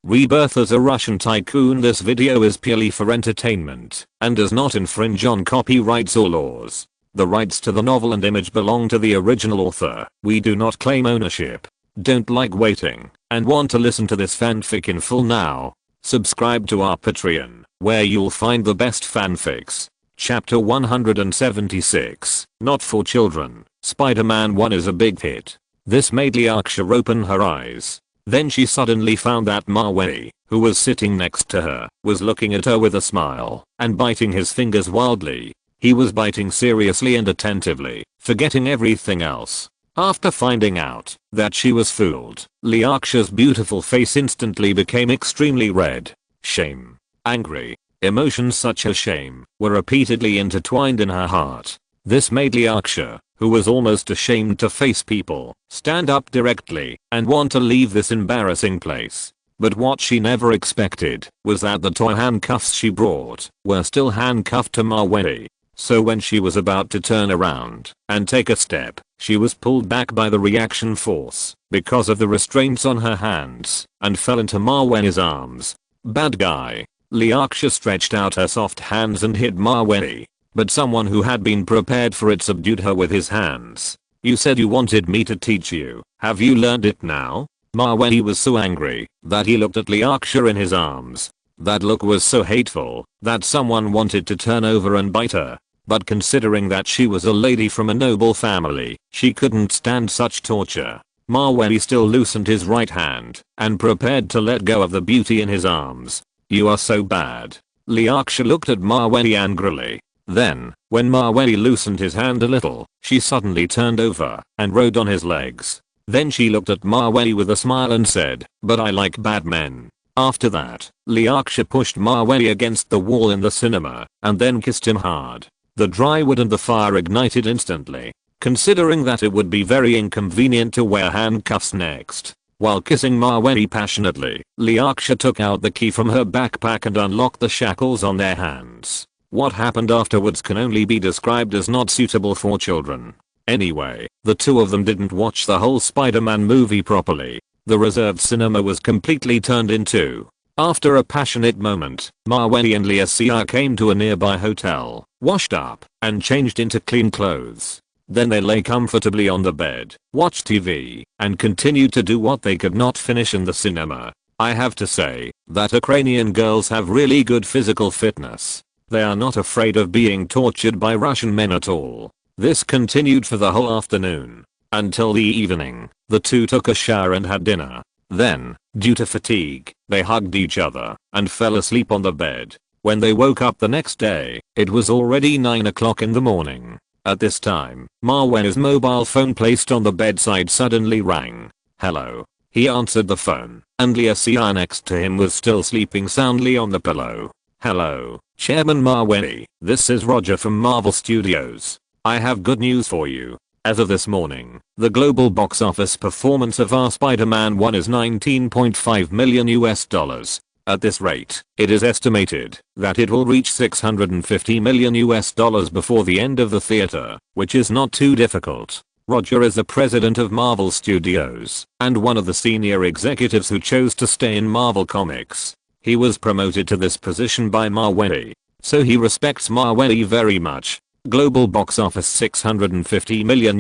Rebirth as a Russian tycoon. This video is purely for entertainment and does not infringe on copyrights or laws. The rights to the novel and image belong to the original author. We do not claim ownership. Don't like waiting and want to listen to this fanfic in full now? Subscribe to our Patreon, where you'll find the best fanfics. Chapter 176, Not for Children. Spider-Man 1 is a big hit. This made Liaksha open her eyes. Then she suddenly found that Mavey, who was sitting next to her, was looking at her with a smile and biting his fingers wildly. He was biting seriously and attentively, forgetting everything else. After finding out that she was fooled, Liaksha's beautiful face instantly became extremely red. Shame, angry, emotions such as shame were repeatedly intertwined in her heart. This made Liaksha, who was almost ashamed to face people, stand up directly and want to leave this embarrassing place. But what she never expected was that the toy handcuffs she brought were still handcuffed to Mavey. So when she was about to turn around and take a step, she was pulled back by the reaction force because of the restraints on her hands and fell into Mavey's arms. Bad guy. Liaksha stretched out her soft hands and hit Mavey, but someone who had been prepared for it subdued her with his hands. You said you wanted me to teach you. Have you learned it now? Mavey was so angry that he looked at Liaksha in his arms. That look was so hateful that someone wanted to turn over and bite her. But considering that she was a lady from a noble family, she couldn't stand such torture. Mavey still loosened his right hand and prepared to let go of the beauty in his arms. You are so bad. Liaksha looked at Mavey angrily. Then, when Mavey loosened his hand a little, she suddenly turned over and rode on his legs. Then she looked at Mavey with a smile and said, "But I like bad men." After that, Liaksha pushed Mavey against the wall in the cinema and then kissed him hard. The dry wood and the fire ignited instantly. Considering that it would be very inconvenient to wear handcuffs next. While kissing Mavey passionately, Liaksha took out the key from her backpack and unlocked the shackles on their hands. What happened afterwards can only be described as not suitable for children. Anyway, the two of them didn't watch the whole Spider-Man movie properly. The reserved cinema was completely turned into. After a passionate moment, Mavey and Liaksha came to a nearby hotel, washed up, and changed into clean clothes. Then they lay comfortably on the bed, watched TV, and continued to do what they could not finish in the cinema. I have to say that Ukrainian girls have really good physical fitness. They are not afraid of being tortured by Russian men at all. This continued for the whole afternoon. Until the evening, the two took a shower and had dinner. Then, due to fatigue, they hugged each other and fell asleep on the bed. When they woke up the next day, it was already 9 o'clock in the morning. At this time, Mavey's mobile phone placed on the bedside suddenly rang. Hello. He answered the phone, and Liaksha next to him was still sleeping soundly on the pillow. Hello, Chairman Mavey, this is Roger from Marvel Studios. I have good news for you. As of this morning, the global box office performance of our Spider-Man 1 is $19.5 million. At this rate, it is estimated that it will reach $650 million before the end of the theater, which is not too difficult. Roger is the president of Marvel Studios and one of the senior executives who chose to stay in Marvel Comics. He was promoted to this position by Mavey, so he respects Mavey very much. Global box office $650 million?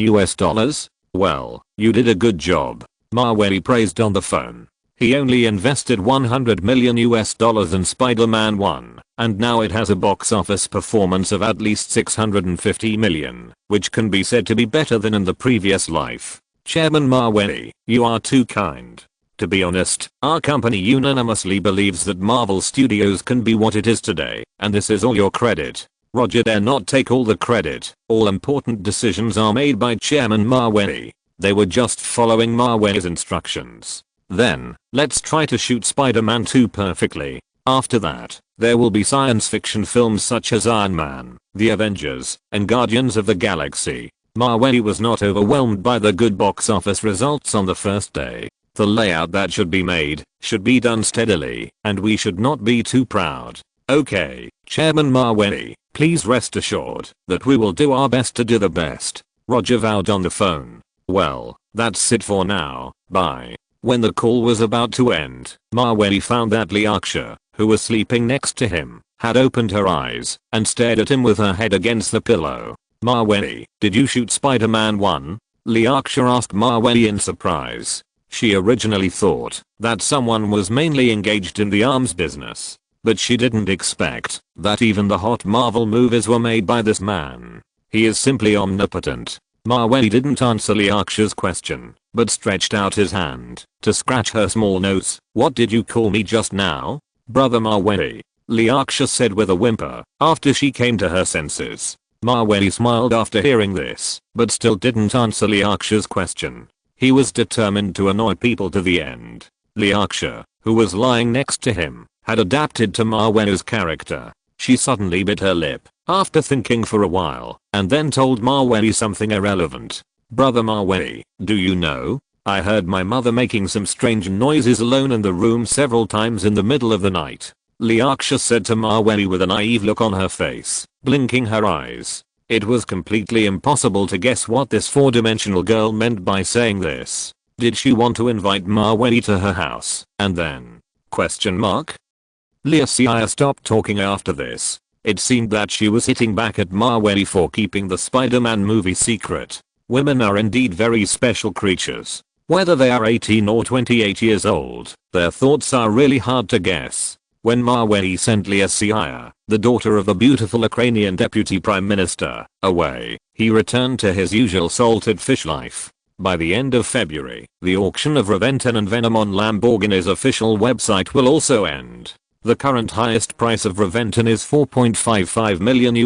Well, you did a good job. Mavey praised on the phone. He only invested $100 million in Spider-Man 1, and now it has a box office performance of at least $650 million, which can be said to be better than in the previous life. Chairman Mavey, you are too kind. To be honest, our company unanimously believes that Marvel Studios can be what it is today, and this is all your credit. Roger dare not take all the credit. All important decisions are made by Chairman Mavey. They were just following Mavey's instructions. Then, let's try to shoot Spider-Man 2 perfectly. After that, there will be science fiction films such as Iron Man, The Avengers, and Guardians of the Galaxy. Mavey was not overwhelmed by the good box office results on the first day. The layout that should be made should be done steadily, and we should not be too proud. Okay, Chairman Mavey, please rest assured that we will do our best to do the best. Roger vowed on the phone. Well, that's it for now, bye. When the call was about to end, Mawei found that Liaksha, who was sleeping next to him, had opened her eyes and stared at him with her head against the pillow. Mawei, did you shoot Spider-Man 1? Liaksha asked Mawei in surprise. She originally thought that someone was mainly engaged in the arms business, but she didn't expect that even the hot Marvel movies were made by this man. He is simply omnipotent. Mawei didn't answer Liaksha's question, but stretched out his hand to scratch her small nose. What did you call me just now? Brother Mawei, Liaksha said with a whimper after she came to her senses. Mawei smiled after hearing this, but still didn't answer Liaksha's question. He was determined to annoy people to the end. Liaksha, who was lying next to him, had adapted to Mawei's character. She suddenly bit her lip after thinking for a while and then told Mawei something irrelevant. Brother Mawei, do you know? I heard my mother making some strange noises alone in the room several times in the middle of the night. Liaksha said to Mawei with a naive look on her face, blinking her eyes. It was completely impossible to guess what this four-dimensional girl meant by saying this. Did she want to invite Mawei to her house and then? Liaksha stopped talking after this. It seemed that she was hitting back at Mawei for keeping the Spider-Man movie secret. Women are indeed very special creatures. Whether they are 18 or 28 years old, their thoughts are really hard to guess. When Mawei sent Liaksha, the daughter of the beautiful Ukrainian deputy prime minister, away, he returned to his usual salted fish life. By the end of February, the auction of Reventon and Venom on Lamborghini's official website will also end. The current highest price of Reventon is $4.55 million,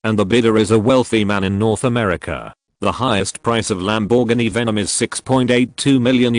and the bidder is a wealthy man in North America. The highest price of Lamborghini Venom is $6.82 million,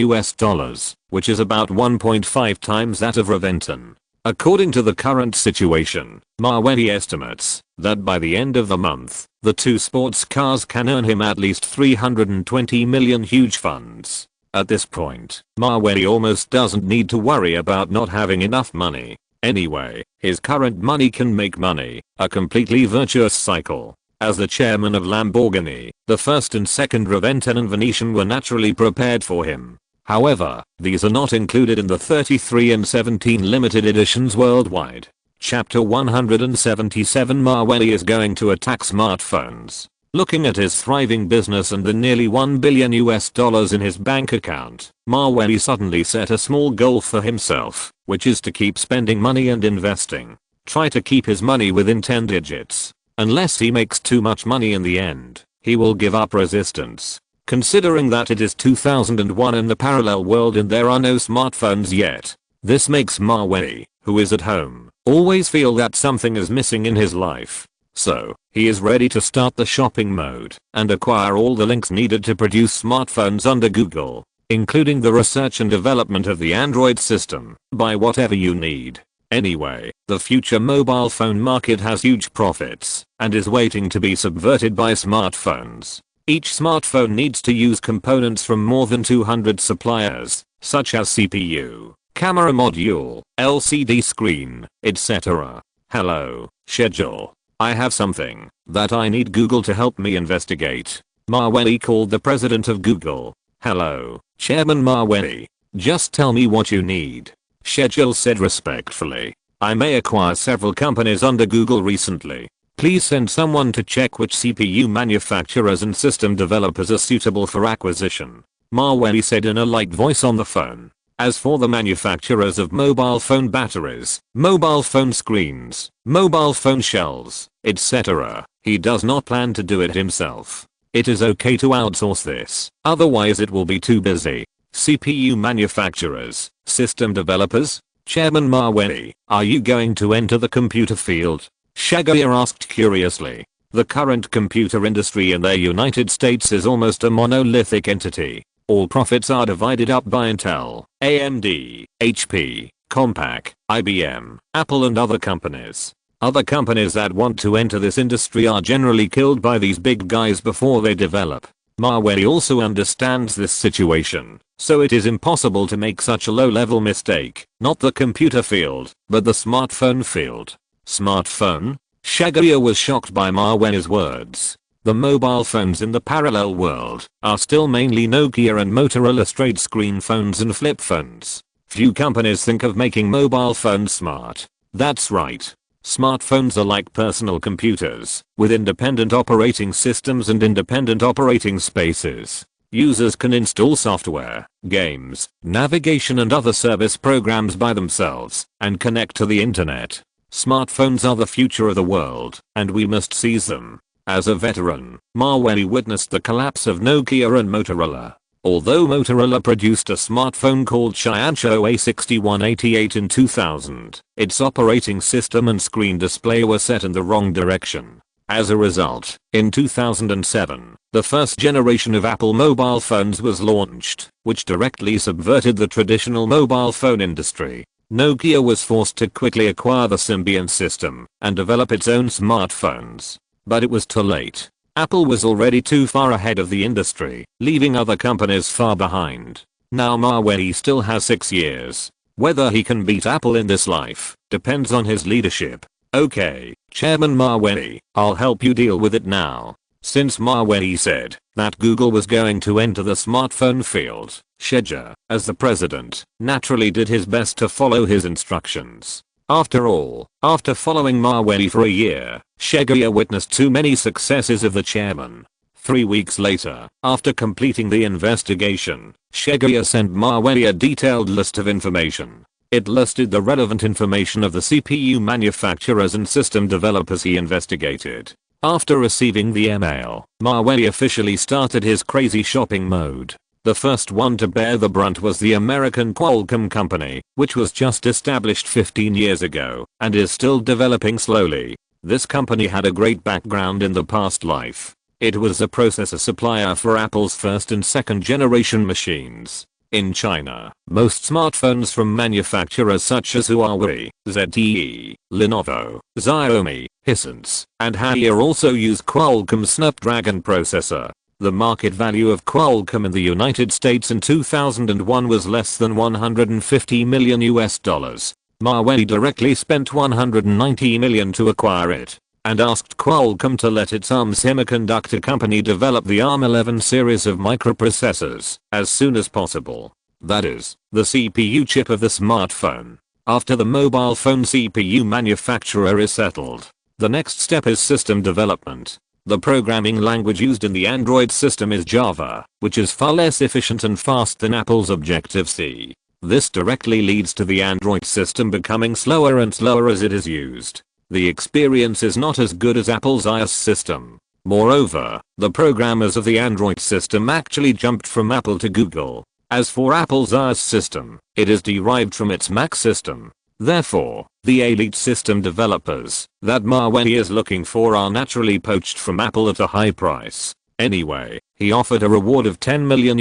which is about 1.5 times that of Reventon. According to the current situation, Mawei estimates that by the end of the month, the two sports cars can earn him at least $320 million huge funds. At this point, Mawei almost doesn't need to worry about not having enough money. Anyway, his current money can make money, a completely virtuous cycle. As the chairman of Lamborghini, the first and second Reventon and Venetian were naturally prepared for him. However, these are not included in the 33 and 17 limited editions worldwide. Chapter 177 Mawei is going to attack smartphones. Looking at his thriving business and the nearly $1 billion in his bank account, Mawei suddenly set a small goal for himself, which is to keep spending money and investing. Try to keep his money within 10 digits. Unless he makes too much money in the end, he will give up resistance. Considering that it is 2001 in the parallel world and there are no smartphones yet, this makes Mawei, who is at home, always feel that something is missing in his life. So, he is ready to start the shopping mode and acquire all the links needed to produce smartphones under Google, including the research and development of the Android system. Buy whatever you need. Anyway, the future mobile phone market has huge profits and is waiting to be subverted by smartphones. Each smartphone needs to use components from more than 200 suppliers, such as CPU, camera module, LCD screen, etc. Hello, schedule. I have something that I need Google to help me investigate. Mawei called the president of Google. Hello, Chairman Mawei. Just tell me what you need. Schedule said respectfully. I may acquire several companies under Google recently. Please send someone to check which CPU manufacturers and system developers are suitable for acquisition. Mawei said in a light voice on the phone. As for the manufacturers of mobile phone batteries, mobile phone screens, mobile phone shells, etc., he does not plan to do it himself. It is okay to outsource this, otherwise it will be too busy. CPU manufacturers, system developers? Chairman Mawei, are you going to enter the computer field? Shagir asked curiously. The current computer industry in the United States is almost a monolithic entity. All profits are divided up by Intel, AMD, HP, Compaq, IBM, Apple and other companies. Other companies that want to enter this industry are generally killed by these big guys before they develop. Mawei also understands this situation, so it is impossible to make such a low-level mistake. Not the computer field, but the smartphone field. Smartphone? Shagir was shocked by Mawei's words. The mobile phones in the parallel world are still mainly Nokia and Motorola straight screen phones and flip phones. Few companies think of making mobile phones smart. That's right. Smartphones are like personal computers, with independent operating systems and independent operating spaces. Users can install software, games, navigation and other service programs by themselves, and connect to the internet. Smartphones are the future of the world, and we must seize them. As a veteran, Maweli witnessed the collapse of Nokia and Motorola. Although Motorola produced a smartphone called Shiansho A6188 in 2000, its operating system and screen display were set in the wrong direction. As a result, in 2007, the first generation of Apple mobile phones was launched, which directly subverted the traditional mobile phone industry. Nokia was forced to quickly acquire the Symbian system and develop its own smartphones. But it was too late. Apple was already too far ahead of the industry, leaving other companies far behind. Now Maweli still has 6 years. Whether he can beat Apple in this life depends on his leadership. Okay, Chairman Maweli, I'll help you deal with it now. Since Maweli said that Google was going to enter the smartphone field, Shege, as the president, naturally did his best to follow his instructions. After all, after following Maweli for a year, Shege witnessed too many successes of the chairman. 3 weeks later, after completing the investigation, Shege sent Maweli a detailed list of information. It listed the relevant information of the CPU manufacturers and system developers he investigated. After receiving the email, Maweli officially started his crazy shopping mode. The first one to bear the brunt was the American Qualcomm company, which was just established 15 years ago and is still developing slowly. This company had a great background in the past life. It was a processor supplier for Apple's first and second generation machines. In China, most smartphones from manufacturers such as Huawei, ZTE, Lenovo, Xiaomi, Hisense, and Heir also use Qualcomm Snapdragon processor. The market value of Qualcomm in the United States in 2001 was less than $150 million. Maweli directly spent $190 million to acquire it, and asked Qualcomm to let its ARM semiconductor company develop the ARM11 series of microprocessors as soon as possible. That is, the CPU chip of the smartphone. After the mobile phone CPU manufacturer is settled, the next step is system development. The programming language used in the Android system is Java, which is far less efficient and fast than Apple's Objective-C. This directly leads to the Android system becoming slower and slower as it is used. The experience is not as good as Apple's iOS system. Moreover, the programmers of the Android system actually jumped from Apple to Google. As for Apple's iOS system, it is derived from its Mac system. Therefore, the elite system developers that Maweli is looking for are naturally poached from Apple at a high price. Anyway, he offered a reward of $10 million,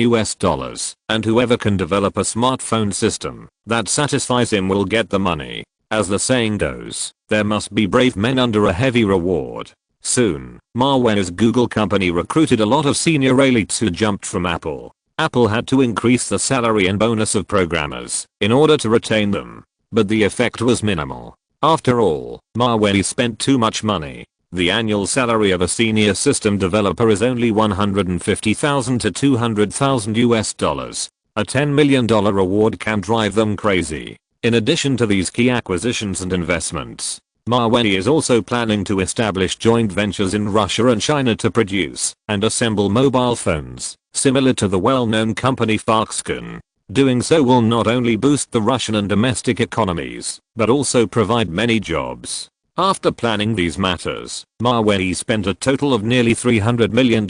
and whoever can develop a smartphone system that satisfies him will get the money. As the saying goes, there must be brave men under a heavy reward. Soon, Maweli's Google company recruited a lot of senior elites who jumped from Apple. Apple had to increase the salary and bonus of programmers in order to retain them. But the effect was minimal. After all, Maweli spent too much money. The annual salary of a senior system developer is only $150,000 to $200,000. A $10 million reward can drive them crazy. In addition to these key acquisitions and investments, Maweli is also planning to establish joint ventures in Russia and China to produce and assemble mobile phones, similar to the well-known company Foxconn. Doing so will not only boost the Russian and domestic economies, but also provide many jobs. After planning these matters, Maweli spent a total of nearly $300 million.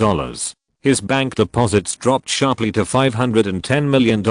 His bank deposits dropped sharply to $510 million.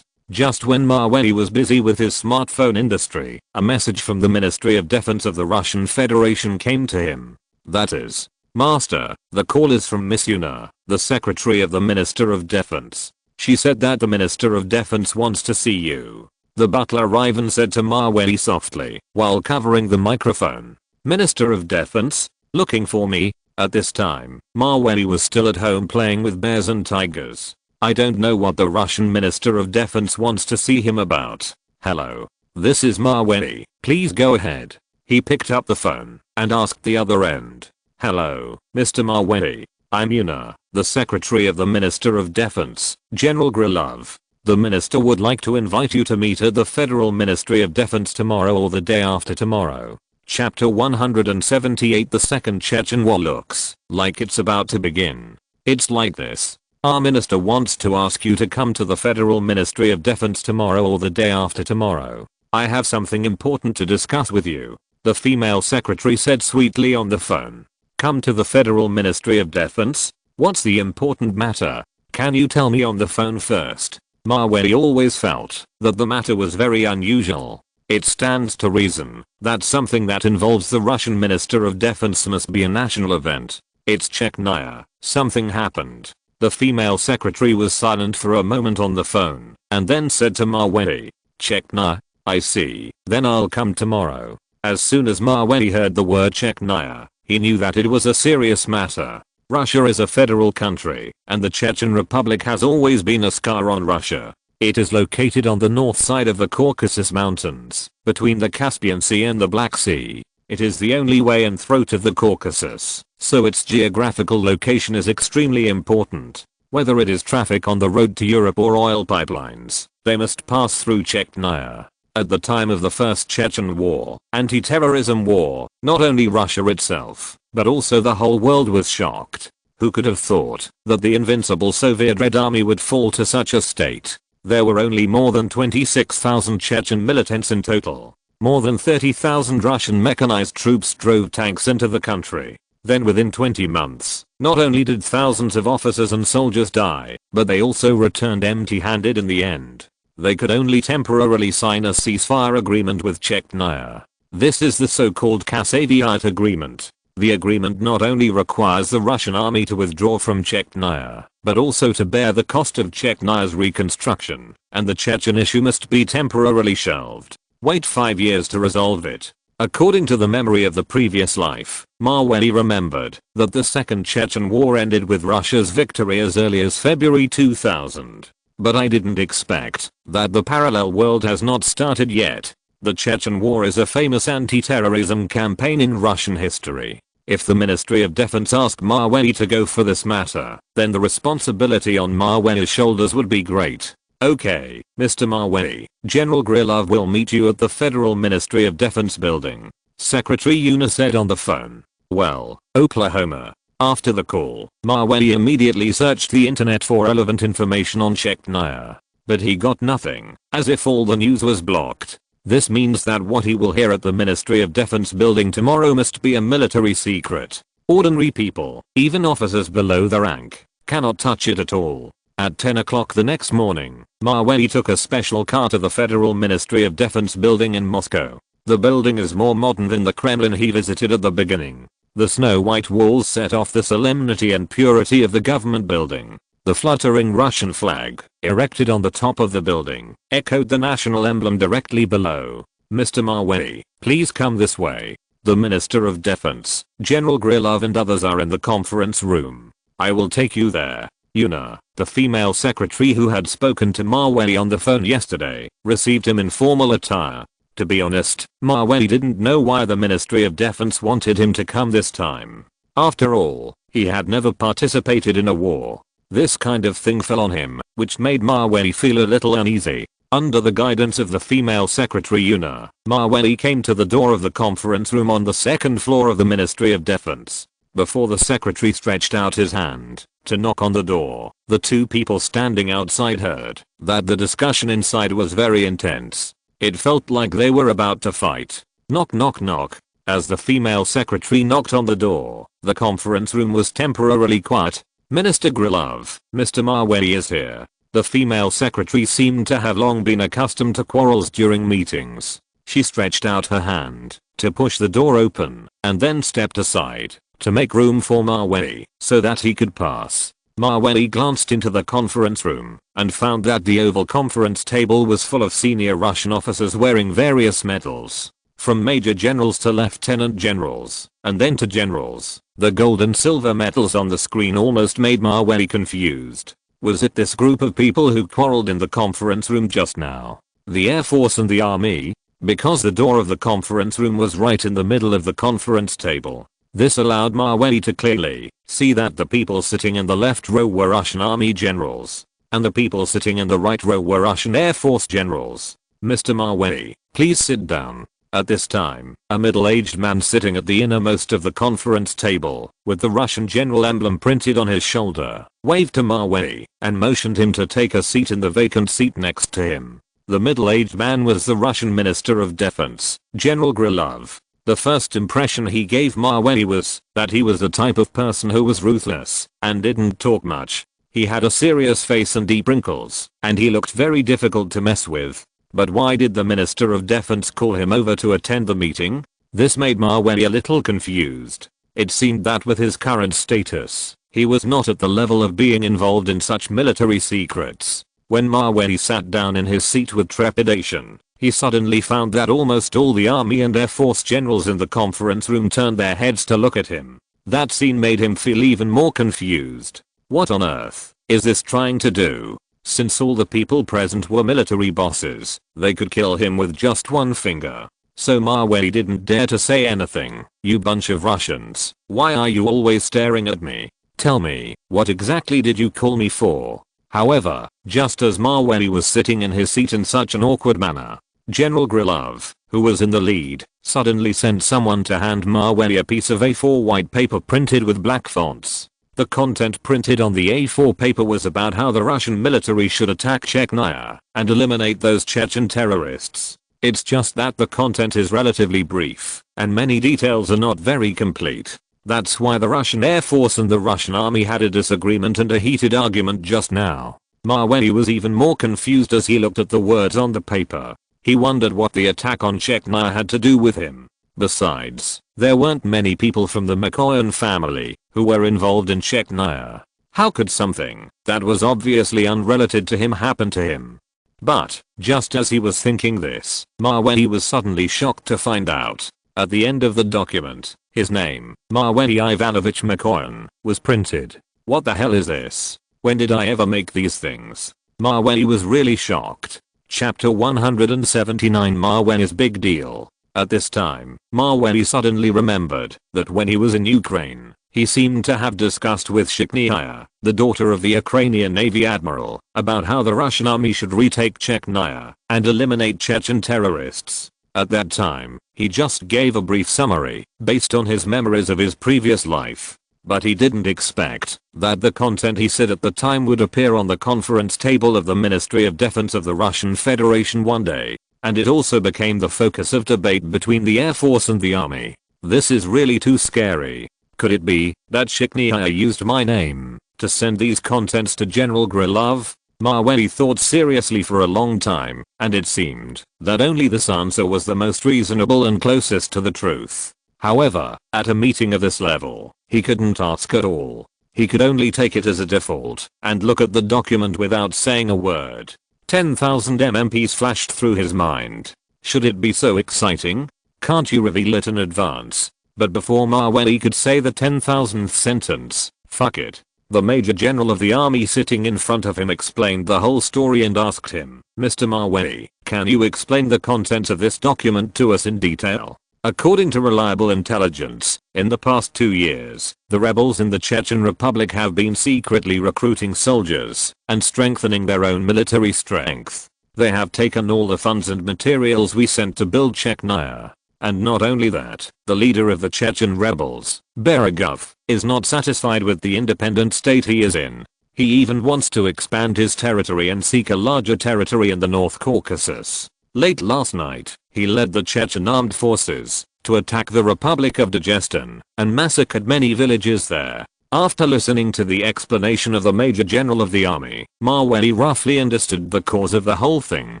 Just when Maweli was busy with his smartphone industry, a message from the Ministry of Defense of the Russian Federation came to him. That is, Master, the call is from Miss Yuna, the Secretary of the Minister of Defense. She said that the Minister of Defense wants to see you. The butler Ivan said to Maweli softly, while covering the microphone. Minister of Defense? Looking for me? At this time, Maweli was still at home playing with bears and tigers. I don't know what the Russian Minister of Defense wants to see him about. Hello. This is Maweli. Please go ahead. He picked up the phone and asked the other end. Hello, Mr. Mawey. I'm Yuna, the Secretary of the Minister of Defense, General Grilov. The Minister would like to invite you to meet at the Federal Ministry of Defense tomorrow or the day after tomorrow. Chapter 178. The Second Chechen War looks like it's about to begin. It's like this. Our minister wants to ask you to come to the Federal Ministry of Defense tomorrow or the day after tomorrow. I have something important to discuss with you, the female secretary said sweetly on the phone. Come to the Federal Ministry of Defense? What's the important matter? Can you tell me on the phone first? Mawey always felt that the matter was very unusual. It stands to reason that something that involves the Russian Minister of Defense must be a national event. It's Chechnya. Something happened. The female secretary was silent for a moment on the phone and then said to Mawey, Chechnya, I see, then I'll come tomorrow. As soon as Mawey heard the word Chechnya, he knew that it was a serious matter. Russia is a federal country, and the Chechen Republic has always been a scar on Russia. It is located on the north side of the Caucasus Mountains, between the Caspian Sea and the Black Sea. It is the only way and throat of the Caucasus, so its geographical location is extremely important. Whether it is traffic on the road to Europe or oil pipelines, they must pass through Chechnya. At the time of the First Chechen War, anti-terrorism war, not only Russia itself, but also the whole world was shocked. Who could have thought that the invincible Soviet Red Army would fall to such a state? There were only more than 26,000 Chechen militants in total. More than 30,000 Russian mechanized troops drove tanks into the country. Then within 20 months, not only did thousands of officers and soldiers die, but they also returned empty-handed in the end. They could only temporarily sign a ceasefire agreement with Chechnya. This is the so-called Kasaviat agreement. The agreement not only requires the Russian army to withdraw from Chechnya, but also to bear the cost of Chechnya's reconstruction, and the Chechen issue must be temporarily shelved. Wait 5 years to resolve it. According to the memory of the previous life, Mawey remembered that the Second Chechen War ended with Russia's victory as early as February 2000. But I didn't expect that the parallel world has not started yet. The Chechen War is a famous anti-terrorism campaign in Russian history. If the Ministry of Defense asked Mawey to go for this matter, then the responsibility on Mawey's shoulders would be great. Okay, Mr. Mawey, General Grilov will meet you at the Federal Ministry of Defense building, Secretary Yuna said on the phone. Well, Oklahoma. After the call, Mawey immediately searched the internet for relevant information on Chechnya. But he got nothing, as if all the news was blocked. This means that what he will hear at the Ministry of Defense building tomorrow must be a military secret. Ordinary people, even officers below the rank, cannot touch it at all. At 10 o'clock the next morning, Mawey took a special car to the Federal Ministry of Defense building in Moscow. The building is more modern than the Kremlin he visited at the beginning. The snow-white walls set off the solemnity and purity of the government building. The fluttering Russian flag, erected on the top of the building, echoed the national emblem directly below. Mr. Mawey, please come this way. The Minister of Defense, General Grilov and others are in the conference room. I will take you there. Yuna, the female secretary who had spoken to Mawey on the phone yesterday, received him in formal attire. To be honest, Mawey didn't know why the Ministry of Defense wanted him to come this time. After all, he had never participated in a war. This kind of thing fell on him, which made Mawey feel a little uneasy. Under the guidance of the female secretary Yuna, Mawey came to the door of the conference room on the second floor of the Ministry of Defense. Before the secretary stretched out his hand to knock on the door, the two people standing outside heard that the discussion inside was very intense. It felt like they were about to fight. Knock knock knock. As the female secretary knocked on the door, the conference room was temporarily quiet. Minister Grilov, Mr. Mawey is here. The female secretary seemed to have long been accustomed to quarrels during meetings. She stretched out her hand to push the door open and then stepped aside to make room for Mawey so that he could pass. Mawey glanced into the conference room and found that the oval conference table was full of senior Russian officers wearing various medals. From major generals to lieutenant generals, and then to generals. The gold and silver medals on the screen almost made Mawey confused. Was it this group of people who quarreled in the conference room just now? The Air Force and the Army? Because the door of the conference room was right in the middle of the conference table. This allowed Mawey to clearly see that the people sitting in the left row were Russian army generals, and the people sitting in the right row were Russian Air Force generals. "Mr. Mawey, please sit down." At this time, a middle-aged man sitting at the innermost of the conference table, with the Russian general emblem printed on his shoulder, waved to Mawey and motioned him to take a seat in the vacant seat next to him. The middle-aged man was the Russian Minister of Defense, General Krylov. The first impression he gave Mawey was that he was the type of person who was ruthless and didn't talk much. He had a serious face and deep wrinkles, and he looked very difficult to mess with. But why did the Minister of Defense call him over to attend the meeting? This made Mawey a little confused. It seemed that with his current status, he was not at the level of being involved in such military secrets. When Mawey sat down in his seat with trepidation, he suddenly found that almost all the Army and Air Force generals in the conference room turned their heads to look at him. That scene made him feel even more confused. What on earth is this trying to do? Since all the people present were military bosses, they could kill him with just one finger. So Mawey didn't dare to say anything. "You bunch of Russians, why are you always staring at me? Tell me, what exactly did you call me for?" However, just as Mawey was sitting in his seat in such an awkward manner, General Krylov, who was in the lead, suddenly sent someone to hand Mawey a piece of A4 white paper printed with black fonts. The content printed on the A4 paper was about how the Russian military should attack Chechnya and eliminate those Chechen terrorists. It's just that the content is relatively brief, and many details are not very complete. That's why the Russian Air Force and the Russian Army had a disagreement and a heated argument just now. Mawey was even more confused as he looked at the words on the paper. He wondered what the attack on Chechnya had to do with him. Besides, there weren't many people from the Mikoyan family who were involved in Chechnya. How could something that was obviously unrelated to him happen to him? But, just as he was thinking this, Mawey was suddenly shocked to find out, at the end of the document, his name, Mavey Ivanovich Mikoyan, was printed. What the hell is this? When did I ever make these things? Mawey was really shocked. Chapter 179 Mawey's Big Deal. At this time, Mawey suddenly remembered that when he was in Ukraine, he seemed to have discussed with Chechnya, the daughter of the Ukrainian Navy admiral, about how the Russian army should retake Chechnya and eliminate Chechen terrorists. At that time, he just gave a brief summary based on his memories of his previous life. But he didn't expect that the content he said at the time would appear on the conference table of the Ministry of Defense of the Russian Federation one day. And it also became the focus of debate between the Air Force and the Army. This is really too scary. Could it be that Chechnya used my name to send these contents to General Krylov? Mawey thought seriously for a long time, and it seemed that only this answer was the most reasonable and closest to the truth. However, at a meeting of this level, he couldn't ask at all. He could only take it as a default and look at the document without saying a word. 10,000 MMPs flashed through his mind. Should it be so exciting? Can't you reveal it in advance? But before Mawey could say the 10,000th sentence, fuck it. The Major General of the Army sitting in front of him explained the whole story and asked him, "Mr. Mawey, can you explain the contents of this document to us in detail?" According to reliable intelligence, in the past 2 years, the rebels in the Chechen Republic have been secretly recruiting soldiers and strengthening their own military strength. They have taken all the funds and materials we sent to build Chechnya. And not only that, the leader of the Chechen rebels, Berigov, is not satisfied with the independent state he is in. He even wants to expand his territory and seek a larger territory in the North Caucasus. Late last night, he led the Chechen armed forces to attack the Republic of Dagestan and massacred many villages there. After listening to the explanation of the Major General of the Army, Mawey roughly understood the cause of the whole thing.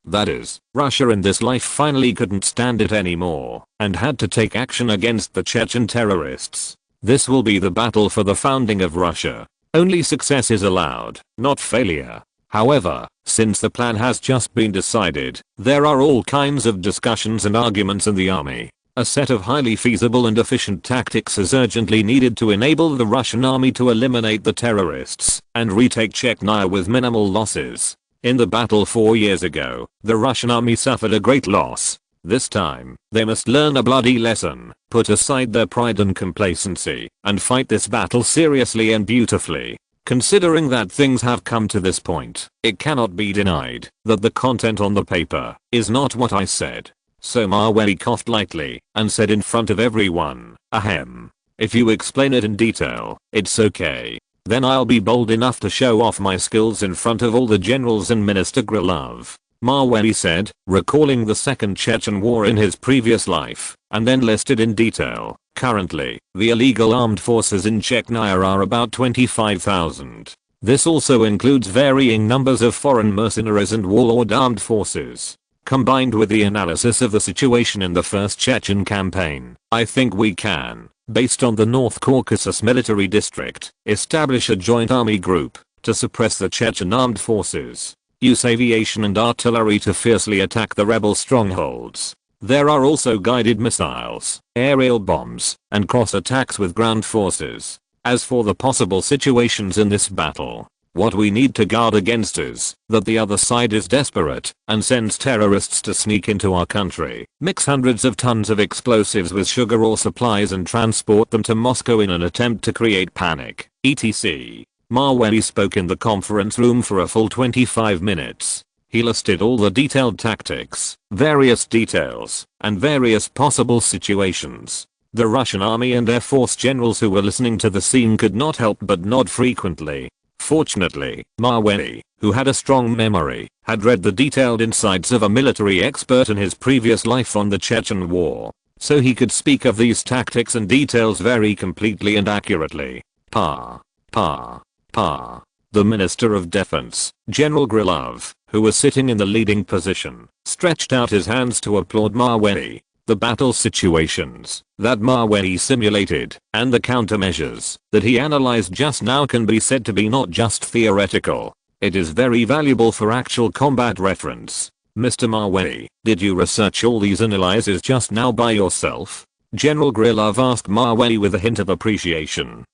That is, Russia in this life finally couldn't stand it anymore and had to take action against the Chechen terrorists. This will be the battle for the founding of Russia. Only success is allowed, not failure. However, since the plan has just been decided, there are all kinds of discussions and arguments in the army. A set of highly feasible and efficient tactics is urgently needed to enable the Russian army to eliminate the terrorists and retake Chechnya with minimal losses. In the battle 4 years ago, the Russian army suffered a great loss. This time, they must learn a bloody lesson, put aside their pride and complacency, and fight this battle seriously and beautifully. Considering that things have come to this point, it cannot be denied that the content on the paper is not what I said. So Mawey coughed lightly and said in front of everyone, ahem. If you explain it in detail, it's okay. Then I'll be bold enough to show off my skills in front of all the generals and Minister Grilov. Mawey said, recalling the Second Chechen War in his previous life, and then listed in detail. Currently, the illegal armed forces in Chechnya are about 25,000. This also includes varying numbers of foreign mercenaries and warlord armed forces. Combined with the analysis of the situation in the First Chechen campaign, I think we can, based on the North Caucasus military district, establish a joint army group to suppress the Chechen armed forces. Use aviation and artillery to fiercely attack the rebel strongholds. There are also guided missiles, aerial bombs, and cross-attacks with ground forces. As for the possible situations in this battle, what we need to guard against is that the other side is desperate and sends terrorists to sneak into our country, mix hundreds of tons of explosives with sugar or supplies and transport them to Moscow in an attempt to create panic, etc. Mawey spoke in the conference room for a full 25 minutes. He listed all the detailed tactics, various details, and various possible situations. The Russian army and air force generals who were listening to the scene could not help but nod frequently. Fortunately, Mawey, who had a strong memory, had read the detailed insights of a military expert in his previous life on the Chechen War, so he could speak of these tactics and details very completely and accurately. The Minister of Defense, General Grilov, who was sitting in the leading position, stretched out his hands to applaud Mawey. The battle situations that Mawey simulated and the countermeasures that he analyzed just now can be said to be not just theoretical. It is very valuable for actual combat reference. Mr. Mawey, did you research all these analyses just now by yourself? General Grilov asked Mawey with a hint of appreciation.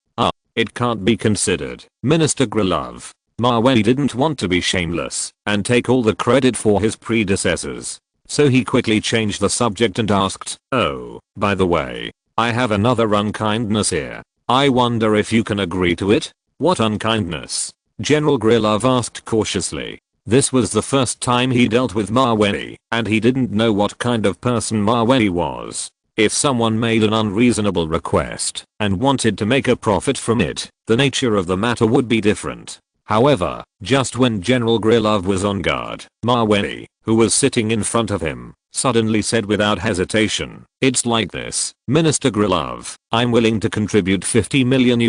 It can't be considered, Minister Grilov. Mawey didn't want to be shameless and take all the credit for his predecessors. So he quickly changed the subject and asked, oh, by the way, I have another unkindness here. I wonder if you can agree to it? What unkindness? General Grilov asked cautiously. This was the first time he dealt with Mawey, and he didn't know what kind of person Mawey was. If someone made an unreasonable request and wanted to make a profit from it, the nature of the matter would be different. However, just when General Grilov was on guard, Mawey, who was sitting in front of him, suddenly said without hesitation, it's like this, Minister Grilov, I'm willing to contribute $50 million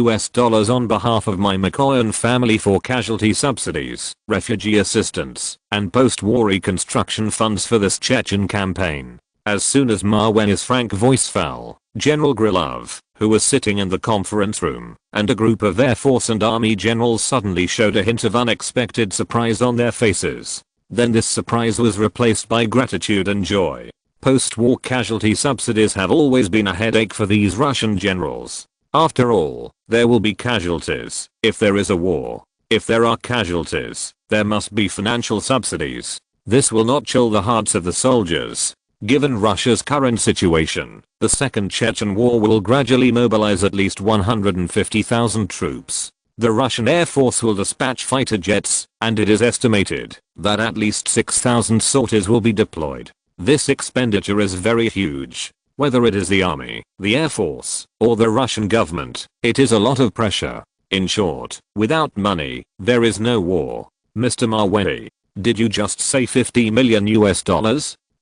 on behalf of my Mikoyan family for casualty subsidies, refugee assistance, and post-war reconstruction funds for this Chechen campaign. As soon as Mawey's frank voice fell, General Grilov, who was sitting in the conference room, and a group of Air Force and Army generals suddenly showed a hint of unexpected surprise on their faces. Then this surprise was replaced by gratitude and joy. Post-war casualty subsidies have always been a headache for these Russian generals. After all, there will be casualties if there is a war. If there are casualties, there must be financial subsidies. This will not chill the hearts of the soldiers. Given Russia's current situation, the Second Chechen War will gradually mobilize at least 150,000 troops. The Russian Air Force will dispatch fighter jets, and it is estimated that at least 6,000 sorties will be deployed. This expenditure is very huge. Whether it is the Army, the Air Force, or the Russian government, it is a lot of pressure. In short, without money, there is no war. Mr. Mawey, did you just say $50 million?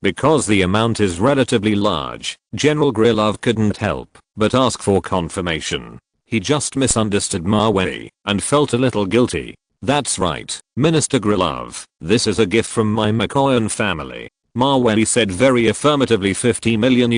Because the amount is relatively large, General Grilov couldn't help but ask for confirmation. He just misunderstood Mawey and felt a little guilty. That's right, Minister Grilov, this is a gift from my Mikoyan family. Mawey said very affirmatively $50 million.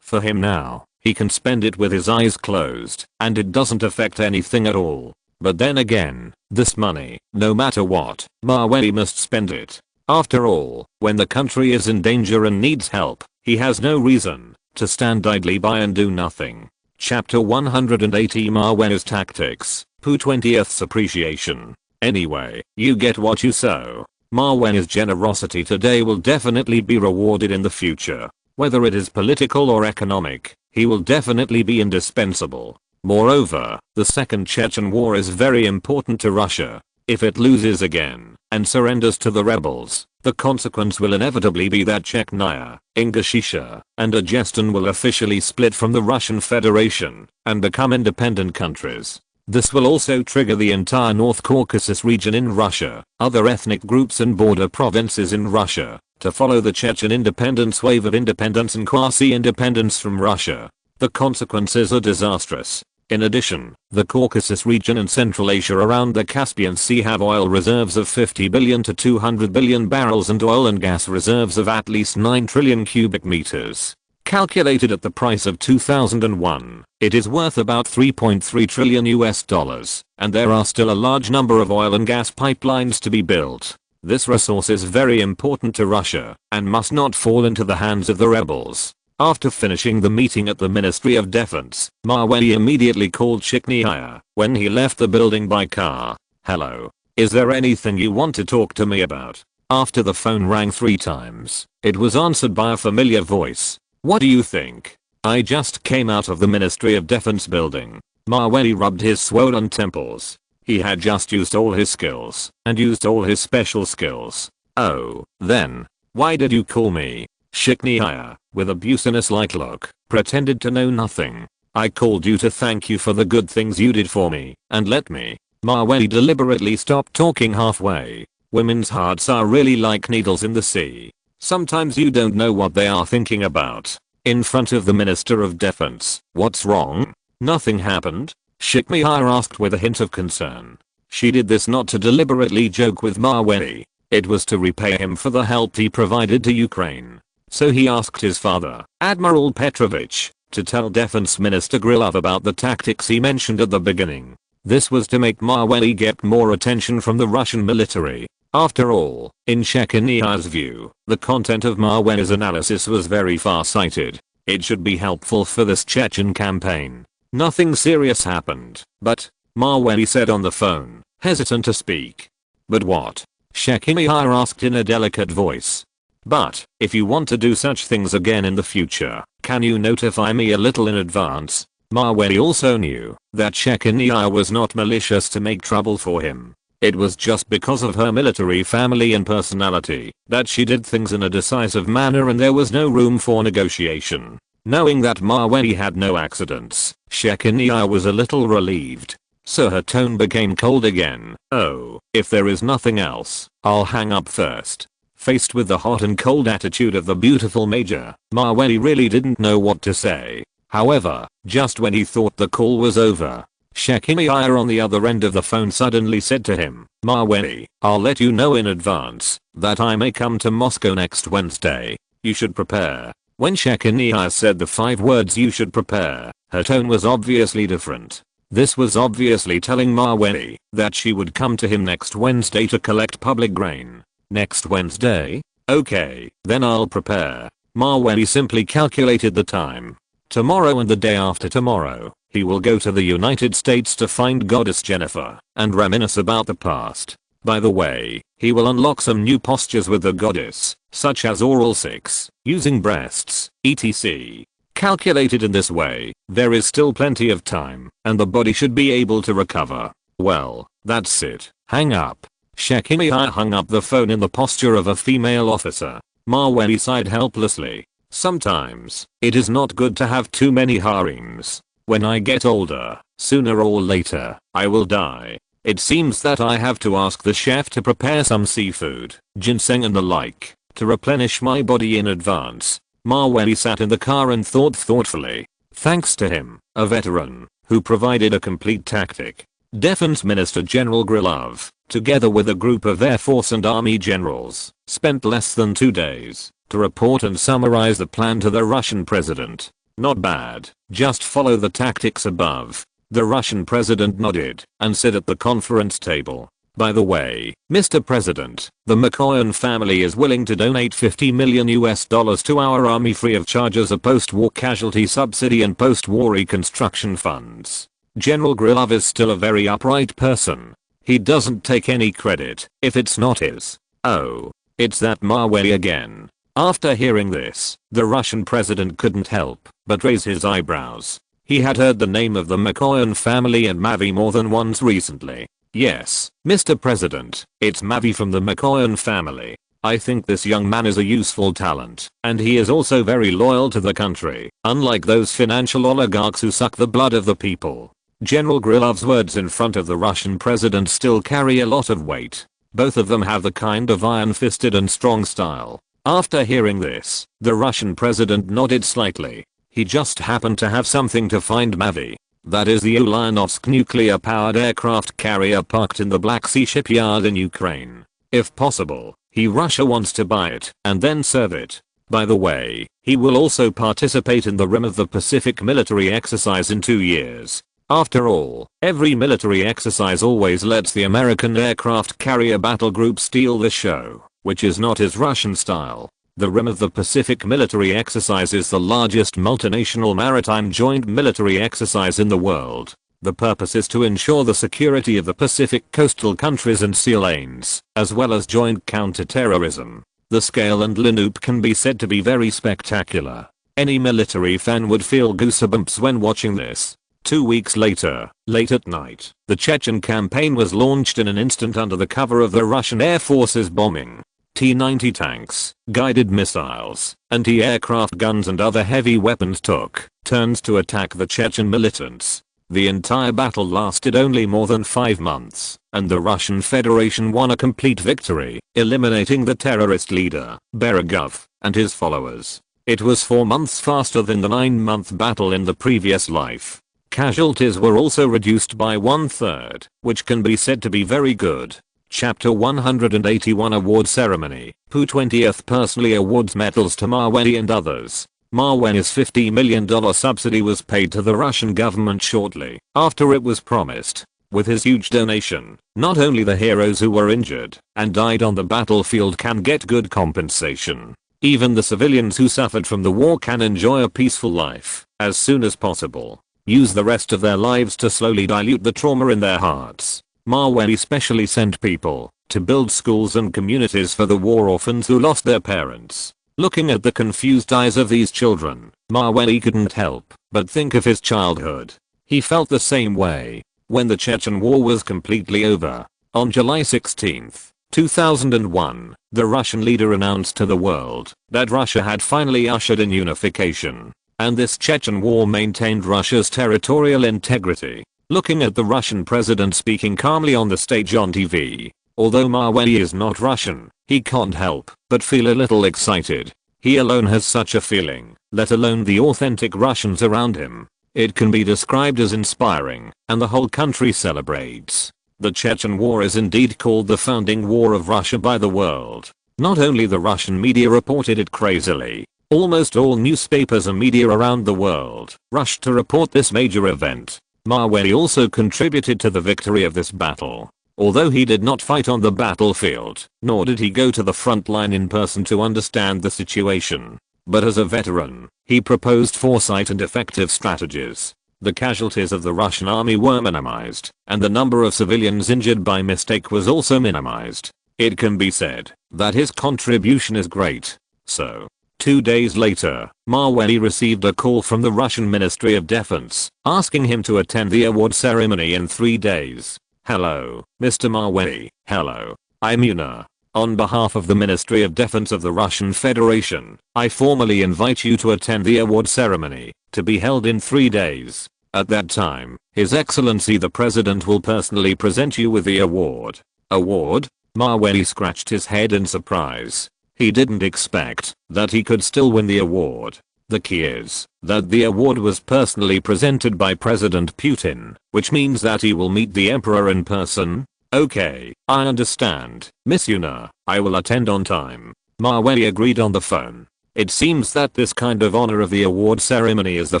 For him now, he can spend it with his eyes closed, and it doesn't affect anything at all. But then again, this money, no matter what, Mawey must spend it. After all, when the country is in danger and needs help, he has no reason to stand idly by and do nothing. Chapter 180 Mawey's Tactics, Pu 20th Appreciation. Anyway, you get what you sow. Mawey's generosity today will definitely be rewarded in the future. Whether it is political or economic, he will definitely be indispensable. Moreover, the Second Chechen War is very important to Russia. If it loses again and surrenders to the rebels, the consequence will inevitably be that Chechnya, Ingushetia, and Dagestan will officially split from the Russian Federation and become independent countries. This will also trigger the entire North Caucasus region in Russia, other ethnic groups and border provinces in Russia, to follow the Chechen independence wave of independence and quasi-independence from Russia. The consequences are disastrous. In addition, the Caucasus region and Central Asia around the Caspian Sea have oil reserves of 50 billion to 200 billion barrels and oil and gas reserves of at least 9 trillion cubic meters. Calculated at the price of 2001, it is worth about 3.3 trillion US dollars, and there are still a large number of oil and gas pipelines to be built. This resource is very important to Russia and must not fall into the hands of the rebels. After finishing the meeting at the Ministry of Defense, Mawey immediately called Chechnya when he left the building by car. "Hello. Is there anything you want to talk to me about?" After the phone rang 3 times, it was answered by a familiar voice. "What do you think? I just came out of the Ministry of Defense building." Mawey rubbed his swollen temples. He had just used all his skills and used all his special skills. "Oh, then. Why did you call me?" Chechnya, with a business-like look, pretended to know nothing. "I called you to thank you for the good things you did for me, and let me." Mawey deliberately stopped talking halfway. Women's hearts are really like needles in the sea. Sometimes you don't know what they are thinking about. In front of the Minister of Defense, "What's wrong? Nothing happened?" Chechnya asked with a hint of concern. She did this not to deliberately joke with Mawey. It was to repay him for the help he provided to Ukraine. So he asked his father, Admiral Petrovich, to tell Defense Minister Grilov about the tactics he mentioned at the beginning. This was to make Mawey get more attention from the Russian military. After all, in Chechenya's view, the content of Mawey's analysis was very far-sighted. It should be helpful for this Chechen campaign. Nothing serious happened, but, Mawey said on the phone, hesitant to speak. "But what?" Chechnya asked in a delicate voice. "But, if you want to do such things again in the future, can you notify me a little in advance?" Mawey also knew that Chechnya was not malicious to make trouble for him. It was just because of her military family and personality that she did things in a decisive manner and there was no room for negotiation. Knowing that Mawey had no accidents, Chechnya was a little relieved. So her tone became cold again. "Oh, if there is nothing else, I'll hang up first." Faced with the hot and cold attitude of the beautiful Major, Mawey really didn't know what to say. However, just when he thought the call was over, Chechnya on the other end of the phone suddenly said to him, "Mawey, I'll let you know in advance that I may come to Moscow next Wednesday. You should prepare." When Chechnya said the 5 words "you should prepare," her tone was obviously different. This was obviously telling Mawey that she would come to him next Wednesday to collect public grain. Next Wednesday? Okay, then I'll prepare. Mawey simply calculated the time. Tomorrow and the day after tomorrow, he will go to the United States to find Goddess Jennifer and reminisce about the past. By the way, he will unlock some new postures with the goddess, such as oral sex, using breasts, etc. Calculated in this way, there is still plenty of time, and the body should be able to recover. Well, that's it. Hang up. Chechnya hung up the phone in the posture of a female officer. Mawey sighed helplessly. Sometimes, it is not good to have too many harems. When I get older, sooner or later, I will die. It seems that I have to ask the chef to prepare some seafood, ginseng and the like, to replenish my body in advance. Mawey sat in the car and thought thoughtfully. Thanks to him, a veteran, who provided a complete tactic, Defense Minister General Grilov, together with a group of Air Force and Army generals, spent less than 2 days to report and summarize the plan to the Russian president. Not bad, just follow the tactics above. The Russian president nodded and said at the conference table, "By the way, Mr. President, the Mikoyan family is willing to donate $50 million to our army free of charge as a post-war casualty subsidy and post-war reconstruction funds." General Grilov is still a very upright person. He doesn't take any credit if it's not his. Oh, it's that Mavey again. After hearing this, the Russian president couldn't help but raise his eyebrows. He had heard the name of the Mikoyan family and Mavey more than once recently. Yes, Mr. President, it's Mavey from the Mikoyan family. I think this young man is a useful talent, and he is also very loyal to the country, unlike those financial oligarchs who suck the blood of the people. General Krylov's words in front of the Russian president still carry a lot of weight. Both of them have the kind of iron-fisted and strong style. After hearing this, the Russian president nodded slightly. He just happened to have something to find Mavey. That is the Ulyanovsk nuclear-powered aircraft carrier parked in the Black Sea shipyard in Ukraine. If possible, Russia wants to buy it and then serve it. By the way, he will also participate in the Rim of the Pacific military exercise in 2 years. After all, every military exercise always lets the American aircraft carrier battle group steal the show, which is not his Russian style. The Rim of the Pacific military exercise is the largest multinational maritime joint military exercise in the world. The purpose is to ensure the security of the Pacific coastal countries and sea lanes, as well as joint counter-terrorism. The scale and lineup can be said to be very spectacular. Any military fan would feel goosebumps when watching this. 2 weeks later, late at night, the Chechen campaign was launched in an instant under the cover of the Russian Air Force's bombing. T-90 tanks, guided missiles, anti-aircraft guns and other heavy weapons took turns to attack the Chechen militants. The entire battle lasted only more than 5 months, and the Russian Federation won a complete victory, eliminating the terrorist leader, Berigov, and his followers. It was 4 months faster than the 9-month battle in the previous life. Casualties were also reduced by 1/3, which can be said to be very good. Chapter 181 Award Ceremony. PU 20th personally awards medals to Mavey and others. Mavey's $50 million subsidy was paid to the Russian government shortly after it was promised. With his huge donation, not only the heroes who were injured and died on the battlefield can get good compensation. Even the civilians who suffered from the war can enjoy a peaceful life as soon as possible. Use the rest of their lives to slowly dilute the trauma in their hearts. Mavey specially sent people to build schools and communities for the war orphans who lost their parents. Looking at the confused eyes of these children, Mavey couldn't help but think of his childhood. He felt the same way when the Chechen War was completely over. On July 16, 2001, the Russian leader announced to the world that Russia had finally ushered in unification, and this Chechen War maintained Russia's territorial integrity. Looking at the Russian president speaking calmly on the stage on TV, although Mavey is not Russian, he can't help but feel a little excited. He alone has such a feeling, let alone the authentic Russians around him. It can be described as inspiring, and the whole country celebrates. The Chechen War is indeed called the founding war of Russia by the world. Not only the Russian media reported it crazily, almost all newspapers and media around the world rushed to report this major event. Mavey also contributed to the victory of this battle. Although he did not fight on the battlefield, nor did he go to the front line in person to understand the situation. But as a veteran, he proposed foresight and effective strategies. The casualties of the Russian army were minimized, and the number of civilians injured by mistake was also minimized. It can be said that his contribution is great. So, 2 days later, Mavey received a call from the Russian Ministry of Defense, asking him to attend the award ceremony in 3 days. Hello, Mr. Mavey. Hello, I'm Una. On behalf of the Ministry of Defense of the Russian Federation, I formally invite you to attend the award ceremony, to be held in 3 days. At that time, His Excellency the President will personally present you with the award. Award? Mavey scratched his head in surprise. He didn't expect that he could still win the award. The key is that the award was personally presented by President Putin, which means that he will meet the Emperor in person. Okay, I understand, Miss Una. I will attend on time. Mavey agreed on the phone. It seems that this kind of honor of the award ceremony is the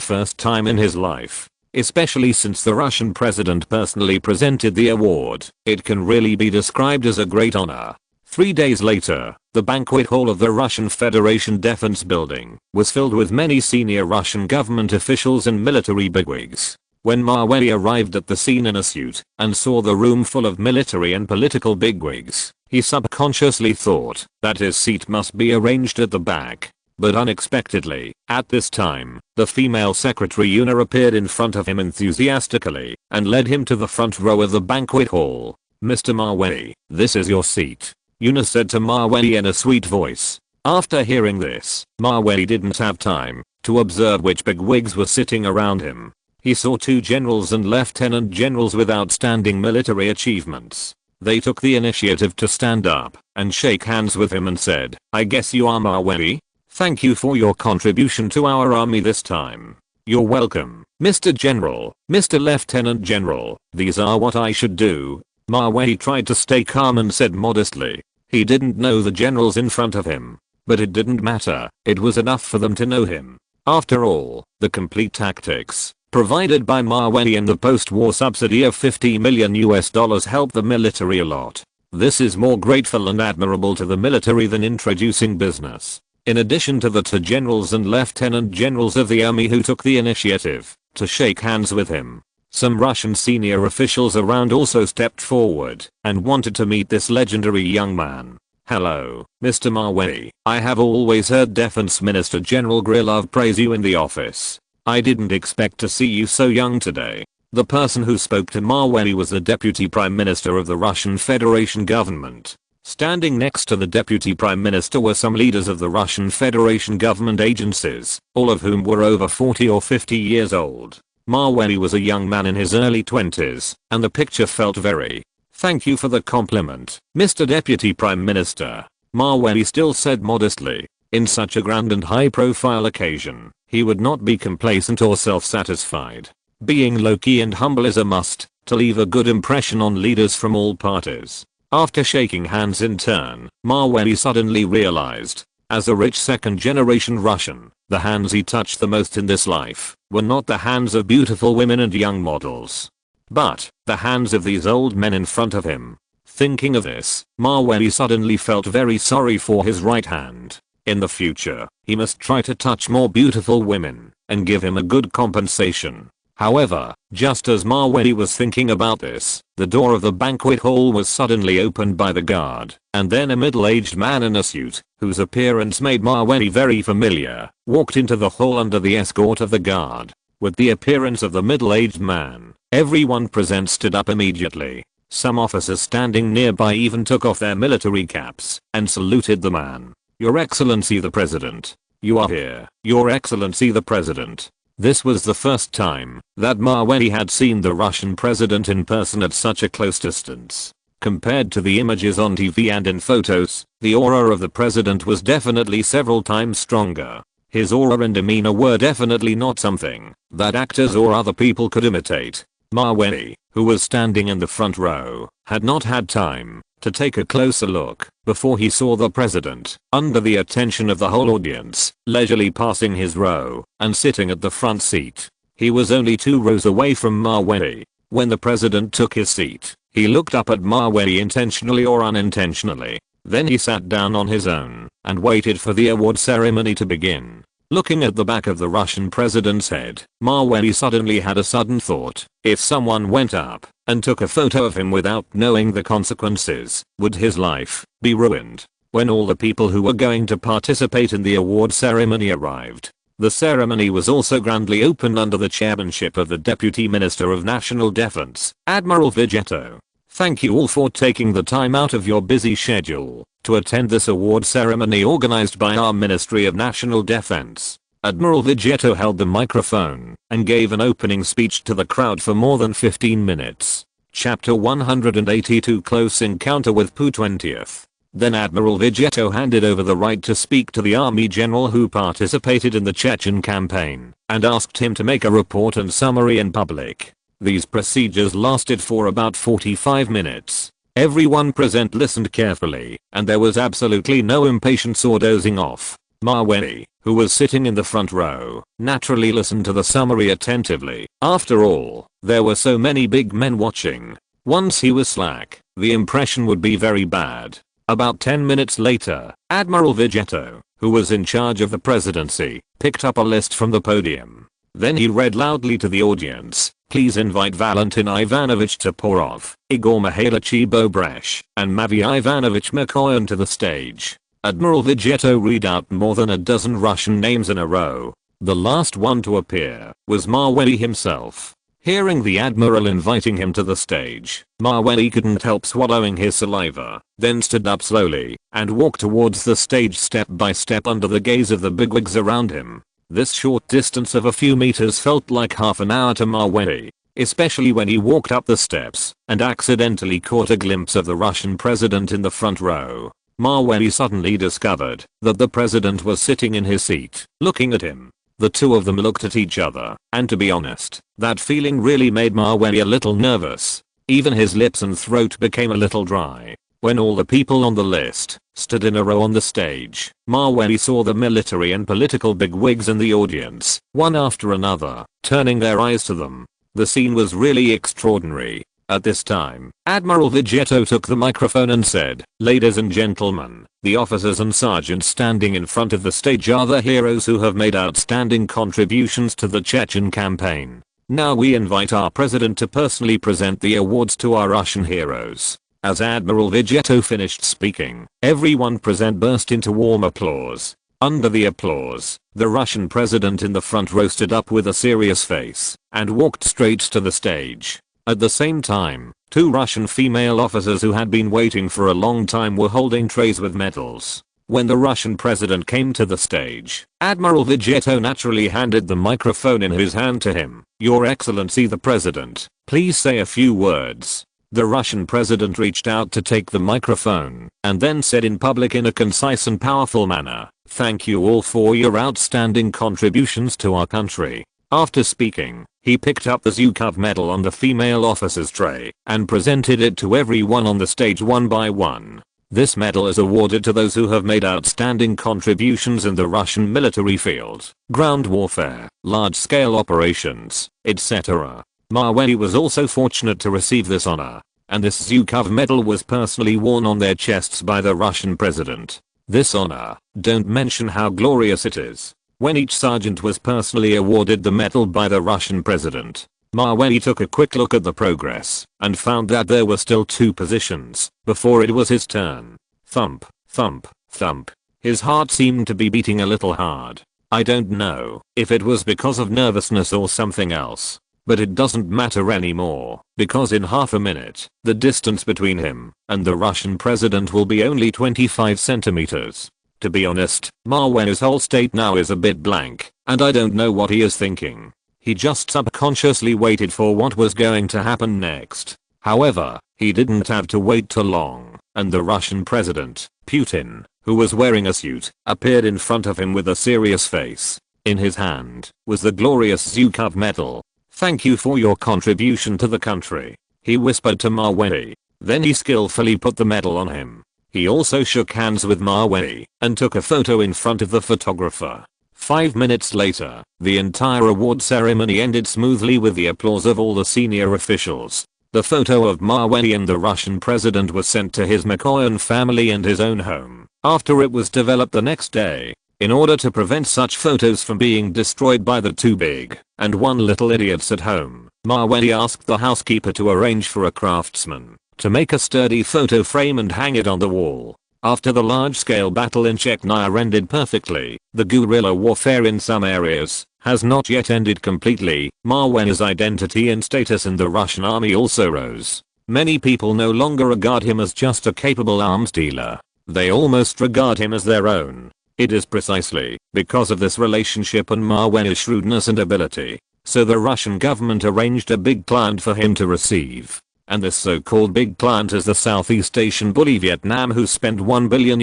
first time in his life. Especially since the Russian president personally presented the award, it can really be described as a great honor. 3 days later, the banquet hall of the Russian Federation Defense Building was filled with many senior Russian government officials and military bigwigs. When Mawey arrived at the scene in a suit and saw the room full of military and political bigwigs, he subconsciously thought that his seat must be arranged at the back. But unexpectedly, at this time, the female secretary Una appeared in front of him enthusiastically and led him to the front row of the banquet hall. "Mr. Mawey, this is your seat," Una said to Mawey in a sweet voice. After hearing this, Mawey didn't have time to observe which bigwigs were sitting around him. He saw 2 generals and lieutenant generals with outstanding military achievements. They took the initiative to stand up and shake hands with him and said, "I guess you are Mawey? Thank you for your contribution to our army this time." "You're welcome, Mr. General, Mr. Lieutenant General, these are what I should do." Mawey tried to stay calm and said modestly. He didn't know the generals in front of him, but it didn't matter, it was enough for them to know him. After all, the complete tactics provided by Mawey and the post-war subsidy of $50 million helped the military a lot. This is more grateful and admirable to the military than introducing business. In addition to the 2 generals and lieutenant generals of the army who took the initiative to shake hands with him, some Russian senior officials around also stepped forward and wanted to meet this legendary young man. "Hello, Mr. Mawey. I have always heard Defense Minister General Grilov praise you in the office. I didn't expect to see you so young today." The person who spoke to Mawey was the Deputy Prime Minister of the Russian Federation government. Standing next to the Deputy Prime Minister were some leaders of the Russian Federation government agencies, all of whom were over 40 or 50 years old. Mawey was a young man in his early 20s, and the picture felt very. "Thank you for the compliment, Mr. Deputy Prime Minister," Mawey still said modestly. In such a grand and high-profile occasion, he would not be complacent or self-satisfied. Being low-key and humble is a must to leave a good impression on leaders from all parties. After shaking hands in turn, Mawey suddenly realized, as a rich second-generation Russian, the hands he touched the most in this life were not the hands of beautiful women and young models, but the hands of these old men in front of him. Thinking of this, Mawey suddenly felt very sorry for his right hand. In the future, he must try to touch more beautiful women and give him a good compensation. However, just as Mawey was thinking about this, the door of the banquet hall was suddenly opened by the guard, and then a middle-aged man in a suit, whose appearance made Mawey very familiar, walked into the hall under the escort of the guard. With the appearance of the middle-aged man, everyone present stood up immediately. Some officers standing nearby even took off their military caps and saluted the man. "Your Excellency the President. You are here, Your Excellency the President." This was the first time that Mawey had seen the Russian president in person at such a close distance. Compared to the images on TV and in photos, the aura of the president was definitely several times stronger. His aura and demeanor were definitely not something that actors or other people could imitate. Mawey, who was standing in the front row, had not had time to take a closer look before he saw the president, under the attention of the whole audience, leisurely passing his row and sitting at the front seat. He was only 2 rows away from Mawey. When the president took his seat, he looked up at Mawey intentionally or unintentionally. Then he sat down on his own and waited for the award ceremony to begin. Looking at the back of the Russian president's head, Mawey suddenly had a sudden thought. If someone went up and took a photo of him without knowing the consequences, would his life be ruined? When all the people who were going to participate in the award ceremony arrived, the ceremony was also grandly opened under the chairmanship of the Deputy Minister of National Defense, Admiral Vigetto. Thank you all for taking the time out of your busy schedule to attend this award ceremony organized by our Ministry of National Defense. Admiral Vigetto held the microphone and gave an opening speech to the crowd for more than 15 minutes. Chapter 182 Close Encounter with Pu 20th. Then Admiral Vigetto handed over the right to speak to the army general who participated in the Chechen campaign and asked him to make a report and summary in public. These procedures lasted for about 45 minutes. Everyone present listened carefully, and there was absolutely no impatience or dozing off. Mawey, who was sitting in the front row, naturally listened to the summary attentively. After all, there were so many big men watching. Once he was slack, the impression would be very bad. About 10 minutes later, Admiral Vigetto, who was in charge of the presidency, picked up a list from the podium. Then he read loudly to the audience Please invite Valentin Ivanovich Toporov, Igor Mikhailovich Bobresh, and Mavey Ivanovich Mikoyan to the stage. Admiral Vigetto read out more than a dozen Russian names in a row. The last one to appear was Maweli himself. Hearing the admiral inviting him to the stage, Maweli couldn't help swallowing his saliva, then stood up slowly and walked towards the stage step by step under the gaze of the bigwigs around him. This short distance of a few meters felt like half an hour to Maweli, especially when he walked up the steps and accidentally caught a glimpse of the Russian president in the front row. Maweli suddenly discovered that the president was sitting in his seat, looking at him. The two of them looked at each other, and to be honest, that feeling really made Maweli a little nervous. Even his lips and throat became a little dry. When all the people on the list stood in a row on the stage, Maweli saw the military and political bigwigs in the audience, one after another, turning their eyes to them. The scene was really extraordinary. At this time, Admiral Vigetto took the microphone and said, "Ladies and gentlemen, the officers and sergeants standing in front of the stage are the heroes who have made outstanding contributions to the Chechen campaign. Now we invite our president to personally present the awards to our Russian heroes." As Admiral Vigetto finished speaking, everyone present burst into warm applause. Under the applause, the Russian president in the front row stood up with a serious face and walked straight to the stage. At the same time, two Russian female officers who had been waiting for a long time were holding trays with medals. When the Russian president came to the stage, Admiral Vigetto naturally handed the microphone in his hand to him. "Your Excellency the President, please say a few words." The Russian president reached out to take the microphone and then said in public in a concise and powerful manner, "Thank you all for your outstanding contributions to our country." After speaking, he picked up the Zhukov medal on the female officer's tray and presented it to everyone on the stage one by one. This medal is awarded to those who have made outstanding contributions in the Russian military field, ground warfare, large-scale operations, etc. Maweli was also fortunate to receive this honor, and this Zhukov medal was personally worn on their chests by the Russian president. This honor, don't mention how glorious it is. When each sergeant was personally awarded the medal by the Russian president, Maweli took a quick look at the progress and found that there were still 2 positions before it was his turn. Thump, thump, thump. His heart seemed to be beating a little hard. I don't know if it was because of nervousness or something else, but it doesn't matter anymore, because in half a minute, the distance between him and the Russian president will be only 25 centimeters. To be honest, Maweli's whole state now is a bit blank, and I don't know what he is thinking. He just subconsciously waited for what was going to happen next. However, he didn't have to wait too long, and the Russian president, Putin, who was wearing a suit, appeared in front of him with a serious face. In his hand was the glorious Zhukov medal. "Thank you for your contribution to the country," he whispered to Maweli. Then he skillfully put the medal on him. He also shook hands with Maweli and took a photo in front of the photographer. 5 minutes later, the entire award ceremony ended smoothly with the applause of all the senior officials. The photo of Maweli and the Russian president was sent to his Mikoyan family and his own home. After it was developed the next day, in order to prevent such photos from being destroyed by the 2 big and 1 little idiots at home, Maweli asked the housekeeper to arrange for a craftsman to make a sturdy photo frame and hang it on the wall. After the large-scale battle in Chechnya ended perfectly, the guerrilla warfare in some areas has not yet ended completely. Maweli's identity and status in the Russian army also rose. Many people no longer regard him as just a capable arms dealer. They almost regard him as their own. It is precisely because of this relationship and Maweli's shrewdness and ability, so the Russian government arranged a big client for him to receive. And this so-called big client is the Southeast Asian bully Vietnam, who spent $1 billion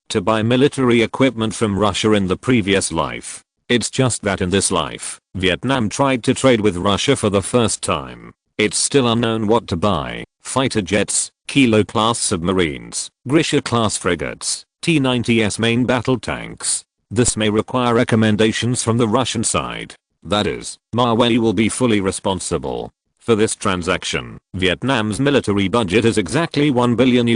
to buy military equipment from Russia in the previous life. It's just that in this life, Vietnam tried to trade with Russia for the first time. It's still unknown what to buy: fighter jets, Kilo-class submarines, Grisha-class frigates, T-90S main battle tanks. This may require recommendations from the Russian side. That is, Maweli will be fully responsible for this transaction. Vietnam's military budget is exactly $1 billion.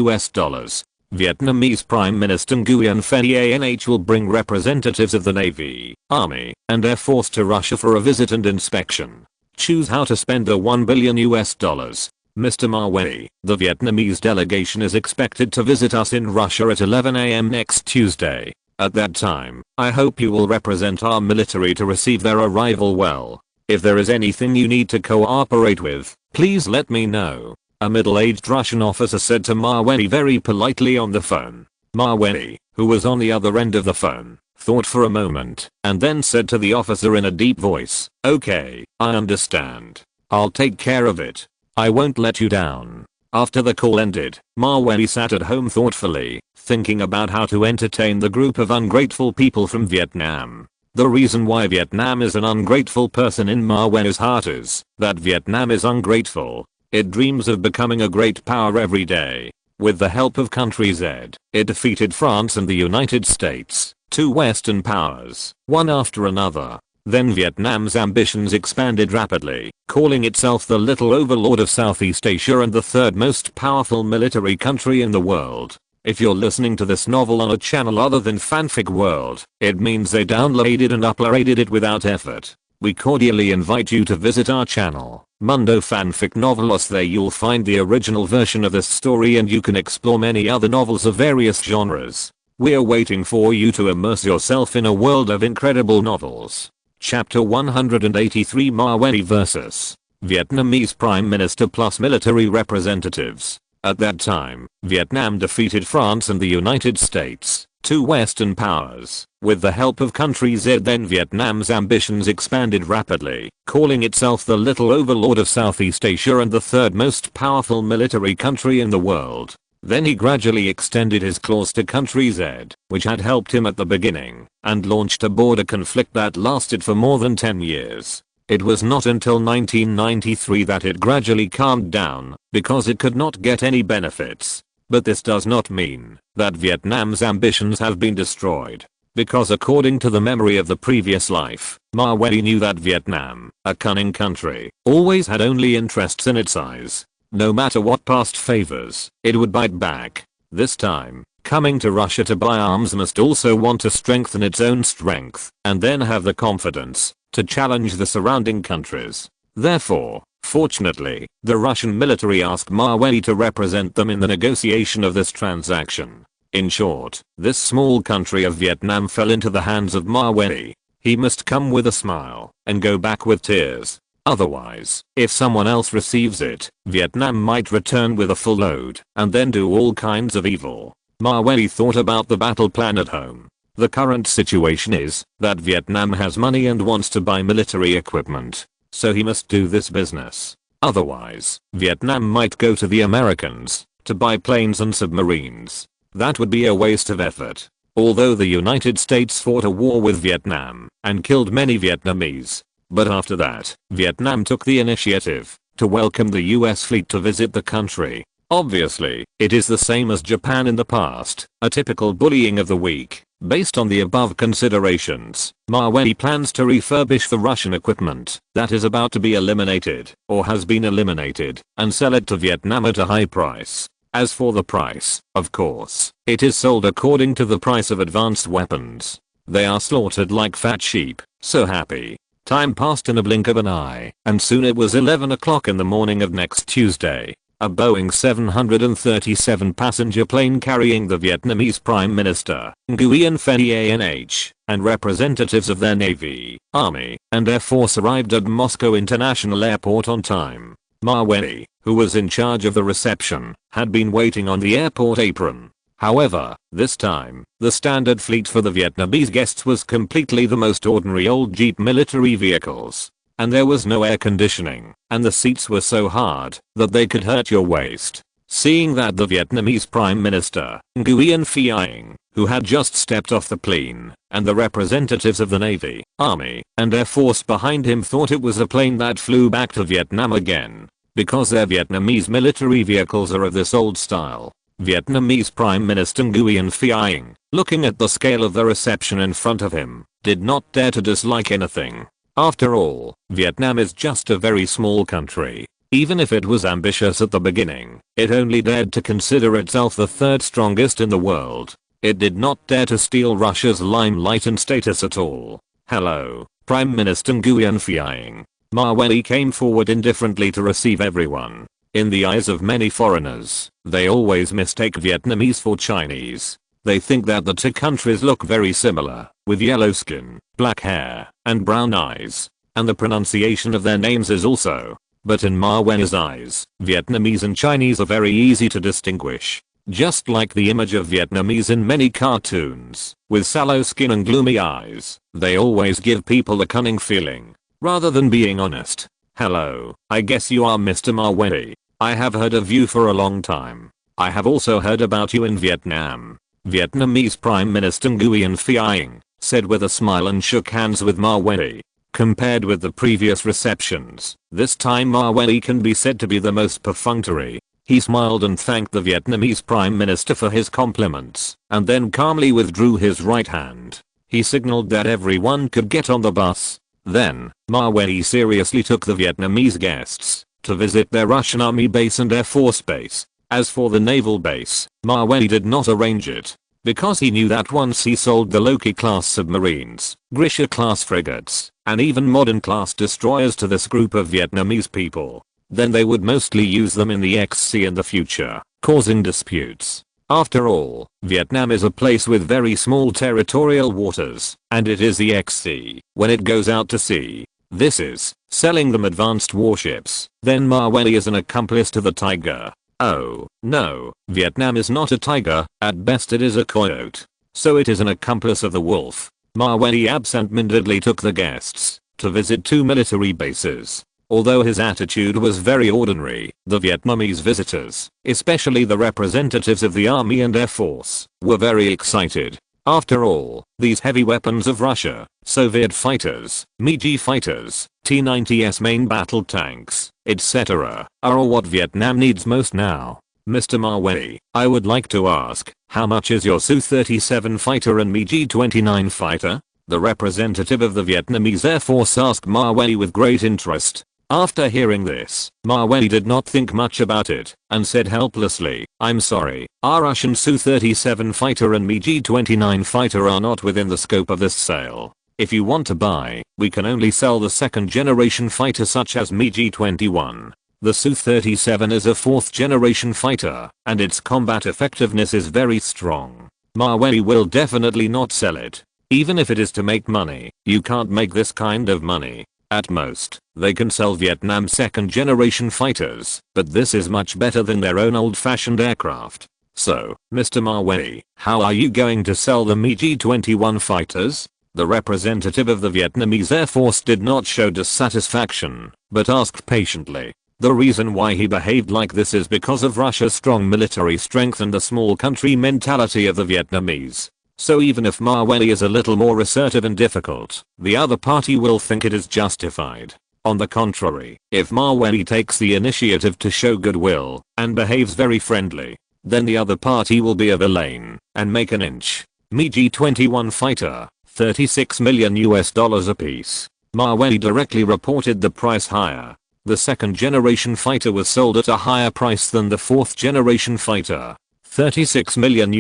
Vietnamese Prime Minister Nguyen Phan Anh will bring representatives of the Navy, Army, and Air Force to Russia for a visit and inspection. Choose how to spend the $1 billion US. Mr. Mawei, the Vietnamese delegation is expected to visit us in Russia at 11 AM next Tuesday. At that time, I hope you will represent our military to receive their arrival well. If there is anything you need to cooperate with, please let me know. A middle-aged Russian officer said to Mawei very politely on the phone. Mawei, who was on the other end of the phone, thought for a moment, and then said to the officer in a deep voice, "Okay, I understand. I'll take care of it. I won't let you down." After the call ended, Mawei sat at home thoughtfully, thinking about how to entertain the group of ungrateful people from Vietnam. The reason why Vietnam is an ungrateful person in Mawei's heart is that Vietnam is ungrateful. It dreams of becoming a great power every day. With the help of Country Z, it defeated France and the United States, two Western powers, one after another. Then Vietnam's ambitions expanded rapidly, calling itself the little overlord of Southeast Asia and the third most powerful military country in the world. If you're listening to this novel on a channel other than Fanfic World, it means they downloaded and uploaded it without effort. We cordially invite you to visit our channel, Mundo Fanfic Novelos. There you'll find the original version of this story and you can explore many other novels of various genres. We're waiting for you to immerse yourself in a world of incredible novels. Chapter 183 Mawei vs. Vietnamese Prime Minister plus military representatives. At that time, Vietnam defeated France and the United States, two Western powers. With the help of Country Z, then Vietnam's ambitions expanded rapidly, calling itself the little overlord of Southeast Asia and the third most powerful military country in the world. Then he gradually extended his claws to Country Z, which had helped him at the beginning, and launched a border conflict that lasted for more than 10 years. It was not until 1993 that it gradually calmed down, because it could not get any benefits. But this does not mean that Vietnam's ambitions have been destroyed. Because according to the memory of the previous life, Mawei knew that Vietnam, a cunning country, always had only interests in its eyes. No matter what past favors, it would bite back. This time, coming to Russia to buy arms must also want to strengthen its own strength, and then have the confidence to challenge the surrounding countries. Therefore, fortunately, the Russian military asked Mawei to represent them in the negotiation of this transaction. In short, this small country of Vietnam fell into the hands of Mawei. He must come with a smile and go back with tears. Otherwise, if someone else receives it, Vietnam might return with a full load and then do all kinds of evil. Mawei thought about the battle plan at home. The current situation is that Vietnam has money and wants to buy military equipment. So he must do this business. Otherwise, Vietnam might go to the Americans to buy planes and submarines. That would be a waste of effort. Although the United States fought a war with Vietnam and killed many Vietnamese. But after that, Vietnam took the initiative to welcome the US fleet to visit the country. Obviously, it is the same as Japan in the past, a typical bullying of the weak. Based on the above considerations, Mawei plans to refurbish the Russian equipment that is about to be eliminated or has been eliminated and sell it to Vietnam at a high price. As for the price, of course, it is sold according to the price of advanced weapons. They are slaughtered like fat sheep, so happy. Time passed in a blink of an eye, and soon it was 11 o'clock in the morning of next Tuesday. A Boeing 737 passenger plane carrying the Vietnamese Prime Minister, Nguyen Phan Anh, and representatives of their Navy, Army, and Air Force arrived at Moscow International Airport on time. Mawei, who was in charge of the reception, had been waiting on the airport apron. However, this time, the standard fleet for the Vietnamese guests was completely the most ordinary old Jeep military vehicles. And there was no air conditioning, and the seats were so hard that they could hurt your waist. Seeing that the Vietnamese Prime Minister, Nguyen Phan Anh, who had just stepped off the plane, and the representatives of the Navy, Army, and Air Force behind him thought it was a plane that flew back to Vietnam again. Because their Vietnamese military vehicles are of this old style. Vietnamese Prime Minister Nguyen Phan Anh, looking at the scale of the reception in front of him, did not dare to dislike anything. After all, Vietnam is just a very small country. Even if it was ambitious at the beginning, it only dared to consider itself the third strongest in the world. It did not dare to steal Russia's limelight and status at all. Hello, Prime Minister Nguyen Phan Anh. Mawei came forward indifferently to receive everyone. In the eyes of many foreigners, they always mistake Vietnamese for Chinese. They think that the two countries look very similar, with yellow skin, black hair, and brown eyes. And the pronunciation of their names is also. But in Mawei's eyes, Vietnamese and Chinese are very easy to distinguish. Just like the image of Vietnamese in many cartoons, with sallow skin and gloomy eyes, they always give people a cunning feeling, rather than being honest. Hello, I guess you are Mr. Mawei. I have heard of you for a long time. I have also heard about you in Vietnam. Vietnamese Prime Minister Nguyen Phuong said with a smile and shook hands with Mawei. Compared with the previous receptions, this time Mawei can be said to be the most perfunctory. He smiled and thanked the Vietnamese Prime Minister for his compliments, and then calmly withdrew his right hand. He signaled that everyone could get on the bus. Then, Mawei seriously took the Vietnamese guests to visit their Russian Army base and Air Force base. As for the naval base, Mawei did not arrange it, because he knew that once he sold the Loki-class submarines, Grisha-class frigates, and even modern-class destroyers to this group of Vietnamese people, then they would mostly use them in the XC in the future, causing disputes. After all, Vietnam is a place with very small territorial waters, and it is the XC when it goes out to sea. This is selling them advanced warships. Then Mawei is an accomplice to the tiger. Oh, no, Vietnam is not a tiger, at best it is a coyote. So it is an accomplice of the wolf. Mawei absent-mindedly took the guests to visit 2 military bases. Although his attitude was very ordinary, the Vietnamese visitors, especially the representatives of the Army and Air Force, were very excited. After all, these heavy weapons of Russia, Soviet fighters, MiG fighters, T-90S main battle tanks, etc., are all what Vietnam needs most now. Mr. Mawei, I would like to ask, how much is your Su-37 fighter and MiG-29 fighter? The representative of the Vietnamese Air Force asked Mawei with great interest. After hearing this, Mawei did not think much about it, and said helplessly, I'm sorry, our Russian Su-37 fighter and MiG-29 fighter are not within the scope of this sale. If you want to buy, we can only sell the second generation fighter such as MiG-21. The Su-37 is a 4th generation fighter, and its combat effectiveness is very strong. Mawei will definitely not sell it. Even if it is to make money, you can't make this kind of money. At most, they can sell Vietnam 2nd generation fighters, but this is much better than their own old-fashioned aircraft. So, Mr. Mawei, how are you going to sell the MiG-21 fighters? The representative of the Vietnamese Air Force did not show dissatisfaction, but asked patiently. The reason why he behaved like this is because of Russia's strong military strength and the small country mentality of the Vietnamese. So even if Mawei is a little more assertive and difficult, the other party will think it is justified. On the contrary, if Mawei takes the initiative to show goodwill and behaves very friendly, then the other party will be a villain and make an inch. MiG-21 fighter, $36 million apiece. Mawei directly reported the price higher. The 2nd generation fighter was sold at a higher price than the 4th generation fighter. $36 million.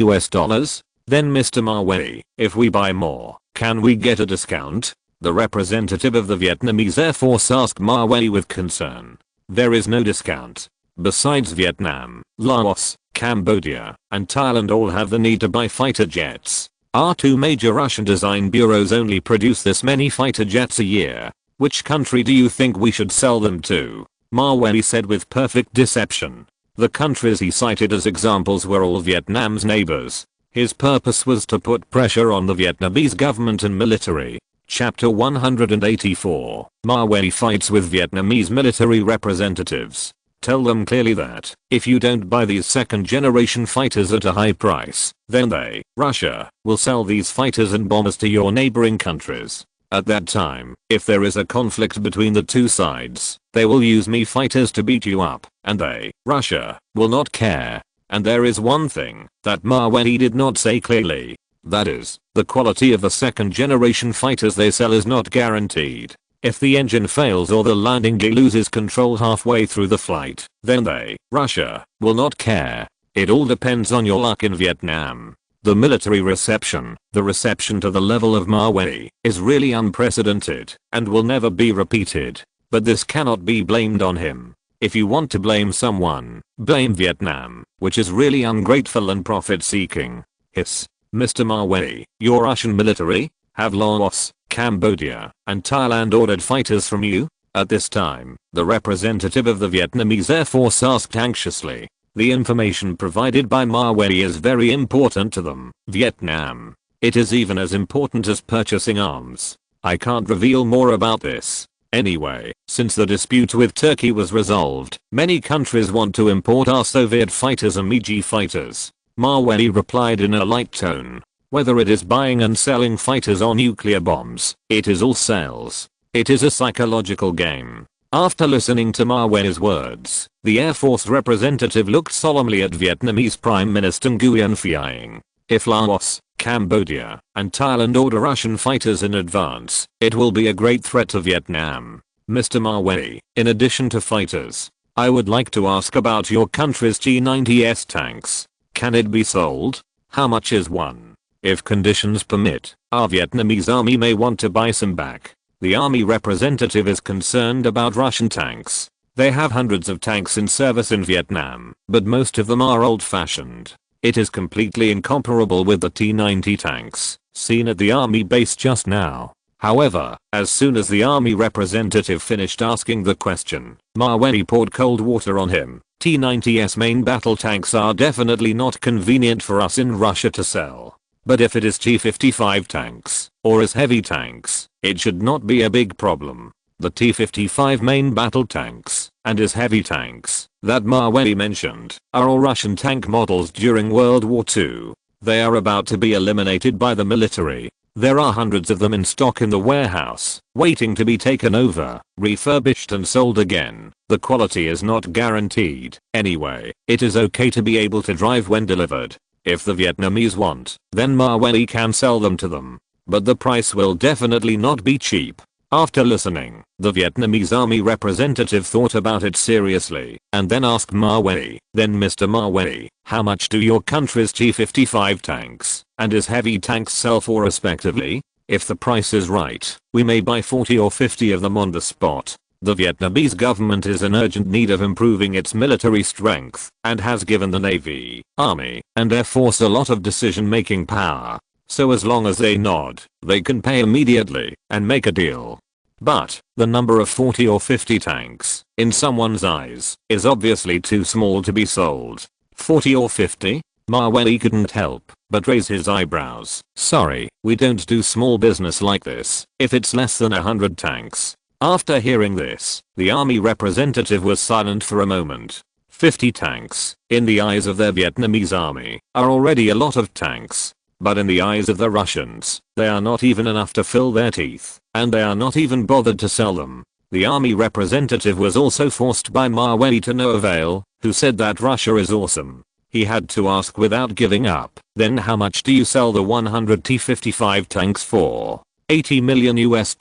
Then Mr. Mawei, if we buy more, can we get a discount? The representative of the Vietnamese Air Force asked Mawei with concern. There is no discount. Besides Vietnam, Laos, Cambodia, and Thailand all have the need to buy fighter jets. Our 2 major Russian design bureaus only produce this many fighter jets a year. Which country do you think we should sell them to? Mawei said with perfect deception. The countries he cited as examples were all Vietnam's neighbors. His purpose was to put pressure on the Vietnamese government and military. Chapter 184. Mawei fights with Vietnamese military representatives. Tell them clearly that, if you don't buy these 2nd generation fighters at a high price, then they, Russia, will sell these fighters and bombers to your neighboring countries. At that time, if there is a conflict between the two sides, they will use me fighters to beat you up, and they, Russia, will not care. And there is one thing that Mawei did not say clearly. That is, the quality of the 2nd generation fighters they sell is not guaranteed. If the engine fails or the landing gear loses control halfway through the flight, then they, Russia, will not care. It all depends on your luck in Vietnam. The military reception, the reception to the level of Mawei, is really unprecedented and will never be repeated. but this cannot be blamed on him. If you want to blame someone, blame Vietnam, which is really ungrateful and profit-seeking. Hiss. Mr. Mawei, your Russian military have Laos, Cambodia, and Thailand ordered fighters from you? At this time, the representative of the Vietnamese Air Force asked anxiously. The information provided by Mawei is very important to them. Vietnam. It is even as important as purchasing arms. I can't reveal more about this. Anyway, since the dispute with Turkey was resolved, many countries want to import our Soviet fighters and MiG fighters. Mawei replied in a light tone. Whether it is buying and selling fighters or nuclear bombs, it is all sales. It is a psychological game. After listening to Mawei's words, the Air Force representative looked solemnly at Vietnamese Prime Minister Nguyen Phuong. If Laos, Cambodia, and Thailand order Russian fighters in advance, it will be a great threat to Vietnam. Mr. Mawei, in addition to fighters, I would like to ask about your country's T-90S tanks. Can it be sold? How much is one? If conditions permit, our Vietnamese army may want to buy some back. The army representative is concerned about Russian tanks. They have hundreds of tanks in service in Vietnam, but most of them are old-fashioned. It is completely incomparable with the T-90 tanks seen at the army base just now. However, as soon as the army representative finished asking the question, Mawei poured cold water on him. T-90's main battle tanks are definitely not convenient for us in Russia to sell. But if it is T-55 tanks, or as heavy tanks, it should not be a big problem. The T-55 main battle tanks, and as heavy tanks, that Mawei mentioned, are all Russian tank models during World War II. They are about to be eliminated by the military. There are hundreds of them in stock in the warehouse, waiting to be taken over, refurbished and sold again. The quality is not guaranteed. Anyway, it is okay to be able to drive when delivered. If the Vietnamese want, then Mawei can sell them to them. But the price will definitely not be cheap. After listening, the Vietnamese army representative thought about it seriously, and then asked Mawei, then Mr. Mawei, how much do your country's T-55 tanks, and his heavy tanks sell for respectively? If the price is right, we may buy 40 or 50 of them on the spot. The Vietnamese government is in urgent need of improving its military strength, and has given the Navy, Army, and Air Force a lot of decision-making power. So as long as they nod, they can pay immediately, and make a deal. But, the number of 40 or 50 tanks, in someone's eyes, is obviously too small to be sold. 40 or 50? Mawei couldn't help but raise his eyebrows. Sorry, we don't do small business like this, if it's less than 100 tanks. After hearing this, the army representative was silent for a moment. 50 tanks, in the eyes of their Vietnamese army, are already a lot of tanks. But in the eyes of the Russians, they are not even enough to fill their teeth, and they are not even bothered to sell them. The army representative was also forced by Mawei to no avail, who said that Russia is awesome. He had to ask without giving up, then how much do you sell the 100 T-55 tanks for? $80 million US.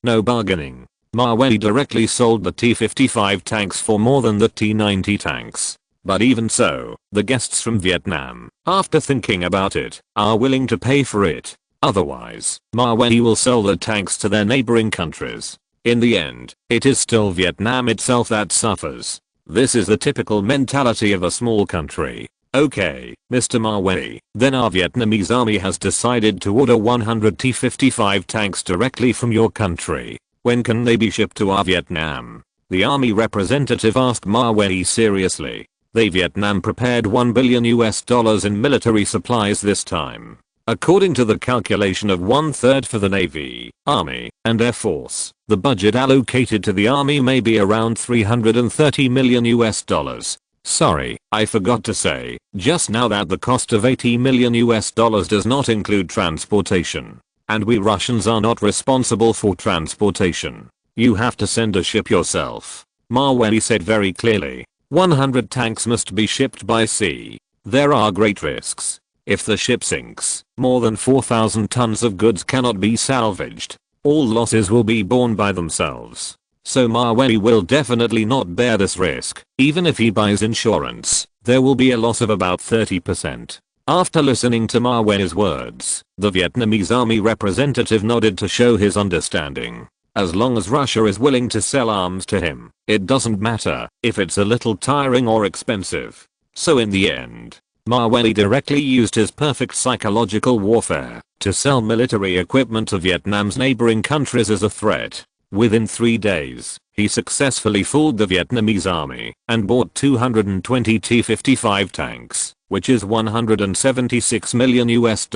No bargaining. Mawei directly sold the T-55 tanks for more than the T-90 tanks. But even so, the guests from Vietnam, after thinking about it, are willing to pay for it. Otherwise, Mawei will sell the tanks to their neighboring countries. In the end, it is still Vietnam itself that suffers. This is the typical mentality of a small country. Okay, Mr. Mawei, then our Vietnamese army has decided to order 100 T-55 tanks directly from your country. When can they be shipped to our Vietnam? The army representative asked Mawei seriously. They Vietnam prepared $1 billion US in military supplies this time. According to the calculation of 1/3 for the Navy, Army, and Air Force, the budget allocated to the Army may be around $330 million US. Sorry, I forgot to say, just now that the cost of $80 million US does not include transportation. And we Russians are not responsible for transportation. You have to send a ship yourself. Mawei said very clearly. 100 tanks must be shipped by sea. There are great risks. If the ship sinks, more than 4,000 tons of goods cannot be salvaged. All losses will be borne by themselves. So Mawei will definitely not bear this risk. Even if he buys insurance, there will be a loss of about 30%. After listening to Mawei's words, the Vietnamese army representative nodded to show his understanding. As long as Russia is willing to sell arms to him, it doesn't matter if it's a little tiring or expensive. So in the end, Mawei directly used his perfect psychological warfare to sell military equipment to Vietnam's neighboring countries as a threat. Within 3 days, he successfully fooled the Vietnamese army and bought 220 T-55 tanks, which is $176 million US.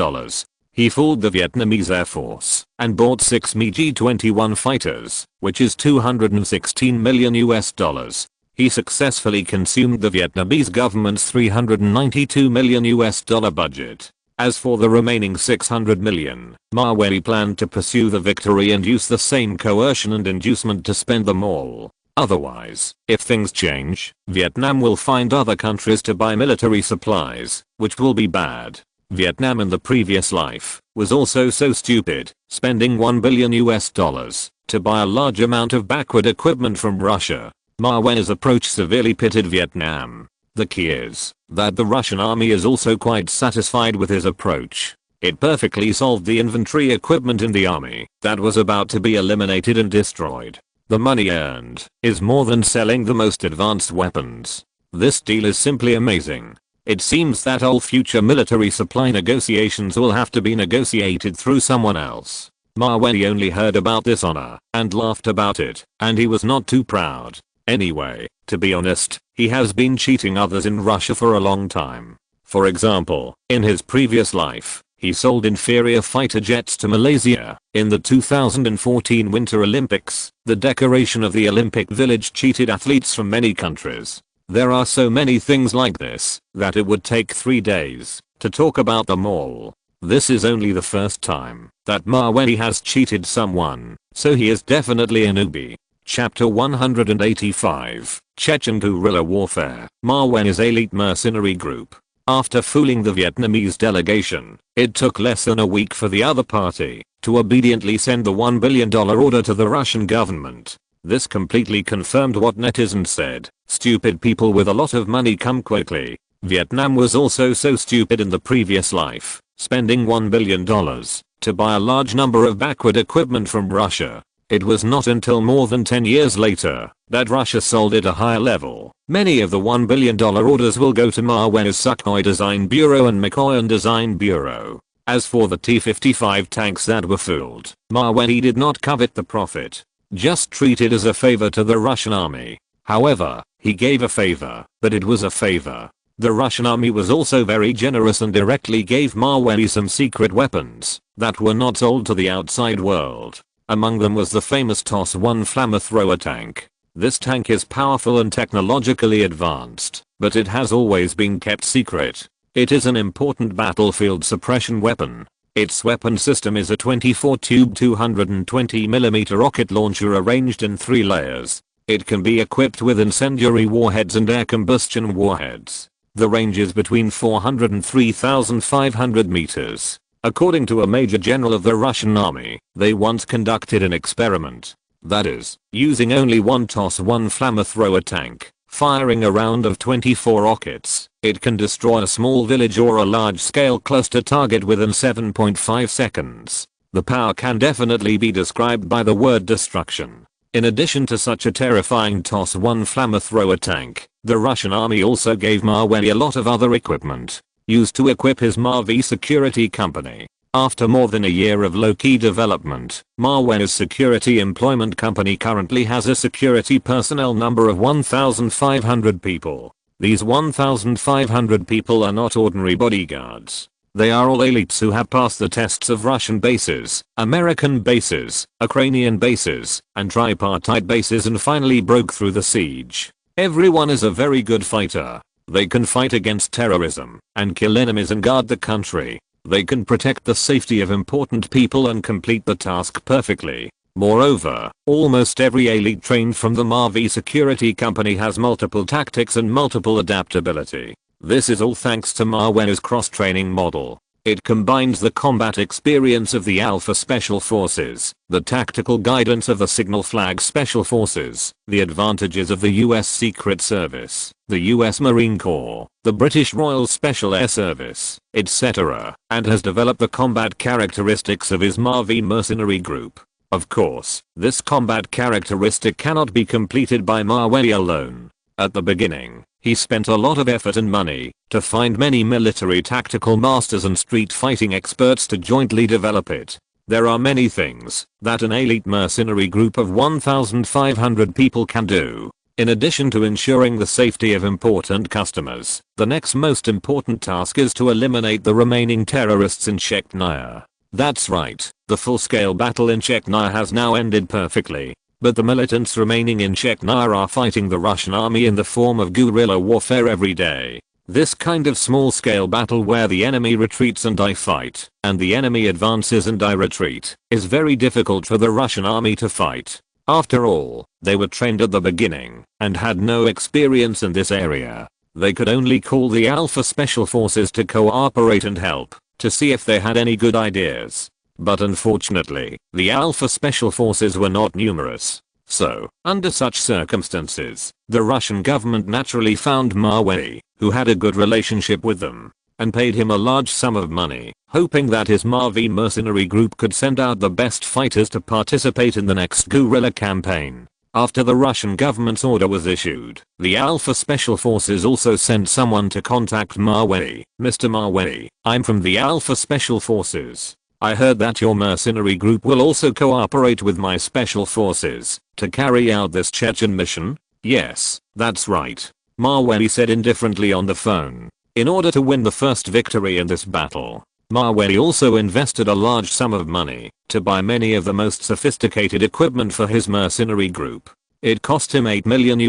He fooled the Vietnamese Air Force and bought 6 MiG-21 fighters, which is $216 million US. He successfully consumed the Vietnamese government's $392 million US budget. As for the remaining $600 million, Mawei planned to pursue the victory and use the same coercion and inducement to spend them all. Otherwise, if things change, Vietnam will find other countries to buy military supplies, which will be bad. Vietnam in the previous life was also so stupid, spending $1 billion US to buy a large amount of backward equipment from Russia. Mawei's approach severely pitted Vietnam. The key is that the Russian army is also quite satisfied with his approach. It perfectly solved the infantry equipment in the army that was about to be eliminated and destroyed. The money earned is more than selling the most advanced weapons. This deal is simply amazing. It seems that all future military supply negotiations will have to be negotiated through someone else. Mawei only heard about this honor and laughed about it, and he was not too proud. Anyway, to be honest, he has been cheating others in Russia for a long time. For example, in his previous life, he sold inferior fighter jets to Malaysia. In the 2014 Winter Olympics, the decoration of the Olympic Village cheated athletes from many countries. There are so many things like this that it would take 3 days to talk about them all. This is only the first time that Mawei has cheated someone, so he is definitely a newbie. Chapter 185, Chechen Guerrilla Warfare. Mawei's elite mercenary group. After fooling the Vietnamese delegation, it took less than a week for the other party to obediently send the $1 billion order to the Russian government. This completely confirmed what netizens said: stupid people with a lot of money come quickly. Vietnam was also so stupid in the previous life, spending $1 billion to buy a large number of backward equipment from Russia. It was not until more than 10 years later that Russia sold it a higher level. Many of the $1 billion orders will go to Mawei's Sukhoi Design Bureau and Mikoyan Design Bureau. As for the T-55 tanks that were fooled, Mawei did not covet the profit, just treated as a favor to the Russian army. However, he gave a favor, but it was a favor. The Russian army was also very generous and directly gave Mawei some secret weapons that were not sold to the outside world. Among them was the famous TOS-1 flamethrower tank. This tank is powerful and technologically advanced, but it has always been kept secret. It is an important battlefield suppression weapon. Its weapon system is a 24-tube 220mm rocket launcher arranged in 3 layers. It can be equipped with incendiary warheads and air combustion warheads. The range is between 400 and 3,500 meters. According to a major general of the Russian army, they once conducted an experiment. That is, using only one TOS-1 flamethrower tank, firing a round of 24 rockets, it can destroy a small village or a large-scale cluster target within 7.5 seconds. The power can definitely be described by the word destruction. In addition to such a terrifying TOS-1 flamethrower tank, the Russian army also gave Mawei a lot of other equipment used to equip his Mavey security company. After more than a year of low-key development, Mawei's security employment company currently has a security personnel number of 1,500 people. These 1,500 people are not ordinary bodyguards. They are all elites who have passed the tests of Russian bases, American bases, Ukrainian bases, and tripartite bases and finally broke through the siege. Everyone is a very good fighter. They can fight against terrorism and kill enemies and guard the country. They can protect the safety of important people and complete the task perfectly. Moreover, almost every elite trained from the Mavey security company has multiple tactics and multiple adaptability. This is all thanks to Mawei's cross-training model. It combines the combat experience of the Alpha Special Forces, the tactical guidance of the Signal Flag Special Forces, the advantages of the US Secret Service, the US Marine Corps, the British Royal Special Air Service, etc., and has developed the combat characteristics of his Mavey mercenary group. Of course, this combat characteristic cannot be completed by Mavey alone. At the beginning, he spent a lot of effort and money to find many military tactical masters and street fighting experts to jointly develop it. There are many things that an elite mercenary group of 1,500 people can do. In addition to ensuring the safety of important customers, the next most important task is to eliminate the remaining terrorists in Chechnya. That's right, the full-scale battle in Chechnya has now ended perfectly. But the militants remaining in Chechnya are fighting the Russian army in the form of guerrilla warfare every day. This kind of small-scale battle where the enemy retreats and I fight, and the enemy advances and I retreat, is very difficult for the Russian army to fight. After all, they were trained at the beginning, and had no experience in this area. They could only call the Alpha Special Forces to cooperate and help, to see if they had any good ideas. But unfortunately, the Alpha Special Forces were not numerous. So, under such circumstances, the Russian government naturally found Mavey, who had a good relationship with them, and paid him a large sum of money, hoping that his Mavey mercenary group could send out the best fighters to participate in the next guerrilla campaign. After the Russian government's order was issued, the Alpha Special Forces also sent someone to contact Mavey. Mr. Mavey, I'm from the Alpha Special Forces. I heard that your mercenary group will also cooperate with my special forces to carry out this Chechen mission? Yes, that's right. Mavey said indifferently on the phone. In order to win the first victory in this battle, Mavey also invested a large sum of money to buy many of the most sophisticated equipment for his mercenary group. It cost him $8 million.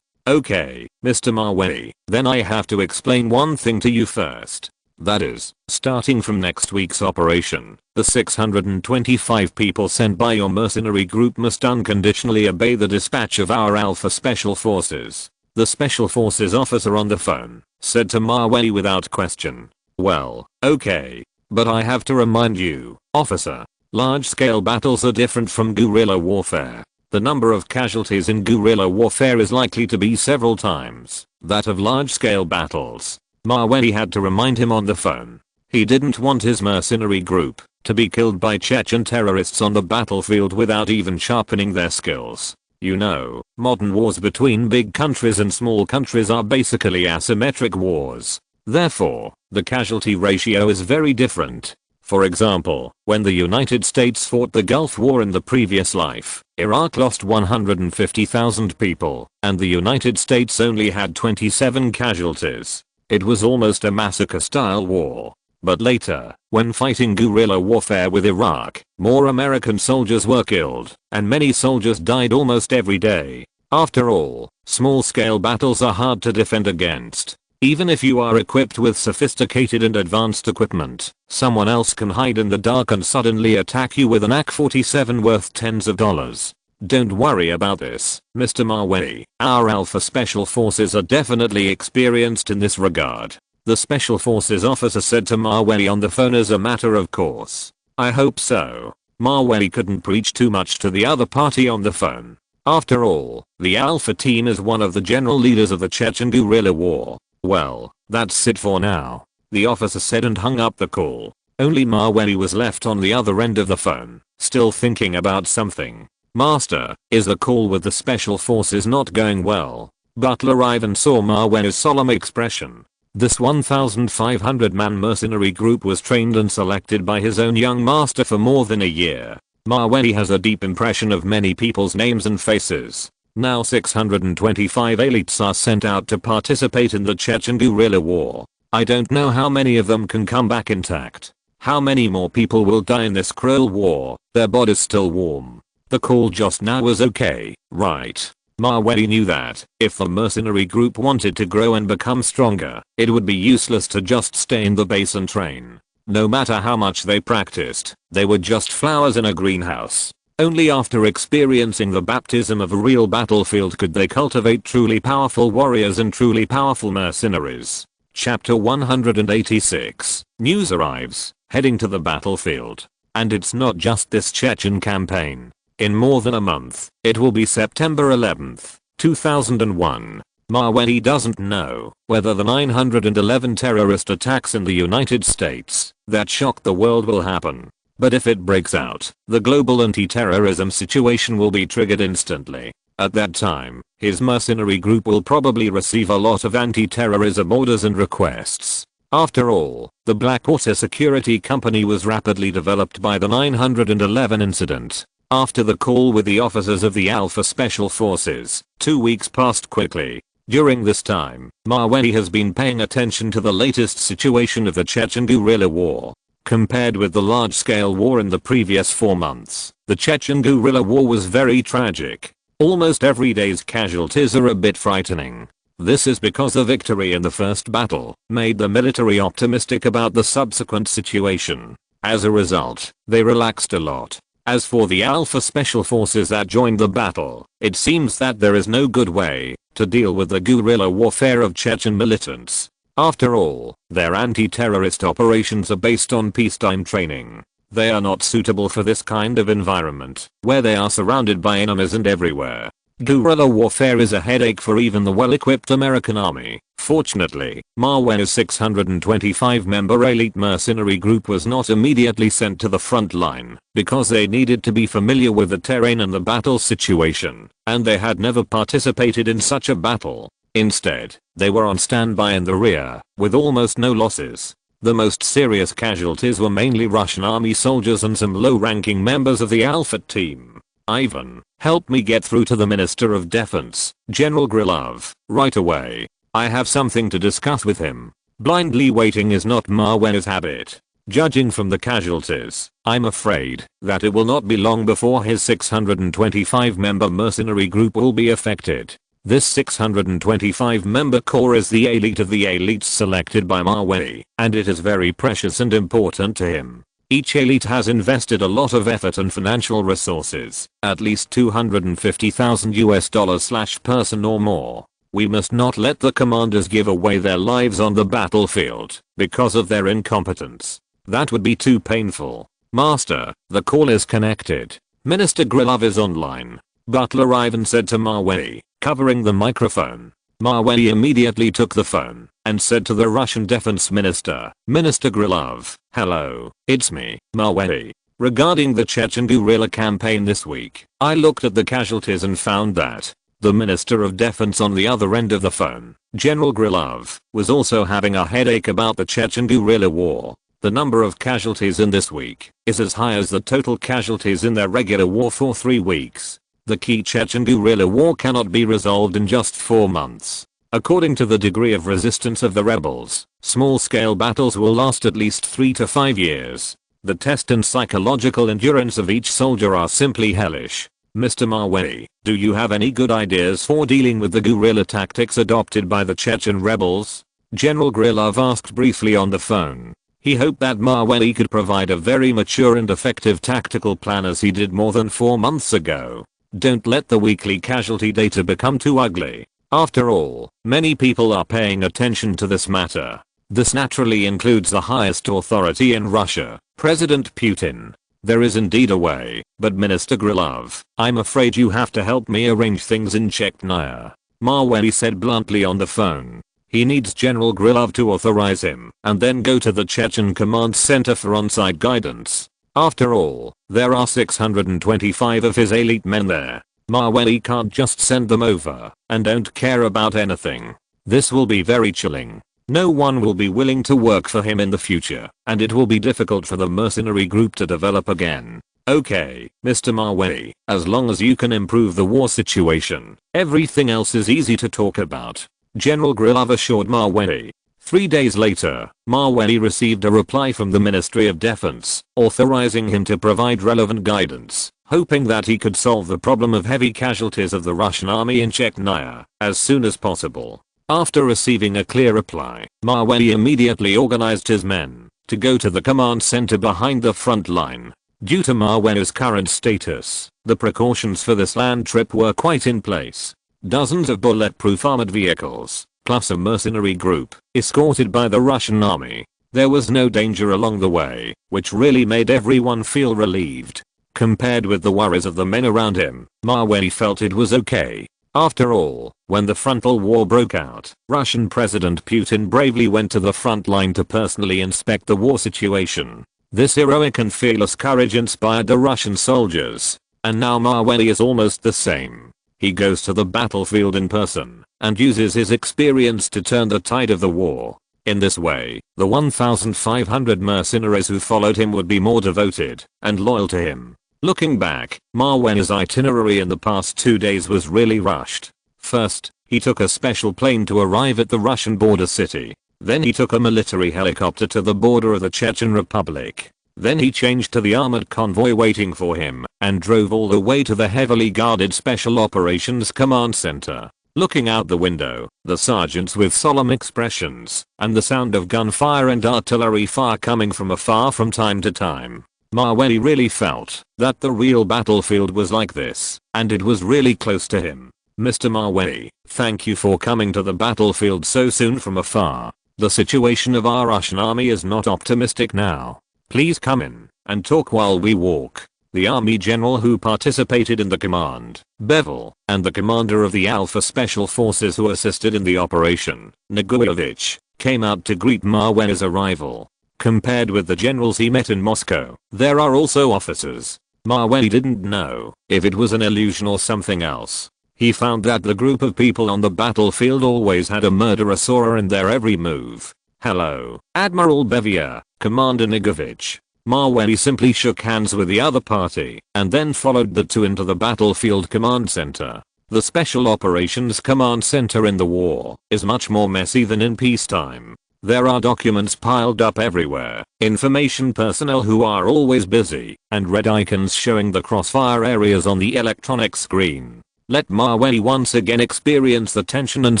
Okay, Mr. Mavey, then I have to explain one thing to you first. That is, starting from next week's operation, the 625 people sent by your mercenary group must unconditionally obey the dispatch of our Alpha Special Forces. The Special Forces officer on the phone said to Mavey without question. Well, okay. But I have to remind you, officer, large-scale battles are different from guerrilla warfare. The number of casualties in guerrilla warfare is likely to be several times that of large-scale battles. Mavey had to remind him on the phone. He didn't want his mercenary group to be killed by Chechen terrorists on the battlefield without even sharpening their skills. You know, modern wars between big countries and small countries are basically asymmetric wars. Therefore, the casualty ratio is very different. For example, when the United States fought the Gulf War in the previous life, Iraq lost 150,000 people, and the United States only had 27 casualties. It was almost a massacre-style war. But later, when fighting guerrilla warfare with Iraq, more American soldiers were killed, and many soldiers died almost every day. After all, small-scale battles are hard to defend against. Even if you are equipped with sophisticated and advanced equipment, someone else can hide in the dark and suddenly attack you with an AK-47 worth tens of dollars. Don't worry about this, Mr. Mavey. Our Alpha Special Forces are definitely experienced in this regard. The Special Forces officer said to Mavey on the phone as a matter of course. I hope so. Mavey couldn't preach too much to the other party on the phone. After all, the Alpha team is one of the general leaders of the Chechen guerrilla war. Well, that's it for now, the officer said and hung up the call. Only Mavey was left on the other end of the phone, still thinking about something. Master, is the call with the Special Forces not going well? Butler Ivan saw Mavey's solemn expression. This 1,500-man mercenary group was trained and selected by his own young master for more than a year. Mavey has a deep impression of many people's names and faces. Now 625 elites are sent out to participate in the Chechen guerrilla war. I don't know how many of them can come back intact. How many more people will die in this cruel war, their bodies still warm. The call just now was okay, right? Mavey knew that, if the mercenary group wanted to grow and become stronger, it would be useless to just stay in the base and train. No matter how much they practiced, they were just flowers in a greenhouse. Only after experiencing the baptism of a real battlefield could they cultivate truly powerful warriors and truly powerful mercenaries. Chapter 186. News arrives, heading to the battlefield. And it's not just this Chechen campaign. In more than a month, it will be September 11th, 2001. Mavey doesn't know whether the 911 terrorist attacks in the United States that shocked the world will happen. But if it breaks out, the global anti-terrorism situation will be triggered instantly. At that time, his mercenary group will probably receive a lot of anti-terrorism orders and requests. After all, the Blackwater security company was rapidly developed by the 911 incident. After the call with the officers of the Alpha Special Forces, 2 weeks passed quickly. During this time, Maweli has been paying attention to the latest situation of the Chechen guerrilla war. Compared with the large-scale war in the previous 4 months, the Chechen guerrilla war was very tragic. Almost every day's casualties are a bit frightening. This is because the victory in the first battle made the military optimistic about the subsequent situation. As a result, they relaxed a lot. As for the Alpha Special Forces that joined the battle, it seems that there is no good way to deal with the guerrilla warfare of Chechen militants. After all, their anti-terrorist operations are based on peacetime training. They are not suitable for this kind of environment, where they are surrounded by enemies and everywhere. Guerrilla warfare is a headache for even the well-equipped American army. Fortunately, Maweli's 625-member elite mercenary group was not immediately sent to the front line, because they needed to be familiar with the terrain and the battle situation, and they had never participated in such a battle. Instead, they were on standby in the rear, with almost no losses. The most serious casualties were mainly Russian army soldiers and some low-ranking members of the Alpha team. Ivan, help me get through to the Minister of Defense, General Grilov, right away. I have something to discuss with him. Blindly waiting is not Maweli's habit. Judging from the casualties, I'm afraid that it will not be long before his 625-member mercenary group will be affected. This 625-member corps is the elite of the elites selected by Maweli, and it is very precious and important to him. Each elite has invested a lot of effort and financial resources, at least $250,000/person or more. We must not let the commanders give away their lives on the battlefield because of their incompetence. That would be too painful. Master, the call is connected. Minister Grilov is online. Butler Ivan said to Maweli, covering the microphone. Maweli immediately took the phone and said to the Russian Defense Minister, Minister Grilov, hello, it's me, Maweli. Regarding the Chechen guerrilla campaign this week, I looked at the casualties and found that the Minister of Defense on the other end of the phone, General Grilov, was also having a headache about the Chechen guerrilla war. The number of casualties in this week is as high as the total casualties in their regular war for 3 weeks. The key Chechen guerrilla war cannot be resolved in just 4 months. According to the degree of resistance of the rebels, small-scale battles will last at least 3 to 5 years. The test and psychological endurance of each soldier are simply hellish. Mr. Maweli, do you have any good ideas for dealing with the guerrilla tactics adopted by the Chechen rebels? General Grilov asked briefly on the phone. He hoped that Maweli could provide a very mature and effective tactical plan as he did more than 4 months ago. Don't let the weekly casualty data become too ugly. After all, many people are paying attention to this matter. This naturally includes the highest authority in Russia, President Putin. There is indeed a way, but Minister Grilov, I'm afraid you have to help me arrange things in Chechnya. Maweli said bluntly on the phone. He needs General Grilov to authorize him and then go to the Chechen Command Center for on-site guidance. After all, there are 625 of his elite men there. Maweli can't just send them over and don't care about anything. This will be very chilling. No one will be willing to work for him in the future, and it will be difficult for the mercenary group to develop again. Okay, Mr. Maweli, as long as you can improve the war situation, everything else is easy to talk about. General Grilov assured Maweli. 3 days later, Maweli received a reply from the Ministry of Defense, authorizing him to provide relevant guidance, hoping that he could solve the problem of heavy casualties of the Russian army in Chechnya as soon as possible. After receiving a clear reply, Maweli immediately organized his men to go to the command center behind the front line. Due to Maweli's current status, the precautions for this land trip were quite in place. Dozens of bulletproof armored vehicles, plus a mercenary group, escorted by the Russian army. There was no danger along the way, which really made everyone feel relieved. Compared with the worries of the men around him, Maweli felt it was okay. After all, when the frontal war broke out, Russian President Putin bravely went to the front line to personally inspect the war situation. This heroic and fearless courage inspired the Russian soldiers. And now Maweli is almost the same. He goes to the battlefield in person and uses his experience to turn the tide of the war. In this way, the 1,500 mercenaries who followed him would be more devoted and loyal to him. Looking back, Maweli's itinerary in the past 2 days was really rushed. First, he took a special plane to arrive at the Russian border city. Then he took a military helicopter to the border of the Chechen Republic. Then he changed to the armored convoy waiting for him and drove all the way to the heavily guarded Special Operations Command Center. Looking out the window, the sergeants with solemn expressions and the sound of gunfire and artillery fire coming from afar from time to time. Maweli really felt that the real battlefield was like this, and it was really close to him. Mr. Maweli, thank you for coming to the battlefield so soon from afar. The situation of our Russian army is not optimistic now. Please come in and talk while we walk. The army general who participated in the command, Bevel, and the commander of the Alpha Special Forces who assisted in the operation, Neguevich, came out to greet Maweli's arrival. Compared with the generals he met in Moscow, there are also officers. Maweli didn't know if it was an illusion or something else. He found that the group of people on the battlefield always had a murderous aura in their every move. Hello, Admiral Bevier, Commander Neguevich. Maweli simply shook hands with the other party and then followed the two into the battlefield command center. The Special Operations Command Center in the war is much more messy than in peacetime. There are documents piled up everywhere, information personnel who are always busy, and red icons showing the crossfire areas on the electronic screen. Let Maweli once again experience the tension and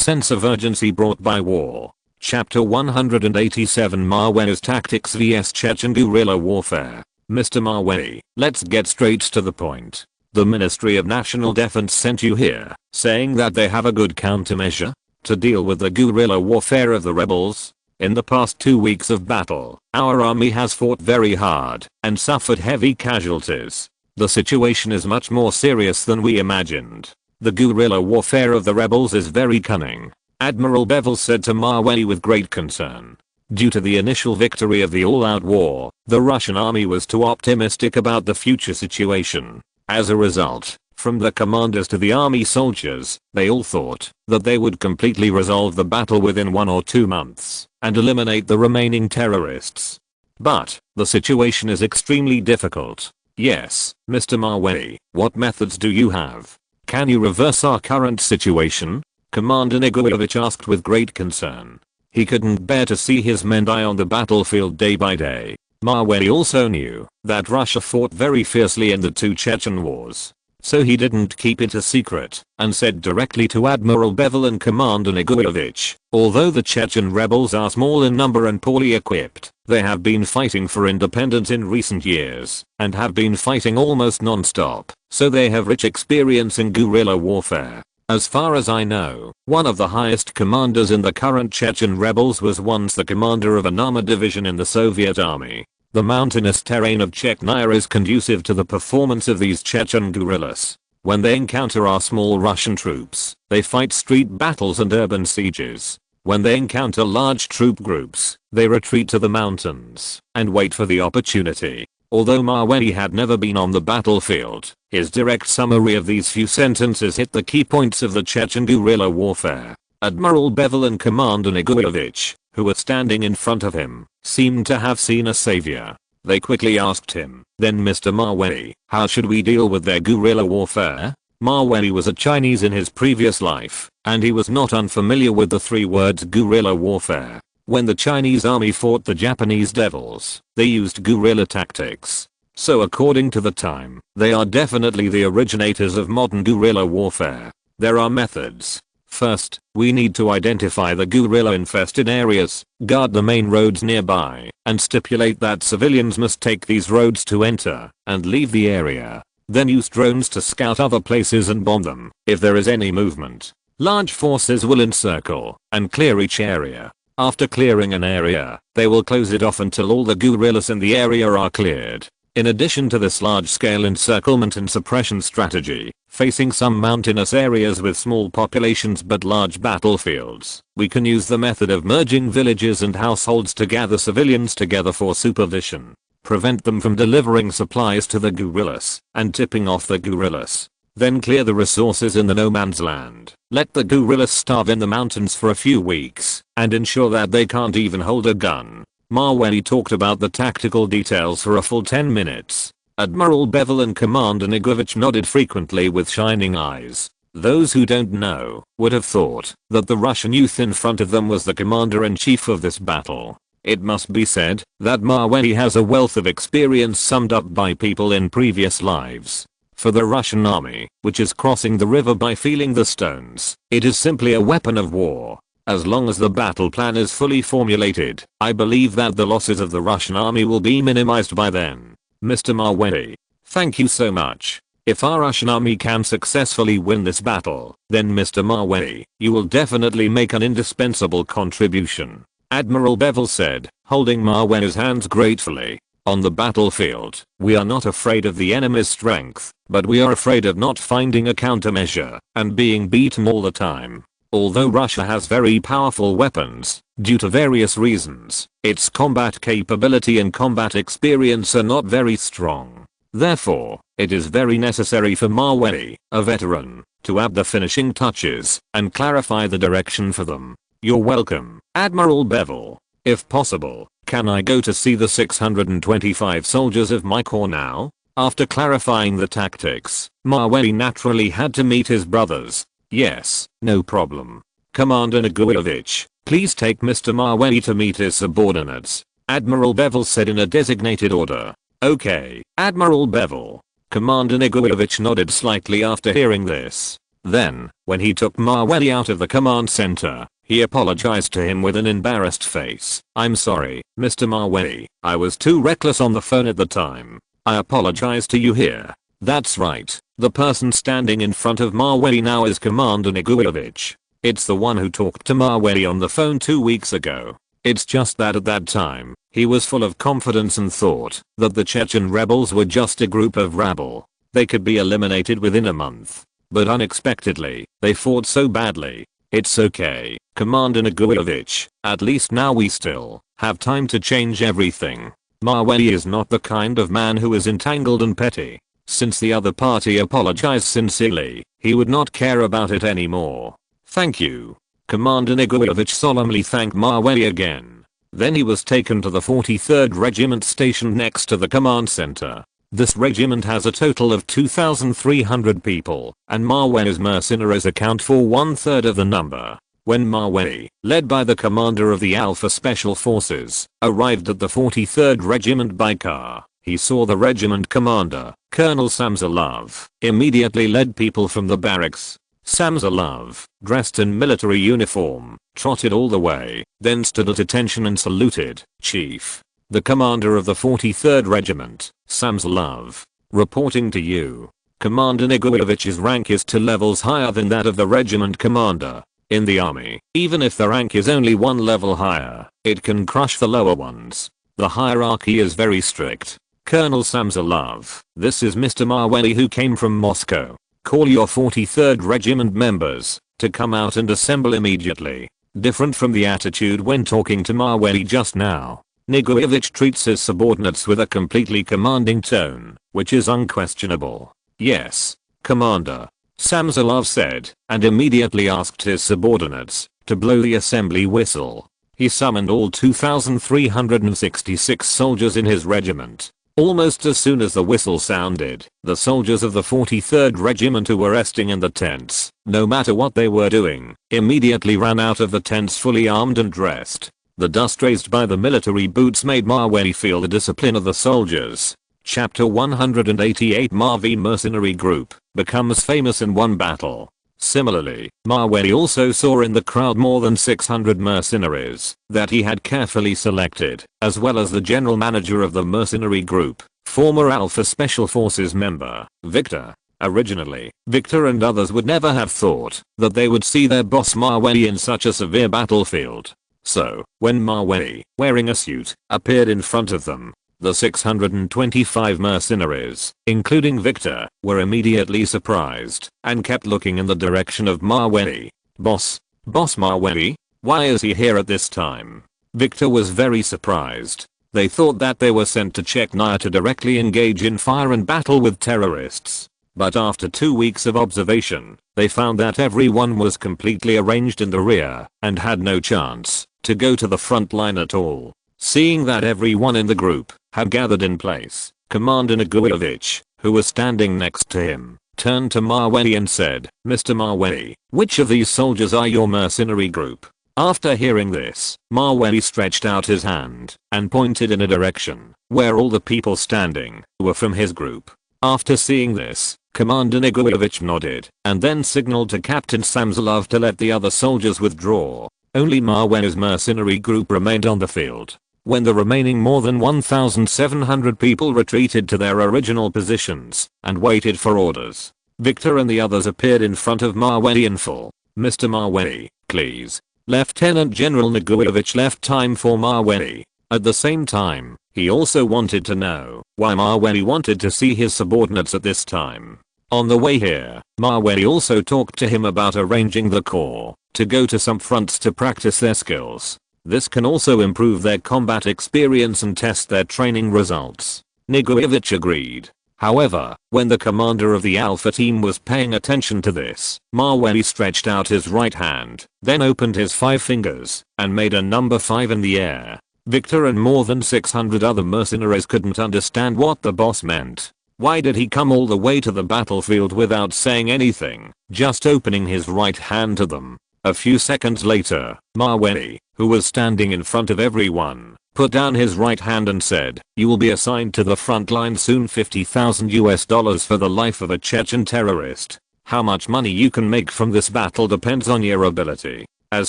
sense of urgency brought by war. Chapter 187 Maweli's Tactics vs Chechen Guerrilla Warfare. Mr. Maweli, let's get straight to the point. The Ministry of National Defense sent you here, saying that they have a good countermeasure to deal with the guerrilla warfare of the rebels. In the past 2 weeks of battle, our army has fought very hard and suffered heavy casualties. The situation is much more serious than we imagined. The guerrilla warfare of the rebels is very cunning. Admiral Bevel said to Maweli with great concern. Due to the initial victory of the all-out war, the Russian army was too optimistic about the future situation. As a result, from the commanders to the army soldiers, they all thought that they would completely resolve the battle within 1 or 2 months and eliminate the remaining terrorists. But the situation is extremely difficult. Yes, Mr. Maweli, what methods do you have? Can you reverse our current situation? Commander Neguevich asked with great concern. He couldn't bear to see his men die on the battlefield day by day. Maweli also knew that Russia fought very fiercely in the 2 Chechen wars. So he didn't keep it a secret and said directly to Admiral Bevel and Commander Neguevich, although the Chechen rebels are small in number and poorly equipped, they have been fighting for independence in recent years and have been fighting almost non-stop, so they have rich experience in guerrilla warfare. As far as I know, one of the highest commanders in the current Chechen rebels was once the commander of an armored division in the Soviet army. The mountainous terrain of Chechnya is conducive to the performance of these Chechen guerrillas. When they encounter our small Russian troops, they fight street battles and urban sieges. When they encounter large troop groups, they retreat to the mountains and wait for the opportunity. Although Maweli had never been on the battlefield, his direct summary of these few sentences hit the key points of the Chechen guerrilla warfare. Admiral Bevel and Commander Neguevich, who were standing in front of him, seemed to have seen a savior. They quickly asked him, "Then Mr. Maweli, how should we deal with their guerrilla warfare?" Maweli was a Chinese in his previous life, and he was not unfamiliar with the 3 words guerrilla warfare. When the Chinese army fought the Japanese devils, they used guerrilla tactics. So according to the time, they are definitely the originators of modern guerrilla warfare. There are methods. First, we need to identify the guerrilla-infested areas, guard the main roads nearby, and stipulate that civilians must take these roads to enter and leave the area. Then use drones to scout other places and bomb them if there is any movement. Large forces will encircle and clear each area. After clearing an area, they will close it off until all the guerrillas in the area are cleared. In addition to this large-scale encirclement and suppression strategy, facing some mountainous areas with small populations but large battlefields, we can use the method of merging villages and households to gather civilians together for supervision. prevent them from delivering supplies to the guerrillas and tipping off the guerrillas. Then clear the resources in the no man's land. Let the guerrillas starve in the mountains for a few weeks and ensure that they can't even hold a gun. Mawey talked about the tactical details for a full 10 minutes. Admiral Bevel and Commander Ivanovich nodded frequently with shining eyes. Those who don't know would have thought that the Russian youth in front of them was the commander-in-chief of this battle. It must be said that Mawey has a wealth of experience summed up by people in previous lives. For the Russian army, which is crossing the river by feeling the stones, it is simply a weapon of war. As long as the battle plan is fully formulated, I believe that the losses of the Russian army will be minimized by then. Mr. Mawey, thank you so much. If our Russian army can successfully win this battle, then Mr. Mawey, you will definitely make an indispensable contribution. Admiral Bevel said, holding Mawey's hands gratefully. On the battlefield, we are not afraid of the enemy's strength, but we are afraid of not finding a countermeasure and being beaten all the time. Although Russia has very powerful weapons, due to various reasons, its combat capability and combat experience are not very strong. Therefore, it is very necessary for Mawey, a veteran, to add the finishing touches and clarify the direction for them. You're welcome, Admiral Bevel. If possible, can I go to see the 625 soldiers of my corps now? After clarifying the tactics, Mawey naturally had to meet his brothers. Yes, no problem. Commander Ivanovich, please take Mr. Mawey to meet his subordinates, Admiral Bevel said in a designated order. Okay, Admiral Bevel. Commander Ivanovich nodded slightly after hearing this. Then, when he took Mawey out of the command center, he apologized to him with an embarrassed face. I'm sorry, Mr. Mawey, I was too reckless on the phone at the time. I apologize to you here. That's right, the person standing in front of Mawey now is Commander Ivanovich. It's the one who talked to Mawey on the phone 2 weeks ago. It's just that at that time, he was full of confidence and thought that the Chechen rebels were just a group of rabble. They could be eliminated within a month. But unexpectedly, they fought so badly. It's okay, Commander Ivanovich, at least now we still have time to change everything. Mawey is not the kind of man who is entangled and petty. Since the other party apologized sincerely, he would not care about it anymore. Thank you. Commander Ivanovich solemnly thanked Mawey again. Then he was taken to the 43rd Regiment stationed next to the command center. This regiment has a total of 2,300 people, and Mawey's mercenaries account for 1/3 of the number. When Mawey, led by the commander of the Alpha Special Forces, arrived at the 43rd Regiment by car, he saw the regiment commander, Colonel Samsonov, immediately led people from the barracks. Samsonov, dressed in military uniform, trotted all the way, then stood at attention and saluted. Chief, the commander of the 43rd Regiment, Samsonov, reporting to you. Commander Ivanovic's rank is 2 levels higher than that of the regiment commander. In the army, even if the rank is only 1 level higher, it can crush the lower ones. The hierarchy is very strict. Colonel Samsonov, this is Mr. Mawey who came from Moscow. Call your 43rd Regiment members to come out and assemble immediately. Different from the attitude when talking to Mawey just now, Ivanovich treats his subordinates with a completely commanding tone, which is unquestionable. Yes, Commander, Samsonov said, and immediately asked his subordinates to blow the assembly whistle. He summoned all 2,366 soldiers in his regiment. Almost as soon as the whistle sounded, the soldiers of the 43rd Regiment who were resting in the tents, no matter what they were doing, immediately ran out of the tents fully armed and dressed. The dust raised by the military boots made Mawey feel the discipline of the soldiers. Chapter 188 Mavey Mercenary Group becomes famous in one battle. Similarly, Mawey also saw in the crowd more than 600 mercenaries that he had carefully selected, as well as the general manager of the mercenary group, former Alpha Special Forces member, Victor. Originally, Victor and others would never have thought that they would see their boss Mawey in such a severe battlefield. So, when Mawey, wearing a suit, appeared in front of them, the 625 mercenaries, including Victor, were immediately surprised and kept looking in the direction of Mawey. Boss Mawey? Why is he here at this time? Victor was very surprised. They thought that they were sent to Chechnya to directly engage in fire and battle with terrorists. But after 2 weeks of observation, they found that everyone was completely arranged in the rear and had no chance to go to the front line at all. Seeing that everyone in the group had gathered in place, Commander Mikoyan, who was standing next to him, turned to Mavey and said, "Mr. Mavey, which of these soldiers are your mercenary group?" After hearing this, Mavey stretched out his hand and pointed in a direction where all the people standing were from his group. After seeing this, Commander Mikoyan nodded and then signaled to Captain Samsonov to let the other soldiers withdraw. Only Mavey's mercenary group remained on the field. When the remaining more than 1,700 people retreated to their original positions and waited for orders, Victor and the others appeared in front of Mavey in full. "Mr. Mavey, please." Lieutenant General Mikoyan left time for Mavey. At the same time, he also wanted to know why Mavey wanted to see his subordinates at this time. On the way here, Mavey also talked to him about arranging the corps to go to some fronts to practice their skills. This can also improve their combat experience and test their training results. Mikoyan agreed. However, when the commander of the Alpha team was paying attention to this, Mavey stretched out his right hand, then opened his 5 fingers and made a number 5 in the air. Victor and more than 600 other mercenaries couldn't understand what the boss meant. Why did he come all the way to the battlefield without saying anything, just opening his right hand to them? A few seconds later, Mavey, who was standing in front of everyone, put down his right hand and said, "You will be assigned to the front line soon. $50,000 for the life of a Chechen terrorist. How much money you can make from this battle depends on your ability." As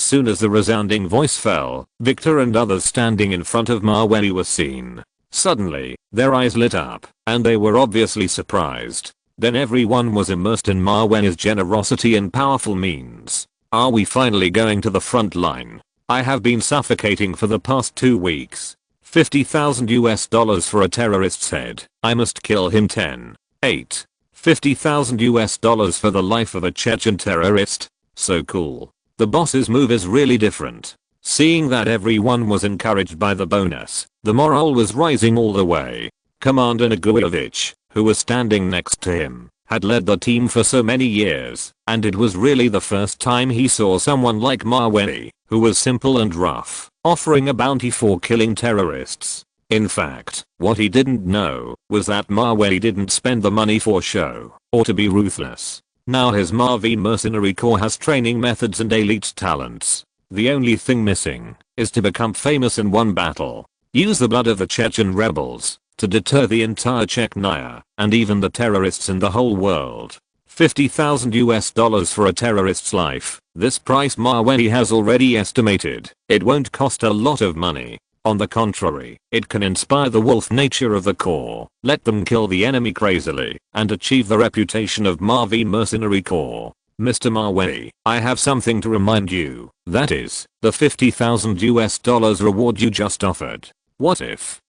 soon as the resounding voice fell, Victor and others standing in front of Mavey were seen. Suddenly, their eyes lit up, and they were obviously surprised. Then everyone was immersed in Mavey's generosity and powerful means. "Are we finally going to the front line? I have been suffocating for the past 2 weeks. $50,000 for a terrorist's head. I must kill him. 10. 8. $50,000 for the life of a Chechen terrorist. So cool." The boss's move is really different. Seeing that everyone was encouraged by the bonus, the morale was rising all the way. Commander Mikoyan, who was standing next to him, had led the team for so many years, and it was really the first time he saw someone like Mavey, who was simple and rough, offering a bounty for killing terrorists. In fact, what he didn't know was that Mavey didn't spend the money for show or to be ruthless. Now his Mavey mercenary corps has training methods and elite talents. The only thing missing is to become famous in one battle. Use the blood of the Chechen rebels to deter the entire Chechnya and even the terrorists in the whole world. $50,000 for a terrorist's life. This price Mavey has already estimated. It won't cost a lot of money. On the contrary, it can inspire the wolf nature of the corps, let them kill the enemy crazily, and achieve the reputation of Mavey Mercenary Corps. Mr. Mavey, I have something to remind you, that is, the $50,000 reward you just offered. What if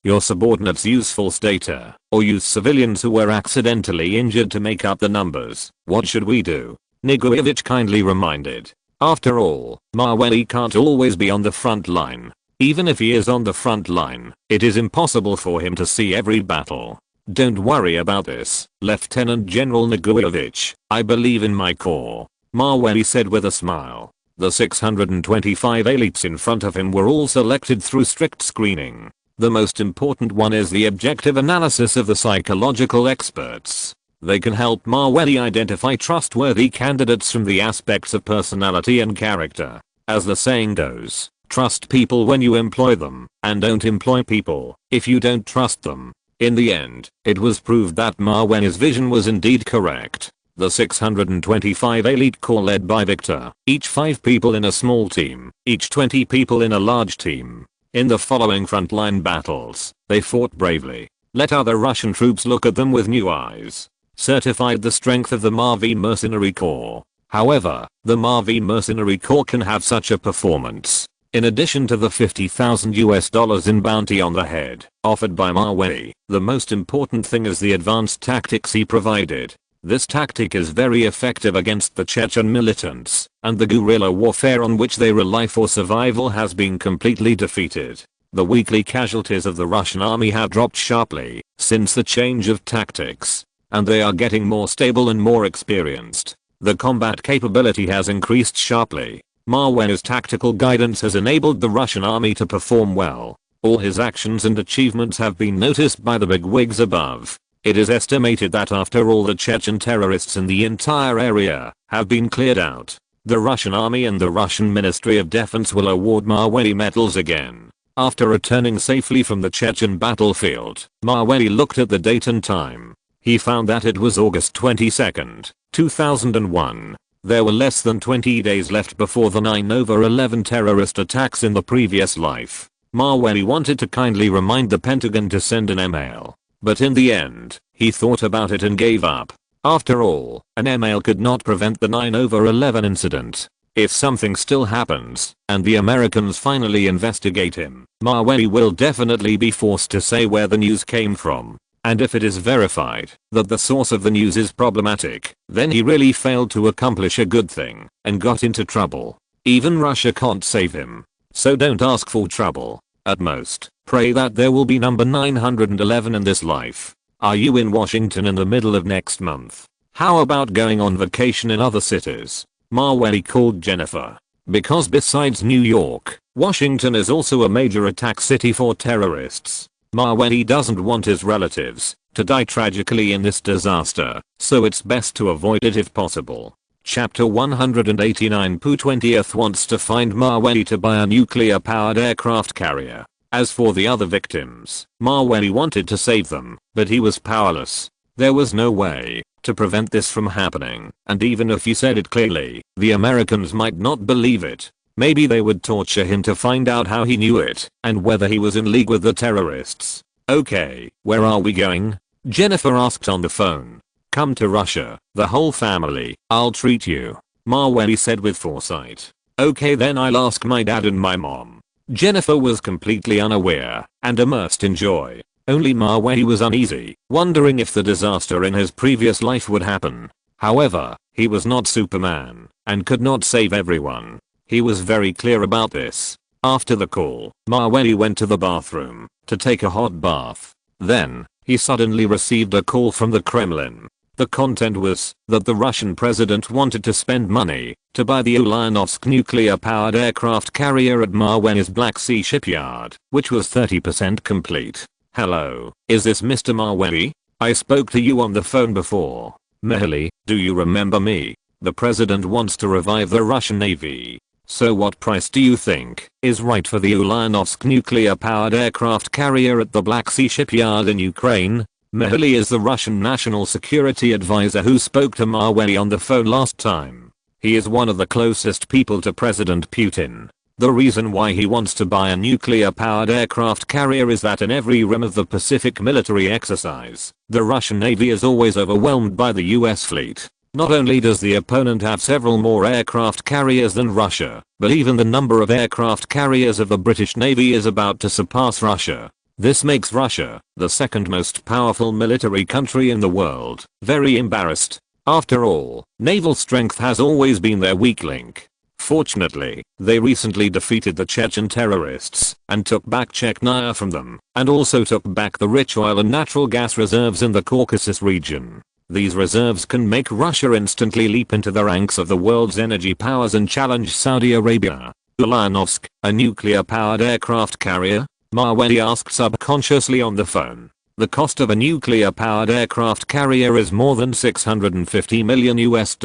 your subordinates use false data, or use civilians who were accidentally injured to make up the numbers? What should we do? Mikoyan kindly reminded. After all, Mavey can't always be on the front line. Even if he is on the front line, it is impossible for him to see every battle. Don't worry about this, Lieutenant General Mikoyan. I believe in my corps, Mavey said with a smile. The 625 elites in front of him were all selected through strict screening. The most important one is the objective analysis of the psychological experts. They can help Mavey identify trustworthy candidates from the aspects of personality and character. As the saying goes, trust people when you employ them, and don't employ people if you don't trust them. In the end, it was proved that Mavey's vision was indeed correct. The 625 elite corps led by Victor, each 5 people in a small team, each 20 people in a large team. In the following frontline battles, they fought bravely. Let other Russian troops look at them with new eyes. Certified the strength of the Mavey Mercenary Corps. However, the Mavey Mercenary Corps can have such a performance. In addition to the $50,000 in bounty on the head offered by Mavey, the most important thing is the advanced tactics he provided. This tactic is very effective against the Chechen militants, and the guerrilla warfare on which they rely for survival has been completely defeated. The weekly casualties of the Russian army have dropped sharply since the change of tactics, and they are getting more stable and more experienced. The combat capability has increased sharply. Mawey's tactical guidance has enabled the Russian army to perform well. All his actions and achievements have been noticed by the bigwigs above. It is estimated that after all the Chechen terrorists in the entire area have been cleared out, the Russian army and the Russian Ministry of Defense will award Mawey medals again. After returning safely from the Chechen battlefield, Mawey looked at the date and time. He found that it was August 22, 2001. There were less than 20 days left before the 9/11 terrorist attacks in the previous life. Mawey wanted to kindly remind the Pentagon to send an email, but in the end, he thought about it and gave up. After all, an email could not prevent the 9/11 incident. If something still happens, and the Americans finally investigate him, Mawey will definitely be forced to say where the news came from. And if it is verified that the source of the news is problematic, then he really failed to accomplish a good thing and got into trouble. Even Russia can't save him. So don't ask for trouble. At most, pray that there will be number 911 in this life. Are you in Washington in the middle of next month? How about going on vacation in other cities? Mawey called Jennifer. Because besides New York, Washington is also a major attack city for terrorists. Mawey doesn't want his relatives to die tragically in this disaster, so it's best to avoid it if possible. Chapter 189 Pu 20th wants to find Mawey to buy a nuclear-powered aircraft carrier. As for the other victims, Mawey wanted to save them, but he was powerless. There was no way to prevent this from happening, and even if he said it clearly, the Americans might not believe it. Maybe they would torture him to find out how he knew it and whether he was in league with the terrorists. Okay, where are we going? Jennifer asked on the phone. Come to Russia, the whole family, I'll treat you, Mawey said with foresight. Okay, then I'll ask my dad and my mom. Jennifer was completely unaware and immersed in joy. Only Mawey was uneasy, wondering if the disaster in his previous life would happen. However, he was not Superman and could not save everyone. He was very clear about this. After the call, Mawey went to the bathroom to take a hot bath. Then, he suddenly received a call from the Kremlin. The content was that the Russian president wanted to spend money to buy the Ulyanovsk nuclear-powered aircraft carrier at Mawey's Black Sea shipyard, which was 30% complete. Hello, is this Mr. Mawey? I spoke to you on the phone before. Mihely, do you remember me? The president wants to revive the Russian Navy. So what price do you think is right for the Ulyanovsk nuclear-powered aircraft carrier at the Black Sea shipyard in Ukraine? Mihely is the Russian national security advisor who spoke to Mawey on the phone last time. He is one of the closest people to President Putin. The reason why he wants to buy a nuclear-powered aircraft carrier is that in every rim of the Pacific military exercise, the Russian Navy is always overwhelmed by the US fleet. Not only does the opponent have several more aircraft carriers than Russia, but even the number of aircraft carriers of the British Navy is about to surpass Russia. This makes Russia, the second most powerful military country in the world, very embarrassed. After all, naval strength has always been their weak link. Fortunately, they recently defeated the Chechen terrorists and took back Chechnya from them, and also took back the rich oil and natural gas reserves in the Caucasus region. These reserves can make Russia instantly leap into the ranks of the world's energy powers and challenge Saudi Arabia. Ulyanovsk, a nuclear-powered aircraft carrier? Mawey asked subconsciously on the phone. The cost of a nuclear-powered aircraft carrier is more than $650 million US.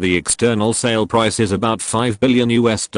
The external sale price is about $5 billion US.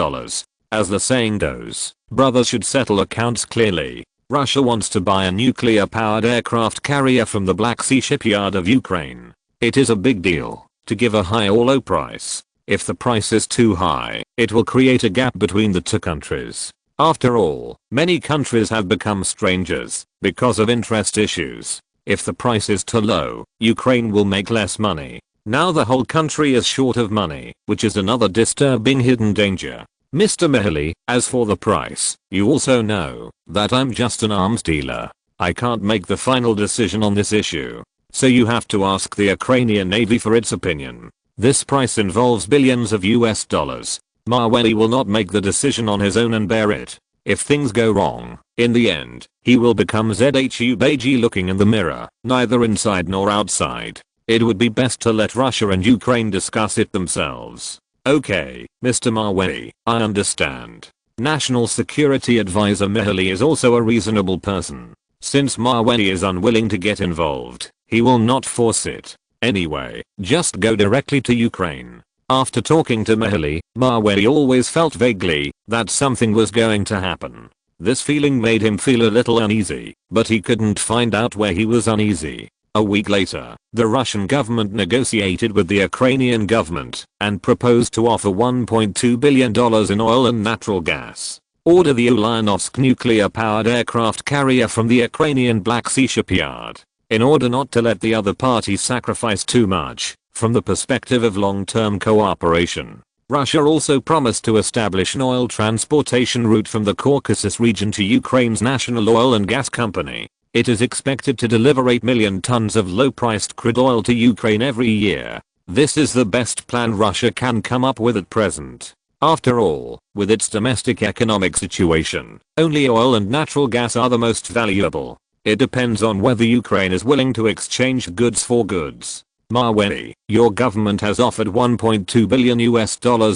As the saying goes, brothers should settle accounts clearly. Russia wants to buy a nuclear-powered aircraft carrier from the Black Sea shipyard of Ukraine. It is a big deal to give a high or low price. If the price is too high, it will create a gap between the two countries. After all, many countries have become strangers because of interest issues. If the price is too low, Ukraine will make less money. Now the whole country is short of money, which is another disturbing hidden danger. Mr. Mihely, as for the price, you also know that I'm just an arms dealer. I can't make the final decision on this issue. So you have to ask the Ukrainian Navy for its opinion. This price involves billions of US dollars. Mawey will not make the decision on his own and bear it. If things go wrong, in the end, he will become ZHU looking in the mirror, neither inside nor outside. It would be best to let Russia and Ukraine discuss it themselves. Okay, Mr. Mavey, I understand. National Security Advisor Mihaly is also a reasonable person. Since Mavey is unwilling to get involved, he will not force it. Anyway, just go directly to Ukraine. After talking to Mihaly, Mavey always felt vaguely that something was going to happen. This feeling made him feel a little uneasy, but he couldn't find out where he was uneasy. A week later, the Russian government negotiated with the Ukrainian government and proposed to offer $1.2 billion in oil and natural gas. Order the Ulyanovsk nuclear-powered aircraft carrier from the Ukrainian Black Sea shipyard. In order not to let the other party sacrifice too much, from the perspective of long-term cooperation, Russia also promised to establish an oil transportation route from the Caucasus region to Ukraine's national oil and gas company. It is expected to deliver 8 million tons of low-priced crude oil to Ukraine every year. This is the best plan Russia can come up with at present. After all, with its domestic economic situation, only oil and natural gas are the most valuable. It depends on whether Ukraine is willing to exchange goods for goods. Mavey, your government has offered $1.2 billion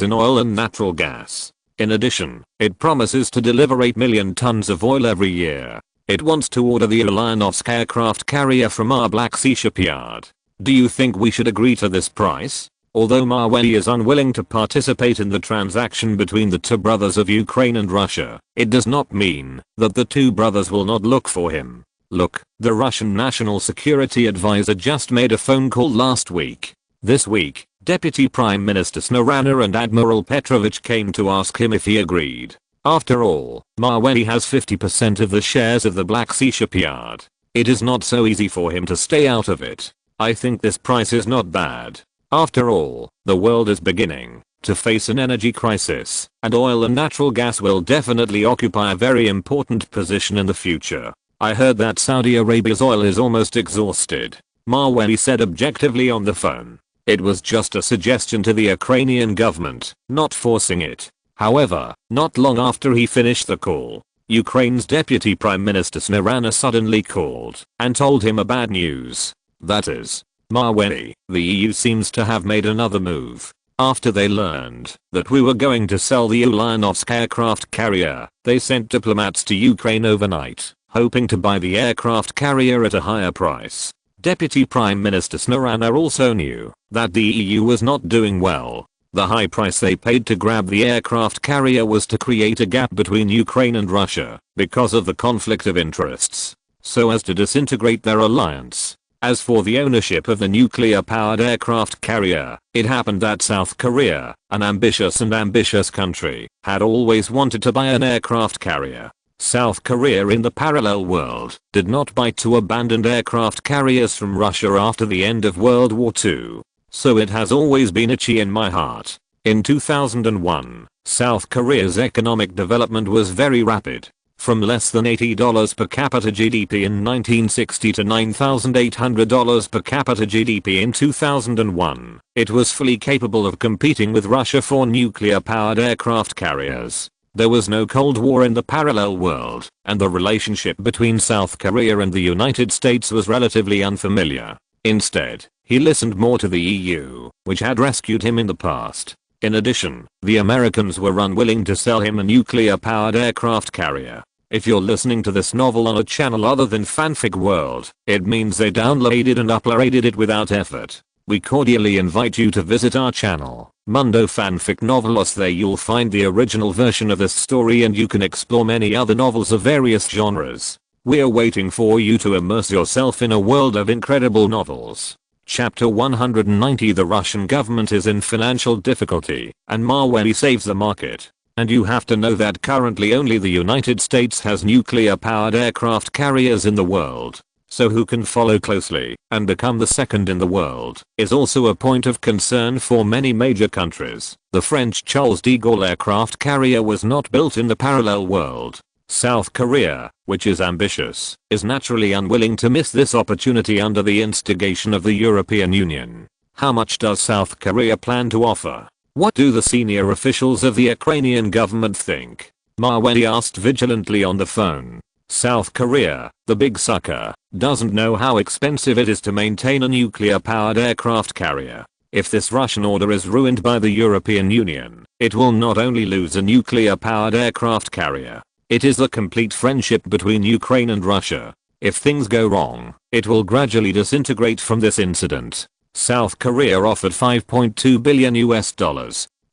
in oil and natural gas. In addition, it promises to deliver 8 million tons of oil every year. It wants to order the Ulyanovsk aircraft carrier from our Black Sea shipyard. Do you think we should agree to this price? Although Mavey is unwilling to participate in the transaction between the two brothers of Ukraine and Russia, it does not mean that the two brothers will not look for him. Look, the Russian National Security Advisor just made a phone call last week. This week, Deputy Prime Minister Snorana and Admiral Petrovich came to ask him if he agreed. After all, Mavey has 50% of the shares of the Black Sea shipyard. It is not so easy for him to stay out of it. I think this price is not bad. After all, the world is beginning to face an energy crisis, and oil and natural gas will definitely occupy a very important position in the future. I heard that Saudi Arabia's oil is almost exhausted, Mavey said objectively on the phone. It was just a suggestion to the Ukrainian government, not forcing it. However, not long after he finished the call, Ukraine's Deputy Prime Minister Snorana suddenly called and told him a bad news. That is, Mavey, the EU seems to have made another move. After they learned that we were going to sell the Ulyanovsk aircraft carrier, they sent diplomats to Ukraine overnight, hoping to buy the aircraft carrier at a higher price. Deputy Prime Minister Snorana also knew that the EU was not doing well. The high price they paid to grab the aircraft carrier was to create a gap between Ukraine and Russia because of the conflict of interests, so as to disintegrate their alliance. As for the ownership of the nuclear-powered aircraft carrier, it happened that South Korea, an ambitious country, had always wanted to buy an aircraft carrier. South Korea in the parallel world did not buy two abandoned aircraft carriers from Russia after the end of World War II. So it has always been itchy in my heart. In 2001, South Korea's economic development was very rapid. From less than $80 per capita GDP in 1960 to $9,800 per capita GDP in 2001, it was fully capable of competing with Russia for nuclear-powered aircraft carriers. There was no Cold War in the parallel world, and the relationship between South Korea and the United States was relatively unfamiliar. Instead, he listened more to the EU, which had rescued him in the past. In addition, the Americans were unwilling to sell him a nuclear-powered aircraft carrier. If you're listening to this novel on a channel other than Fanfic World, it means they downloaded and uploaded it without effort. We cordially invite you to visit our channel, Mundo Fanfic Novelos. There you'll find the original version of this story and you can explore many other novels of various genres. We're waiting for you to immerse yourself in a world of incredible novels. Chapter 190. The Russian government is in financial difficulty, and Mavey saves the market. And you have to know that currently only the United States has nuclear-powered aircraft carriers in the world. So who can follow closely and become the second in the world is also a point of concern for many major countries. The French Charles de Gaulle aircraft carrier was not built in the parallel world. South Korea, which is ambitious, is naturally unwilling to miss this opportunity under the instigation of the European Union. How much does South Korea plan to offer? What do the senior officials of the Ukrainian government think? Mawey asked vigilantly on the phone. South Korea, the big sucker, doesn't know how expensive it is to maintain a nuclear-powered aircraft carrier. If this Russian order is ruined by the European Union, it will not only lose a nuclear-powered aircraft carrier, it is the complete friendship between Ukraine and Russia. If things go wrong, it will gradually disintegrate from this incident. South Korea offered $5.2 billion US.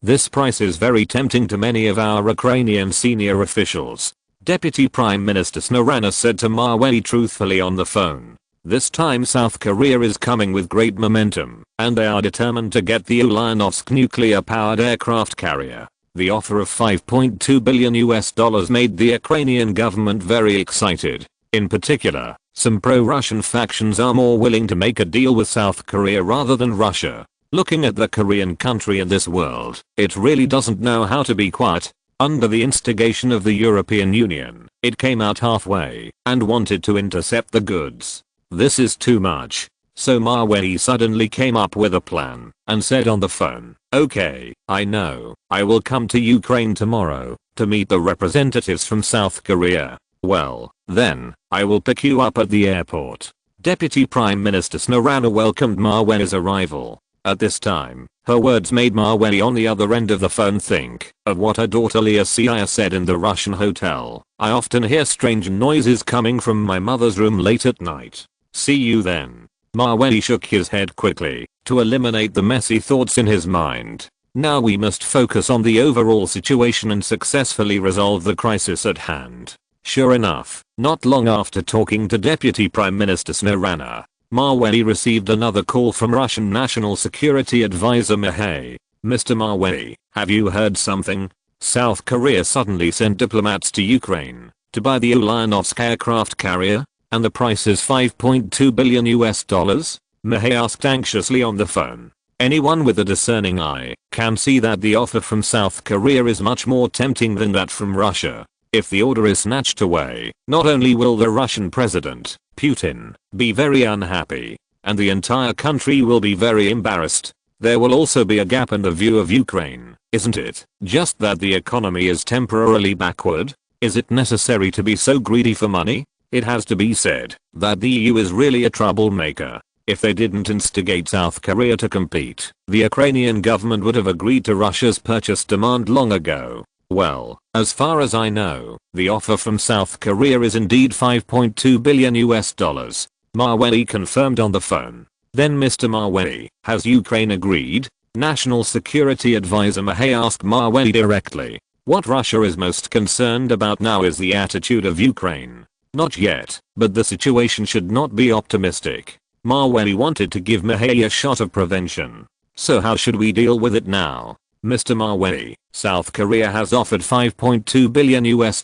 This price is very tempting to many of our Ukrainian senior officials. Deputy Prime Minister Snarana said to Mawey truthfully on the phone. This time South Korea is coming with great momentum, and they are determined to get the Ulyanovsk nuclear-powered aircraft carrier. The offer of $5.2 billion US made the Ukrainian government very excited. In particular, some pro-Russian factions are more willing to make a deal with South Korea rather than Russia. Looking at the Korean country in this world, it really doesn't know how to be quiet. Under the instigation of the European Union, it came out halfway and wanted to intercept the goods. This is too much. So Mawey suddenly came up with a plan and said on the phone, "Okay, I know. I will come to Ukraine tomorrow to meet the representatives from South Korea. Well, then, I will pick you up at the airport." Deputy Prime Minister Snarana welcomed Mawey's arrival. At this time, her words made Mawey on the other end of the phone think of what her daughter Leah said in the Russian hotel. "I often hear strange noises coming from my mother's room late at night. See you then." Mawey shook his head quickly to eliminate the messy thoughts in his mind. Now we must focus on the overall situation and successfully resolve the crisis at hand. Sure enough, not long after talking to Deputy Prime Minister Snarana, Mawey received another call from Russian National Security Advisor Mavey. "Mr. Mawey, have you heard something? South Korea suddenly sent diplomats to Ukraine to buy the Ulyanovsk aircraft carrier, and the price is $5.2 billion US?" Mavey asked anxiously on the phone. Anyone with a discerning eye can see that the offer from South Korea is much more tempting than that from Russia. If the order is snatched away, not only will the Russian president, Putin, be very unhappy, and the entire country will be very embarrassed, there will also be a gap in the view of Ukraine, isn't it? Just that the economy is temporarily backward? Is it necessary to be so greedy for money? It has to be said that the EU is really a troublemaker. If they didn't instigate South Korea to compete, the Ukrainian government would have agreed to Russia's purchase demand long ago. Well, as far as I know, the offer from South Korea is indeed $5.2 billion US. Mawey confirmed on the phone. Then Mr. Mawey, has Ukraine agreed? National Security Advisor Mavey asked Mawey directly. What Russia is most concerned about now is the attitude of Ukraine. Not yet, but the situation should not be optimistic. Mawey wanted to give Mavey a shot of prevention. So how should we deal with it now? Mr. Mawey, South Korea has offered $5.2 billion US.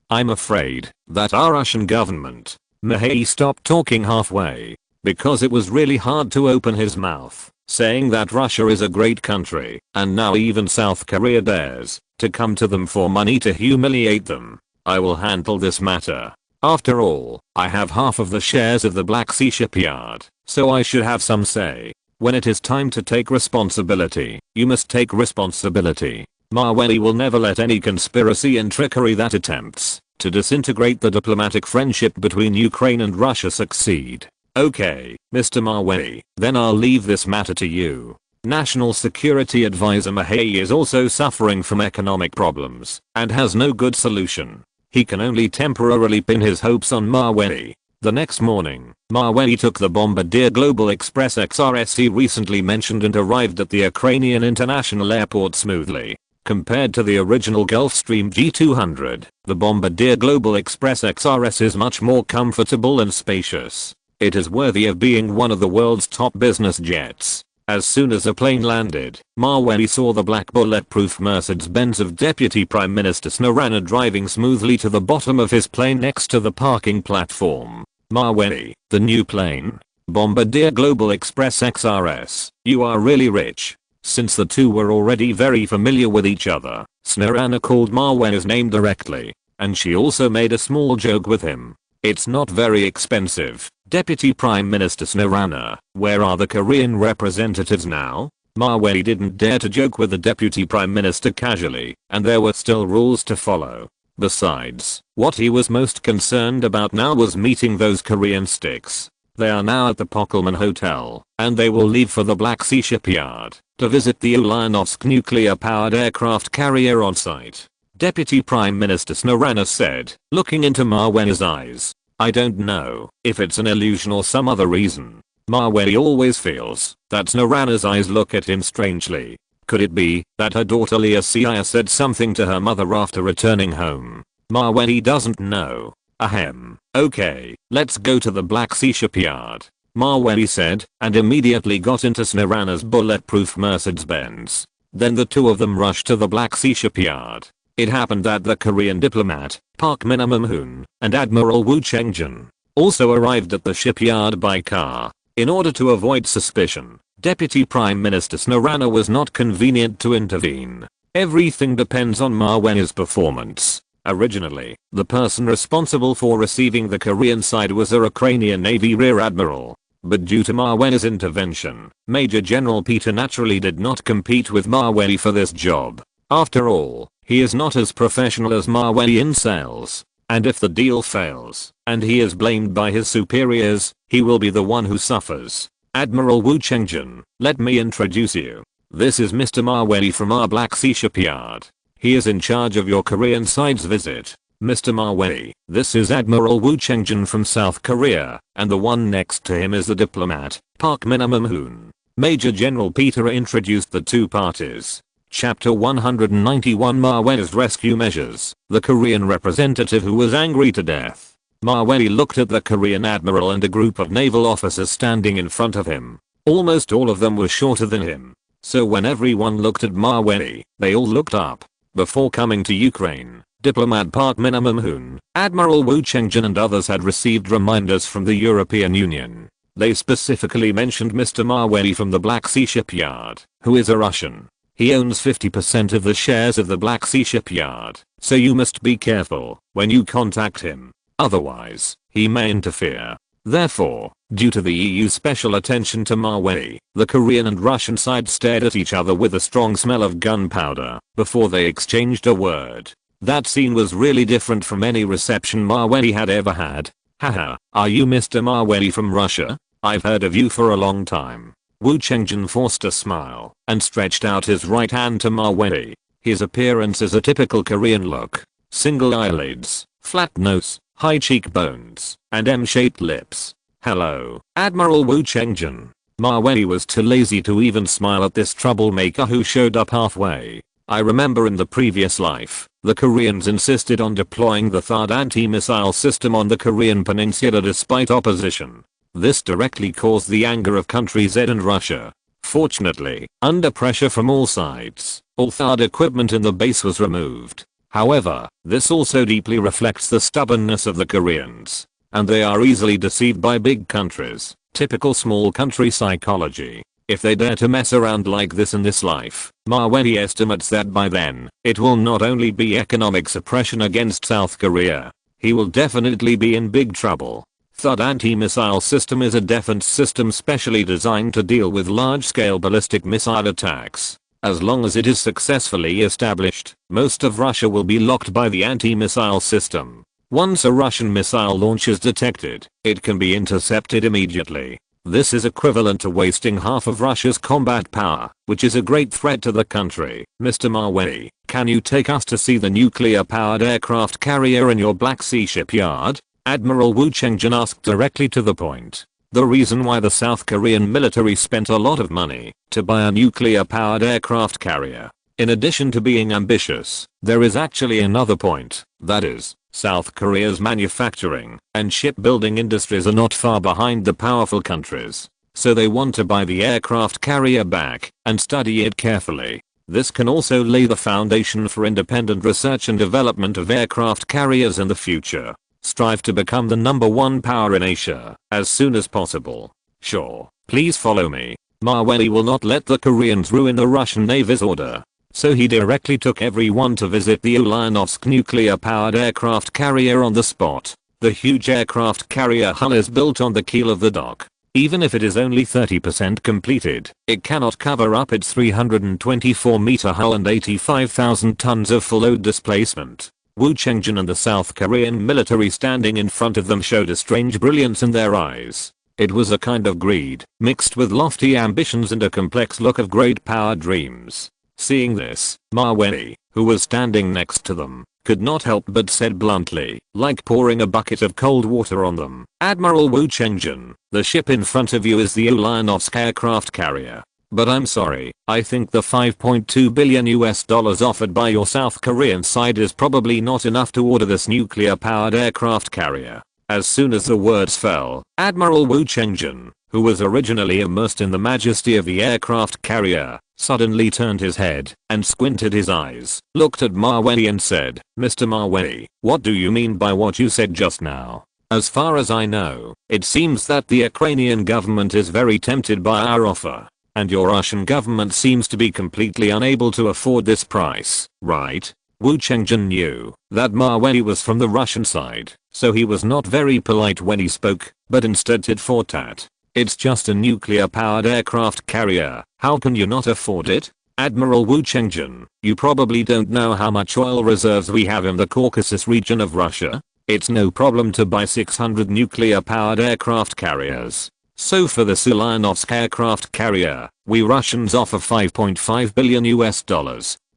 I'm afraid that our Russian government. Mavey stopped talking halfway because it was really hard to open his mouth, saying that Russia is a great country, and now even South Korea dares to come to them for money to humiliate them. I will handle this matter. After all, I have half of the shares of the Black Sea shipyard, so I should have some say. When it is time to take responsibility, you must take responsibility. Mawey will never let any conspiracy and trickery that attempts to disintegrate the diplomatic friendship between Ukraine and Russia succeed. Okay, Mr. Mawey, then I'll leave this matter to you. National Security Advisor Mavey is also suffering from economic problems and has no good solution. He can only temporarily pin his hopes on Mawey. The next morning, Mawey took the Bombardier Global Express XRS he recently mentioned and arrived at the Ukrainian International Airport smoothly. Compared to the original Gulfstream G200, the Bombardier Global Express XRS is much more comfortable and spacious. It is worthy of being one of the world's top business jets. As soon as the plane landed, Mawey saw the black bulletproof Mercedes-Benz of Deputy Prime Minister Snarana driving smoothly to the bottom of his plane next to the parking platform. Mawey, the new plane? Bombardier Global Express XRS, you are really rich. Since the two were already very familiar with each other, Snarana called Mawey's name directly, and she also made a small joke with him. It's not very expensive. Deputy Prime Minister Snarana, where are the Korean representatives now? Mawei didn't dare to joke with the deputy prime minister casually, and there were still rules to follow. Besides, what he was most concerned about now was meeting those Korean sticks. They are now at the Pokemon Hotel, and they will leave for the Black Sea shipyard to visit the Ulyanovsk nuclear-powered aircraft carrier on site. Deputy Prime Minister Snorana said, looking into Mawei's eyes. I don't know if it's an illusion or some other reason. Mawei always feels that Snorana's eyes look at him strangely. Could it be that her daughter Leah Sia said something to her mother after returning home? Mawei doesn't know. Ahem. Okay, let's go to the Black Sea shipyard, Mawei said, and immediately got into Snorana's bulletproof Mercedes-Benz. Then the two of them rushed to the Black Sea shipyard. It happened that the Korean diplomat, Park Min-hoon, and Admiral Woo Cheng-jun also arrived at the shipyard by car. In order to avoid suspicion, Deputy Prime Minister Snorana was not convenient to intervene. Everything depends on Mawei's performance. Originally, the person responsible for receiving the Korean side was a Ukrainian Navy Rear Admiral. But due to Mawei's intervention, Major General Peter naturally did not compete with Mawei for this job. After all, he is not as professional as Mawei in sales. And if the deal fails, and he is blamed by his superiors, he will be the one who suffers. Admiral Woo Cheng-jun, let me introduce you. This is Mr. Mawei from our Black Sea shipyard. He is in charge of your Korean side's visit. Mr. Mawei, this is Admiral Woo Cheng-jun from South Korea, and the one next to him is the diplomat, Park Min-hoon. Major General Peter introduced the two parties. Chapter 191 Mawei's rescue measures. The Korean representative who was angry to death. Mawei looked at the Korean admiral and a group of naval officers standing in front of him. Almost all of them were shorter than him. So when everyone looked at Mawei, they all looked up. Before coming to Ukraine, diplomat Park Min-hoon, Admiral Woo Cheng-jun and others had received reminders from the European Union. They specifically mentioned Mr. Mawei from the Black Sea shipyard, who is a Russian. He owns 50% of the shares of the Black Sea shipyard, so you must be careful when you contact him. Otherwise, he may interfere. Therefore, due to the EU's special attention to Mawei, the Korean and Russian sides stared at each other with a strong smell of gunpowder before they exchanged a word. That scene was really different from any reception Mawei had ever had. Haha, are you Mr. Mawei from Russia? I've heard of you for a long time. Woo Cheng-jun forced a smile and stretched out his right hand to Mawei. His appearance is a typical Korean look. Single eyelids, flat nose, high cheekbones, and M-shaped lips. Hello, Admiral Woo Cheng-jun. Mawei was too lazy to even smile at this troublemaker who showed up halfway. I remember in the previous life, the Koreans insisted on deploying the THAAD anti-missile system on the Korean peninsula despite opposition. This directly caused the anger of country Z and Russia. Fortunately, under pressure from all sides, all THAAD equipment in the base was removed. However, this also deeply reflects the stubbornness of the Koreans. And they are easily deceived by big countries. Typical small country psychology. If they dare to mess around like this in this life, Mawei estimates that by then, it will not only be economic suppression against South Korea. He will definitely be in big trouble. THAAD anti-missile system is a defense system specially designed to deal with large-scale ballistic missile attacks. As long as it is successfully established, most of Russia will be locked by the anti-missile system. Once a Russian missile launch is detected, it can be intercepted immediately. This is equivalent to wasting half of Russia's combat power, which is a great threat to the country. Mr. Mawei, can you take us to see the nuclear-powered aircraft carrier in your Black Sea shipyard? Admiral Woo Cheng-jun asked directly to the point. The reason why the South Korean military spent a lot of money to buy a nuclear-powered aircraft carrier. In addition to being ambitious, there is actually another point, that is, South Korea's manufacturing and shipbuilding industries are not far behind the powerful countries. So they want to buy the aircraft carrier back and study it carefully. This can also lay the foundation for independent research and development of aircraft carriers in the future. Strive to become the #1 power in Asia as soon as possible. Sure, please follow me. Mawei will not let the Koreans ruin the Russian Navy's order. So he directly took everyone to visit the Ulyanovsk nuclear-powered aircraft carrier on the spot. The huge aircraft carrier hull is built on the keel of the dock. Even if it is only 30% completed, it cannot cover up its 324-meter hull and 85,000 tons of full load displacement. Woo Cheng-jin and the South Korean military standing in front of them showed a strange brilliance in their eyes. It was a kind of greed, mixed with lofty ambitions and a complex look of great power dreams. Seeing this, Ma Wen, who was standing next to them, could not help but said bluntly, like pouring a bucket of cold water on them, "Admiral Woo Cheng-jin, the ship in front of you is the Ulyanovsk aircraft carrier. But I'm sorry, I think the $5.2 billion offered by your South Korean side is probably not enough to order this nuclear-powered aircraft carrier." As soon as the words fell, Admiral Woo Cheng-jin, who was originally immersed in the majesty of the aircraft carrier, suddenly turned his head and squinted his eyes, looked at Ma Wen and said, "Mr. Ma Wen, what do you mean by what you said just now? As far as I know, it seems that the Ukrainian government is very tempted by our offer. And your Russian government seems to be completely unable to afford this price, right?" Woo Cheng-jin knew that Ma Wen was from the Russian side, so he was not very polite when he spoke, but instead tit for tat. "It's just a nuclear-powered aircraft carrier, how can you not afford it? Admiral Woo Cheng-jin, you probably don't know how much oil reserves we have in the Caucasus region of Russia. It's no problem to buy 600 nuclear-powered aircraft carriers. So for the Ulyanovsk aircraft carrier, we Russians offer $5.5 billion.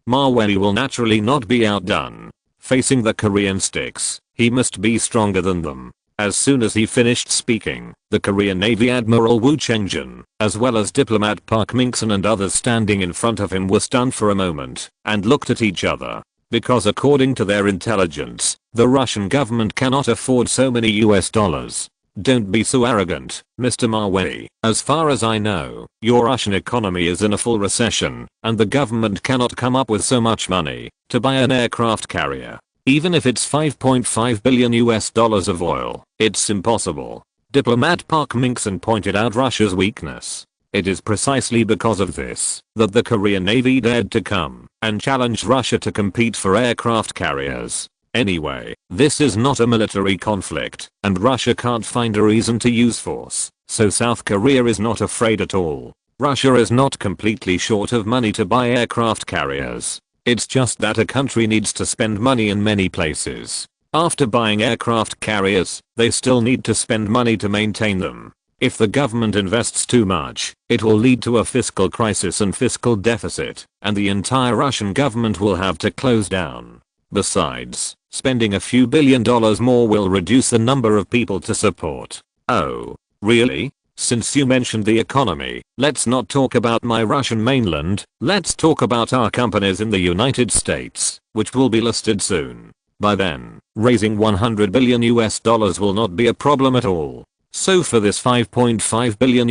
Ma Wen will naturally not be outdone. Facing the Korean sticks, he must be stronger than them. As soon as he finished speaking, the Korean Navy Admiral Woo Cheng-jin, as well as diplomat Park Min-sun and others standing in front of him were stunned for a moment and looked at each other. Because according to their intelligence, the Russian government cannot afford so many US. "Don't be so arrogant, Mr. Ma Wen. As far as I know, your Russian economy is in a full recession, and the government cannot come up with so much money to buy an aircraft carrier. Even if it's $5.5 billion of oil, it's impossible." Diplomat Park Min-sun pointed out Russia's weakness. It is precisely because of this that the Korean Navy dared to come and challenge Russia to compete for aircraft carriers. Anyway, this is not a military conflict, and Russia can't find a reason to use force, so South Korea is not afraid at all. Russia is not completely short of money to buy aircraft carriers. It's just that a country needs to spend money in many places. After buying aircraft carriers, they still need to spend money to maintain them. If the government invests too much, it will lead to a fiscal crisis and fiscal deficit, and the entire Russian government will have to close down. Besides, spending a few $1 billion more will reduce the number of people to support. Oh, really? Since you mentioned the economy, let's not talk about my Russian mainland, let's talk about our companies in the United States, which will be listed soon. By then, raising $100 billion will not be a problem at all. So for this $5.5 billion,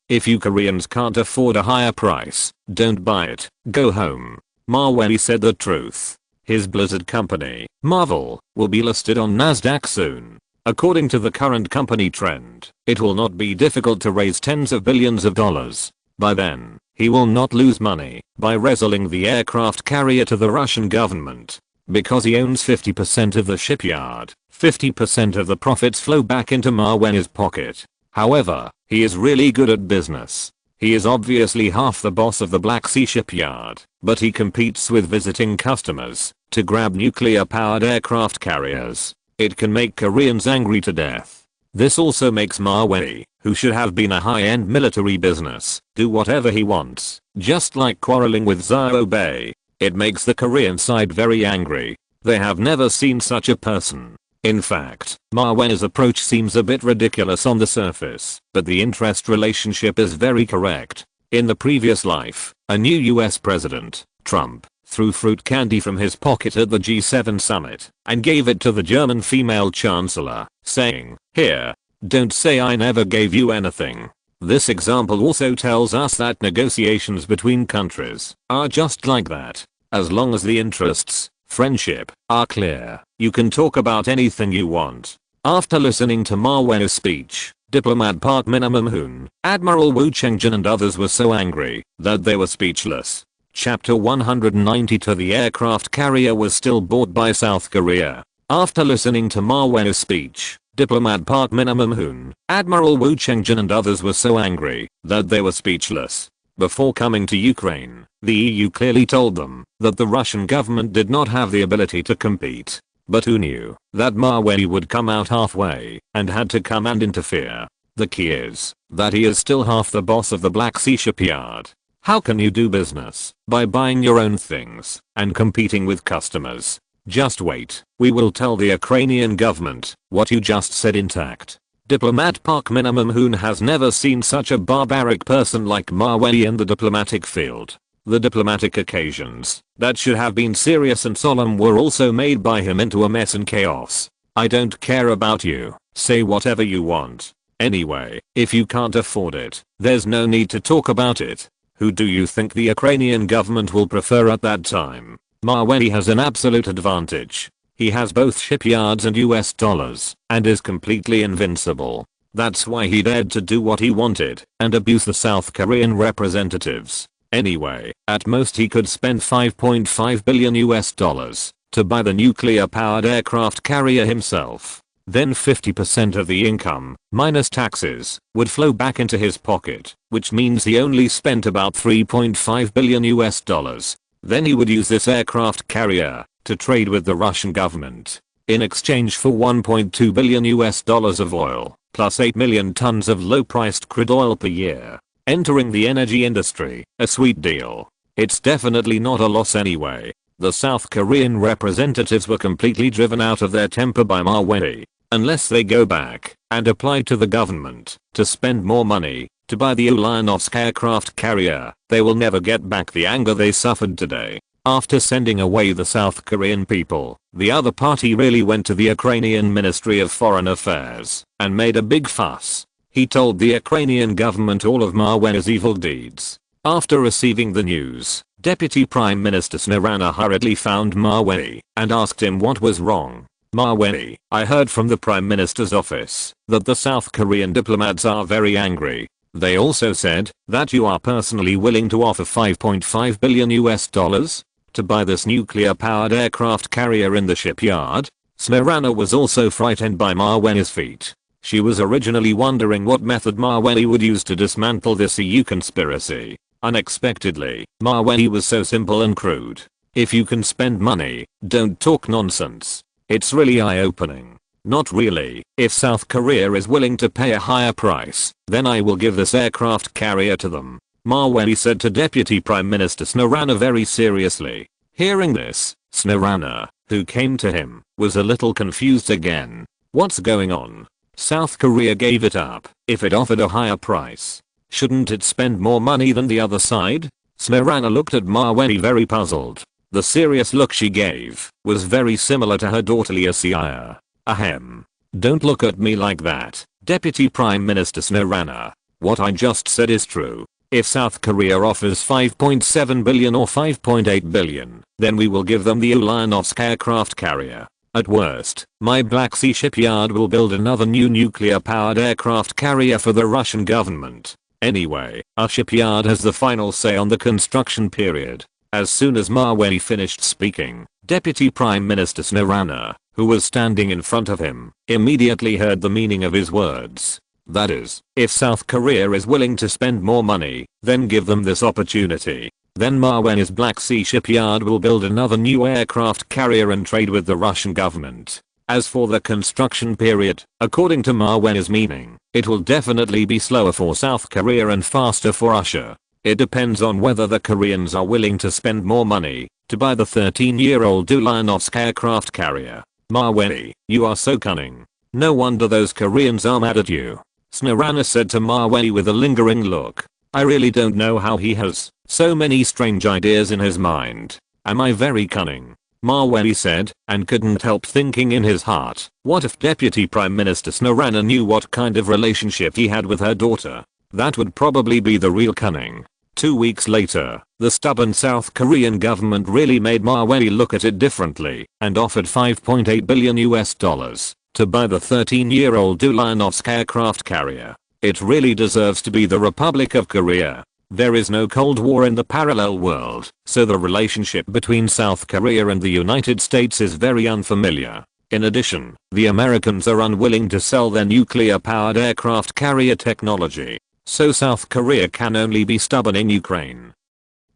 if you Koreans can't afford a higher price, don't buy it, go home. Ma Wen said the truth. His Blizzard company, Marvel, will be listed on Nasdaq soon. According to the current company trend, it will not be difficult to raise tens of billions of dollars. By then, he will not lose money by reselling the aircraft carrier to the Russian government. Because he owns 50% of the shipyard, 50% of the profits flow back into Ma Wen's pocket. However, he is really good at business. He is obviously half the boss of the Black Sea shipyard, but he competes with visiting customers to grab nuclear-powered aircraft carriers. It can make Koreans angry to death. This also makes Ma Wen, who should have been a high-end military business, do whatever he wants, just like quarreling with Zhao Bei. It makes the Korean side very angry. They have never seen such a person. In fact, Ma Wen's approach seems a bit ridiculous on the surface, but the interest relationship is very correct. In the previous life, a new US president, Trump, threw fruit candy from his pocket at the G7 summit and gave it to the German female chancellor, saying, "Here, don't say I never gave you anything." This example also tells us that negotiations between countries are just like that. As long as the interests, friendship, are clear, you can talk about anything you want. After listening to Ma Wen's speech, diplomat Park Min-sun, Admiral Woo Cheng-jin and others were so angry that they were speechless. Chapter 192. The aircraft carrier was still bought by South Korea. After listening to Ma Wen's speech, Diplomat Park Min-moon, Admiral Wu Chengjin and others were so angry that they were speechless. Before coming to Ukraine, the EU clearly told them that the Russian government did not have the ability to compete. But who knew that Mawei would come out halfway and had to come and interfere? The key is that he is still half the boss of the Black Sea shipyard. How can you do business by buying your own things and competing with customers? Just wait, we will tell the Ukrainian government what you just said intact. Diplomat Park Min-moon has never seen such a barbaric person like Mawei in the diplomatic field. The diplomatic occasions that should have been serious and solemn were also made by him into a mess and chaos. I don't care about you, say whatever you want. Anyway, if you can't afford it, there's no need to talk about it. Who do you think the Ukrainian government will prefer at that time? Mawei has an absolute advantage. He has both shipyards and US dollars and is completely invincible. That's why he dared to do what he wanted and abuse the South Korean representatives. Anyway, at most he could spend 5.5 billion US dollars to buy the nuclear-powered aircraft carrier himself. Then 50% of the income, minus taxes, would flow back into his pocket, which means he only spent about 3.5 billion US dollars. Then he would use this aircraft carrier to trade with the Russian government in exchange for 1.2 billion US dollars of oil, plus 8 million tons of low-priced crude oil per year. Entering the energy industry, a sweet deal. It's definitely not a loss anyway. The South Korean representatives were completely driven out of their temper by Mawei. Unless they go back and apply to the government to spend more money to buy the Ulyanovsk aircraft carrier, they will never get back the anger they suffered today. After sending away the South Korean people, the other party really went to the Ukrainian Ministry of Foreign Affairs and made a big fuss. He told the Ukrainian government all of Mawei's evil deeds. After receiving the news, Deputy Prime Minister Snarana hurriedly found Mawei and asked him what was wrong. Mawei, I heard from the Prime Minister's office that the South Korean diplomats are very angry. They also said that you are personally willing to offer 5.5 billion US dollars to buy this nuclear-powered aircraft carrier in the shipyard. Snarana was also frightened by Mawei's feat. She was originally wondering what method Mawei would use to dismantle this EU conspiracy. Unexpectedly, Mawei was so simple and crude. If you can spend money, don't talk nonsense. It's really eye-opening. Not really. If South Korea is willing to pay a higher price, then I will give this aircraft carrier to them. Mawei said to Deputy Prime Minister Snarana very seriously. Hearing this, Snarana, who came to him, was a little confused again. What's going on? South Korea gave it up. If it offered a higher price, shouldn't it spend more money than the other side? Snarana looked at Mawei very puzzled. The serious look she gave was very similar to her daughterly Asiya. Ahem. Don't look at me like that, Deputy Prime Minister Snarana. What I just said is true. If South Korea offers 5.7 billion or 5.8 billion, then we will give them the Ulyanovsk aircraft carrier. At worst, my Black Sea shipyard will build another new nuclear-powered aircraft carrier for the Russian government. Anyway, our shipyard has the final say on the construction period. As soon as Mawei finished speaking, Deputy Prime Minister Snarana, who was standing in front of him, immediately heard the meaning of his words. That is, if South Korea is willing to spend more money, then give them this opportunity. Then Mawei's Black Sea shipyard will build another new aircraft carrier and trade with the Russian government. As for the construction period, according to Mawei's meaning, it will definitely be slower for South Korea and faster for Russia. It depends on whether the Koreans are willing to spend more money to buy the 13-year-old Ulyanovsk aircraft carrier. Mawei, you are so cunning. No wonder those Koreans are mad at you. Snarana said to Mawei with a lingering look. I really don't know how he has so many strange ideas in his mind. Am I very cunning? Mawei said, and couldn't help thinking in his heart, what if Deputy Prime Minister Snarana knew what kind of relationship he had with her daughter? That would probably be the real cunning. 2 weeks later, the stubborn South Korean government really made Mawei look at it differently and offered 5.8 billion US dollars to buy the 13-year-old Ulyanovsk aircraft carrier. It really deserves to be the Republic of Korea. There is no Cold War in the parallel world, so the relationship between South Korea and the United States is very unfamiliar. In addition, the Americans are unwilling to sell their nuclear-powered aircraft carrier technology, so South Korea can only be stubborn in Ukraine.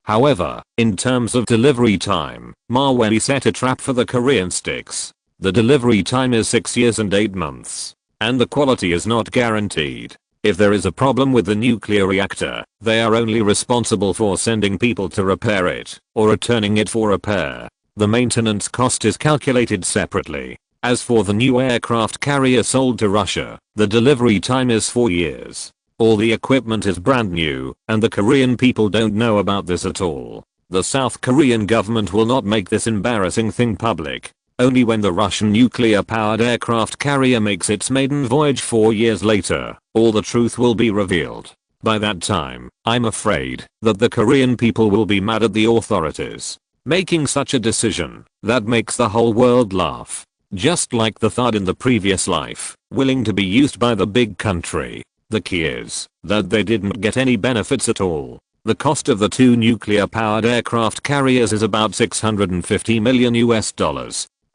However, in terms of delivery time, Mawei set a trap for the Korean sticks. The delivery time is 6 years and 8 months, and the quality is not guaranteed. If there is a problem with the nuclear reactor, they are only responsible for sending people to repair it, or returning it for repair. The maintenance cost is calculated separately. As for the new aircraft carrier sold to Russia, the delivery time is 4 years. All the equipment is brand new, and the Korean people don't know about this at all. The South Korean government will not make this embarrassing thing public. Only when the Russian nuclear-powered aircraft carrier makes its maiden voyage 4 years later, all the truth will be revealed. By that time, I'm afraid that the Korean people will be mad at the authorities. Making such a decision, that makes the whole world laugh. Just like the third in the previous life, willing to be used by the big country. The key is that they didn't get any benefits at all. The cost of the 2 nuclear-powered aircraft carriers is about $650 million US,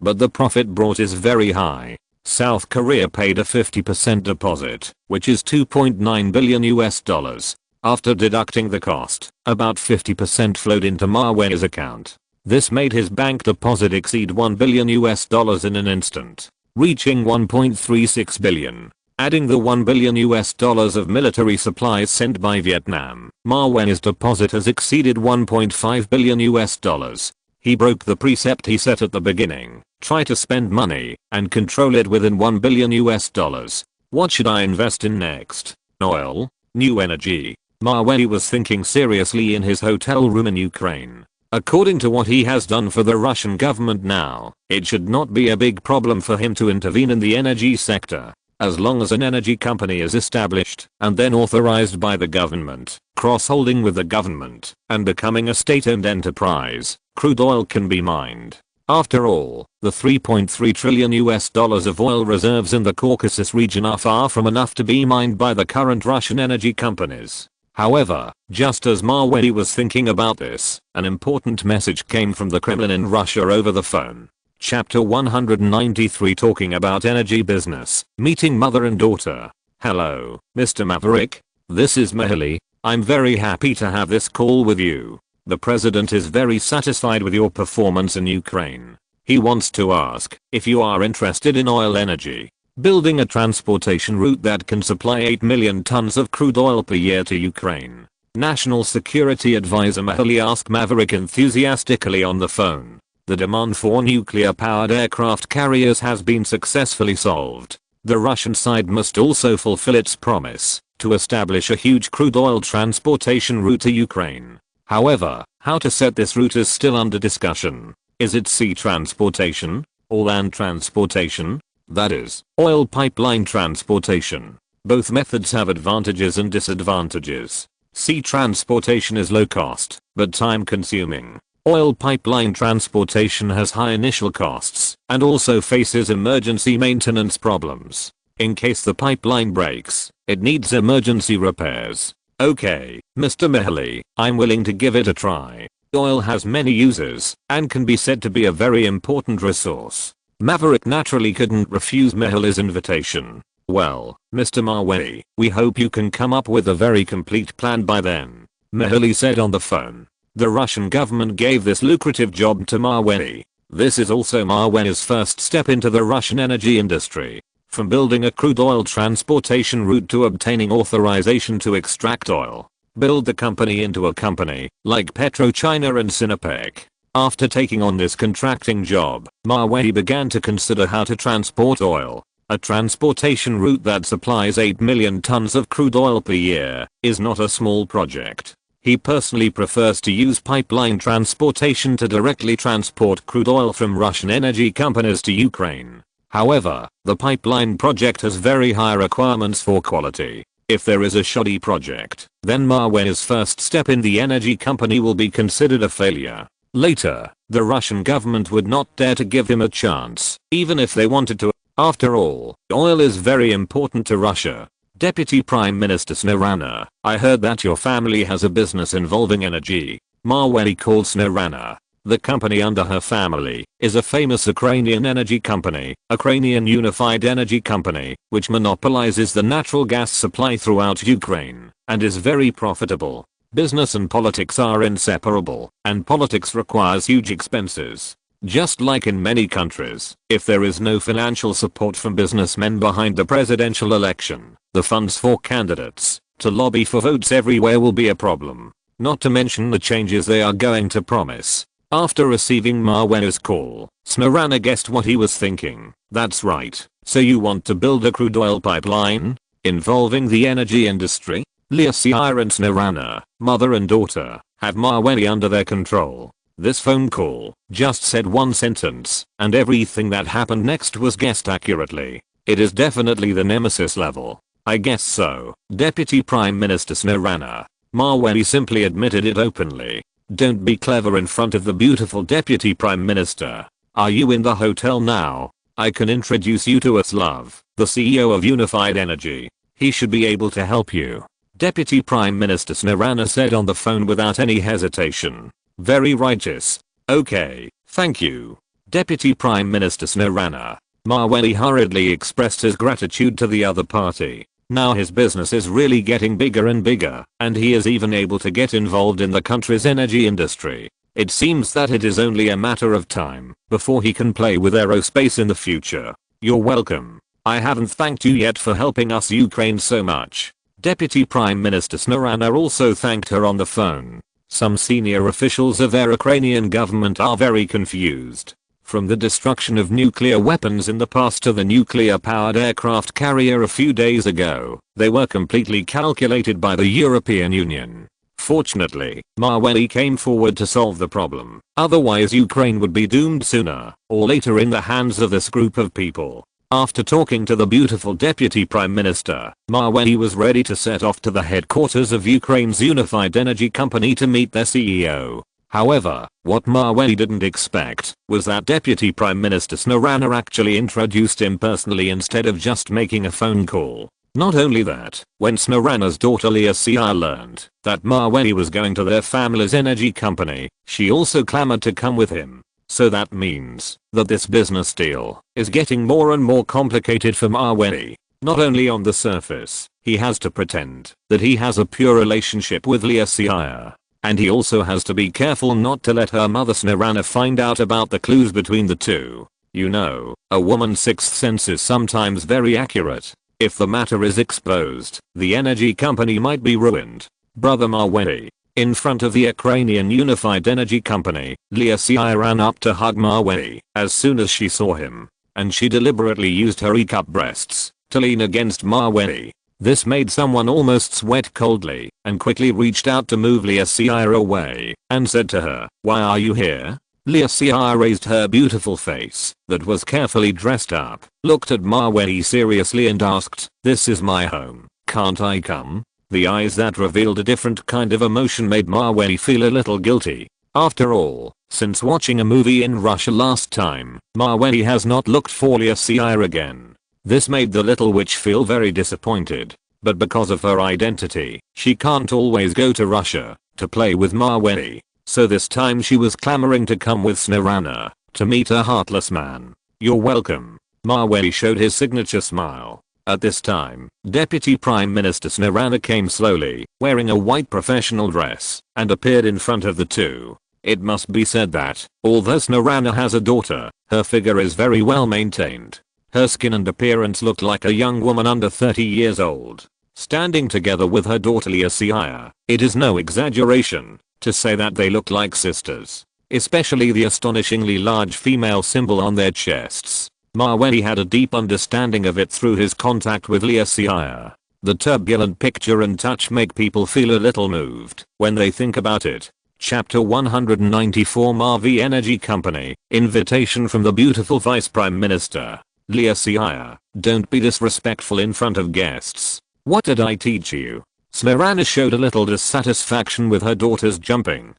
but the profit brought is very high. South Korea paid a 50% deposit, which is $2.9 billion US. After deducting the cost, about 50% flowed into Mawei's account. This made his bank deposit exceed $1 billion US in an instant, reaching $1.36 billion. Adding the $1 billion US of military supplies sent by Vietnam, Mawei's deposit has exceeded $1.5 billion US. He broke the precept he set at the beginning: try to spend money and control it within $1 billion US. What should I invest in next? Oil? New energy? Mawei was thinking seriously in his hotel room in Ukraine. According to what he has done for the Russian government now, it should not be a big problem for him to intervene in the energy sector. As long as an energy company is established and then authorized by the government, cross-holding with the government, and becoming a state-owned enterprise, crude oil can be mined. After all, the $3.3 trillion US of oil reserves in the Caucasus region are far from enough to be mined by the current Russian energy companies. However, just as Mawei was thinking about this, an important message came from the Kremlin in Russia over the phone. Chapter 193, talking about energy business, meeting mother and daughter. Hello, Mr. Maverick. This is Mihely. I'm very happy to have this call with you. The president is very satisfied with your performance in Ukraine. He wants to ask if you are interested in oil energy. Building a transportation route that can supply 8 million tons of crude oil per year to Ukraine. National Security Advisor Mihely asked Maverick enthusiastically on the phone. The demand for nuclear-powered aircraft carriers has been successfully solved. The Russian side must also fulfill its promise to establish a huge crude oil transportation route to Ukraine. However, how to set this route is still under discussion. Is it sea transportation or land transportation? That is, oil pipeline transportation. Both methods have advantages and disadvantages. Sea transportation is low cost, but time consuming. Oil pipeline transportation has high initial costs and also faces emergency maintenance problems. In case the pipeline breaks, it needs emergency repairs. Okay, Mr. Mihely, I'm willing to give it a try. Oil has many uses and can be said to be a very important resource. Maverick naturally couldn't refuse Mihely's invitation. Well, Mr. Mawei, we hope you can come up with a very complete plan by then, Mihely said on the phone. The Russian government gave this lucrative job to Mawei. This is also Mawei's first step into the Russian energy industry. From building a crude oil transportation route to obtaining authorization to extract oil. Build the company into a company like PetroChina and Sinopec. After taking on this contracting job, Mawei began to consider how to transport oil. A transportation route that supplies 8 million tons of crude oil per year is not a small project. He personally prefers to use pipeline transportation to directly transport crude oil from Russian energy companies to Ukraine. However, the pipeline project has very high requirements for quality. If there is a shoddy project, then Mawei's first step in the energy company will be considered a failure. Later, the Russian government would not dare to give him a chance, even if they wanted to. After all, oil is very important to Russia. Deputy Prime Minister Snorana, I heard that your family has a business involving energy. Mawei called Snorana. The company under her family is a famous Ukrainian energy company, Ukrainian Unified Energy Company, which monopolizes the natural gas supply throughout Ukraine and is very profitable. Business and politics are inseparable, and politics requires huge expenses. Just like in many countries, if there is no financial support from businessmen behind the presidential election, the funds for candidates to lobby for votes everywhere will be a problem. Not to mention the changes they are going to promise. After receiving Mawey's call, Snarana guessed what he was thinking. That's right. So you want to build a crude oil pipeline? Involving the energy industry? Leosia and Snarana, mother and daughter, have Mawey under their control. This phone call just said one sentence, and everything that happened next was guessed accurately. It is definitely the nemesis level. I guess so. Deputy Prime Minister Snarana. Mawey simply admitted it openly. Don't be clever in front of the beautiful Deputy Prime Minister. Are you in the hotel now? I can introduce you to Aslav, the CEO of Unified Energy. He should be able to help you. Deputy Prime Minister Snarana said on the phone without any hesitation. Very righteous. Okay, thank you. Deputy Prime Minister Snarana. Mawey hurriedly expressed his gratitude to the other party. Now his business is really getting bigger and bigger, and he is even able to get involved in the country's energy industry. It seems that it is only a matter of time before he can play with aerospace in the future. You're welcome. I haven't thanked you yet for helping us Ukraine so much. Deputy Prime Minister Snarana also thanked her on the phone. Some senior officials of their Ukrainian government are very confused. From the destruction of nuclear weapons in the past to the nuclear-powered aircraft carrier a few days ago, they were completely calculated by the European Union. Fortunately, Mawey came forward to solve the problem. Otherwise Ukraine would be doomed sooner or later in the hands of this group of people. After talking to the beautiful Deputy Prime Minister, Mawey was ready to set off to the headquarters of Ukraine's Unified Energy Company to meet their CEO. However, what Mawey didn't expect was that Deputy Prime Minister Snarana actually introduced him personally instead of just making a phone call. Not only that, when Snarana's daughter Leosia learned that Mawey was going to their family's energy company, she also clamored to come with him. So that means that this business deal is getting more and more complicated for Mawey. Not only on the surface, he has to pretend that he has a pure relationship with Leosia. And he also has to be careful not to let her mother Snarana find out about the clues between the two. You know, a woman's sixth sense is sometimes very accurate. If the matter is exposed, the energy company might be ruined. Brother Mawey. In front of the Ukrainian Unified Energy Company, Leosia ran up to hug Mawey as soon as she saw him. And she deliberately used her E-cup breasts to lean against Mawey. This made someone almost sweat coldly and quickly reached out to move Leosia away and said to her, "Why are you here?" Leosia raised her beautiful face that was carefully dressed up, looked at Mawey seriously and asked, "This is my home, can't I come?" The eyes that revealed a different kind of emotion made Mawey feel a little guilty. After all, since watching a movie in Russia last time, Mawey has not looked for Leosia again. This made the little witch feel very disappointed, but because of her identity, she can't always go to Russia to play with Mawey. So this time she was clamoring to come with Snarana to meet a heartless man. "You're welcome." Mawey showed his signature smile. At this time, Deputy Prime Minister Snarana came slowly, wearing a white professional dress, and appeared in front of the two. It must be said that, although Snarana has a daughter, her figure is very well maintained. Her skin and appearance looked like a young woman under 30 years old. Standing together with her daughter Leosia, it is no exaggeration to say that they look like sisters. Especially the astonishingly large female symbol on their chests. Mawey had a deep understanding of it through his contact with Leosia. The turbulent picture and touch make people feel a little moved when they think about it. Chapter 194 Mavey Energy Company, Invitation from the beautiful Vice Prime Minister. Leosia, don't be disrespectful in front of guests. What did I teach you? Snarana showed a little dissatisfaction with her daughter's jumping,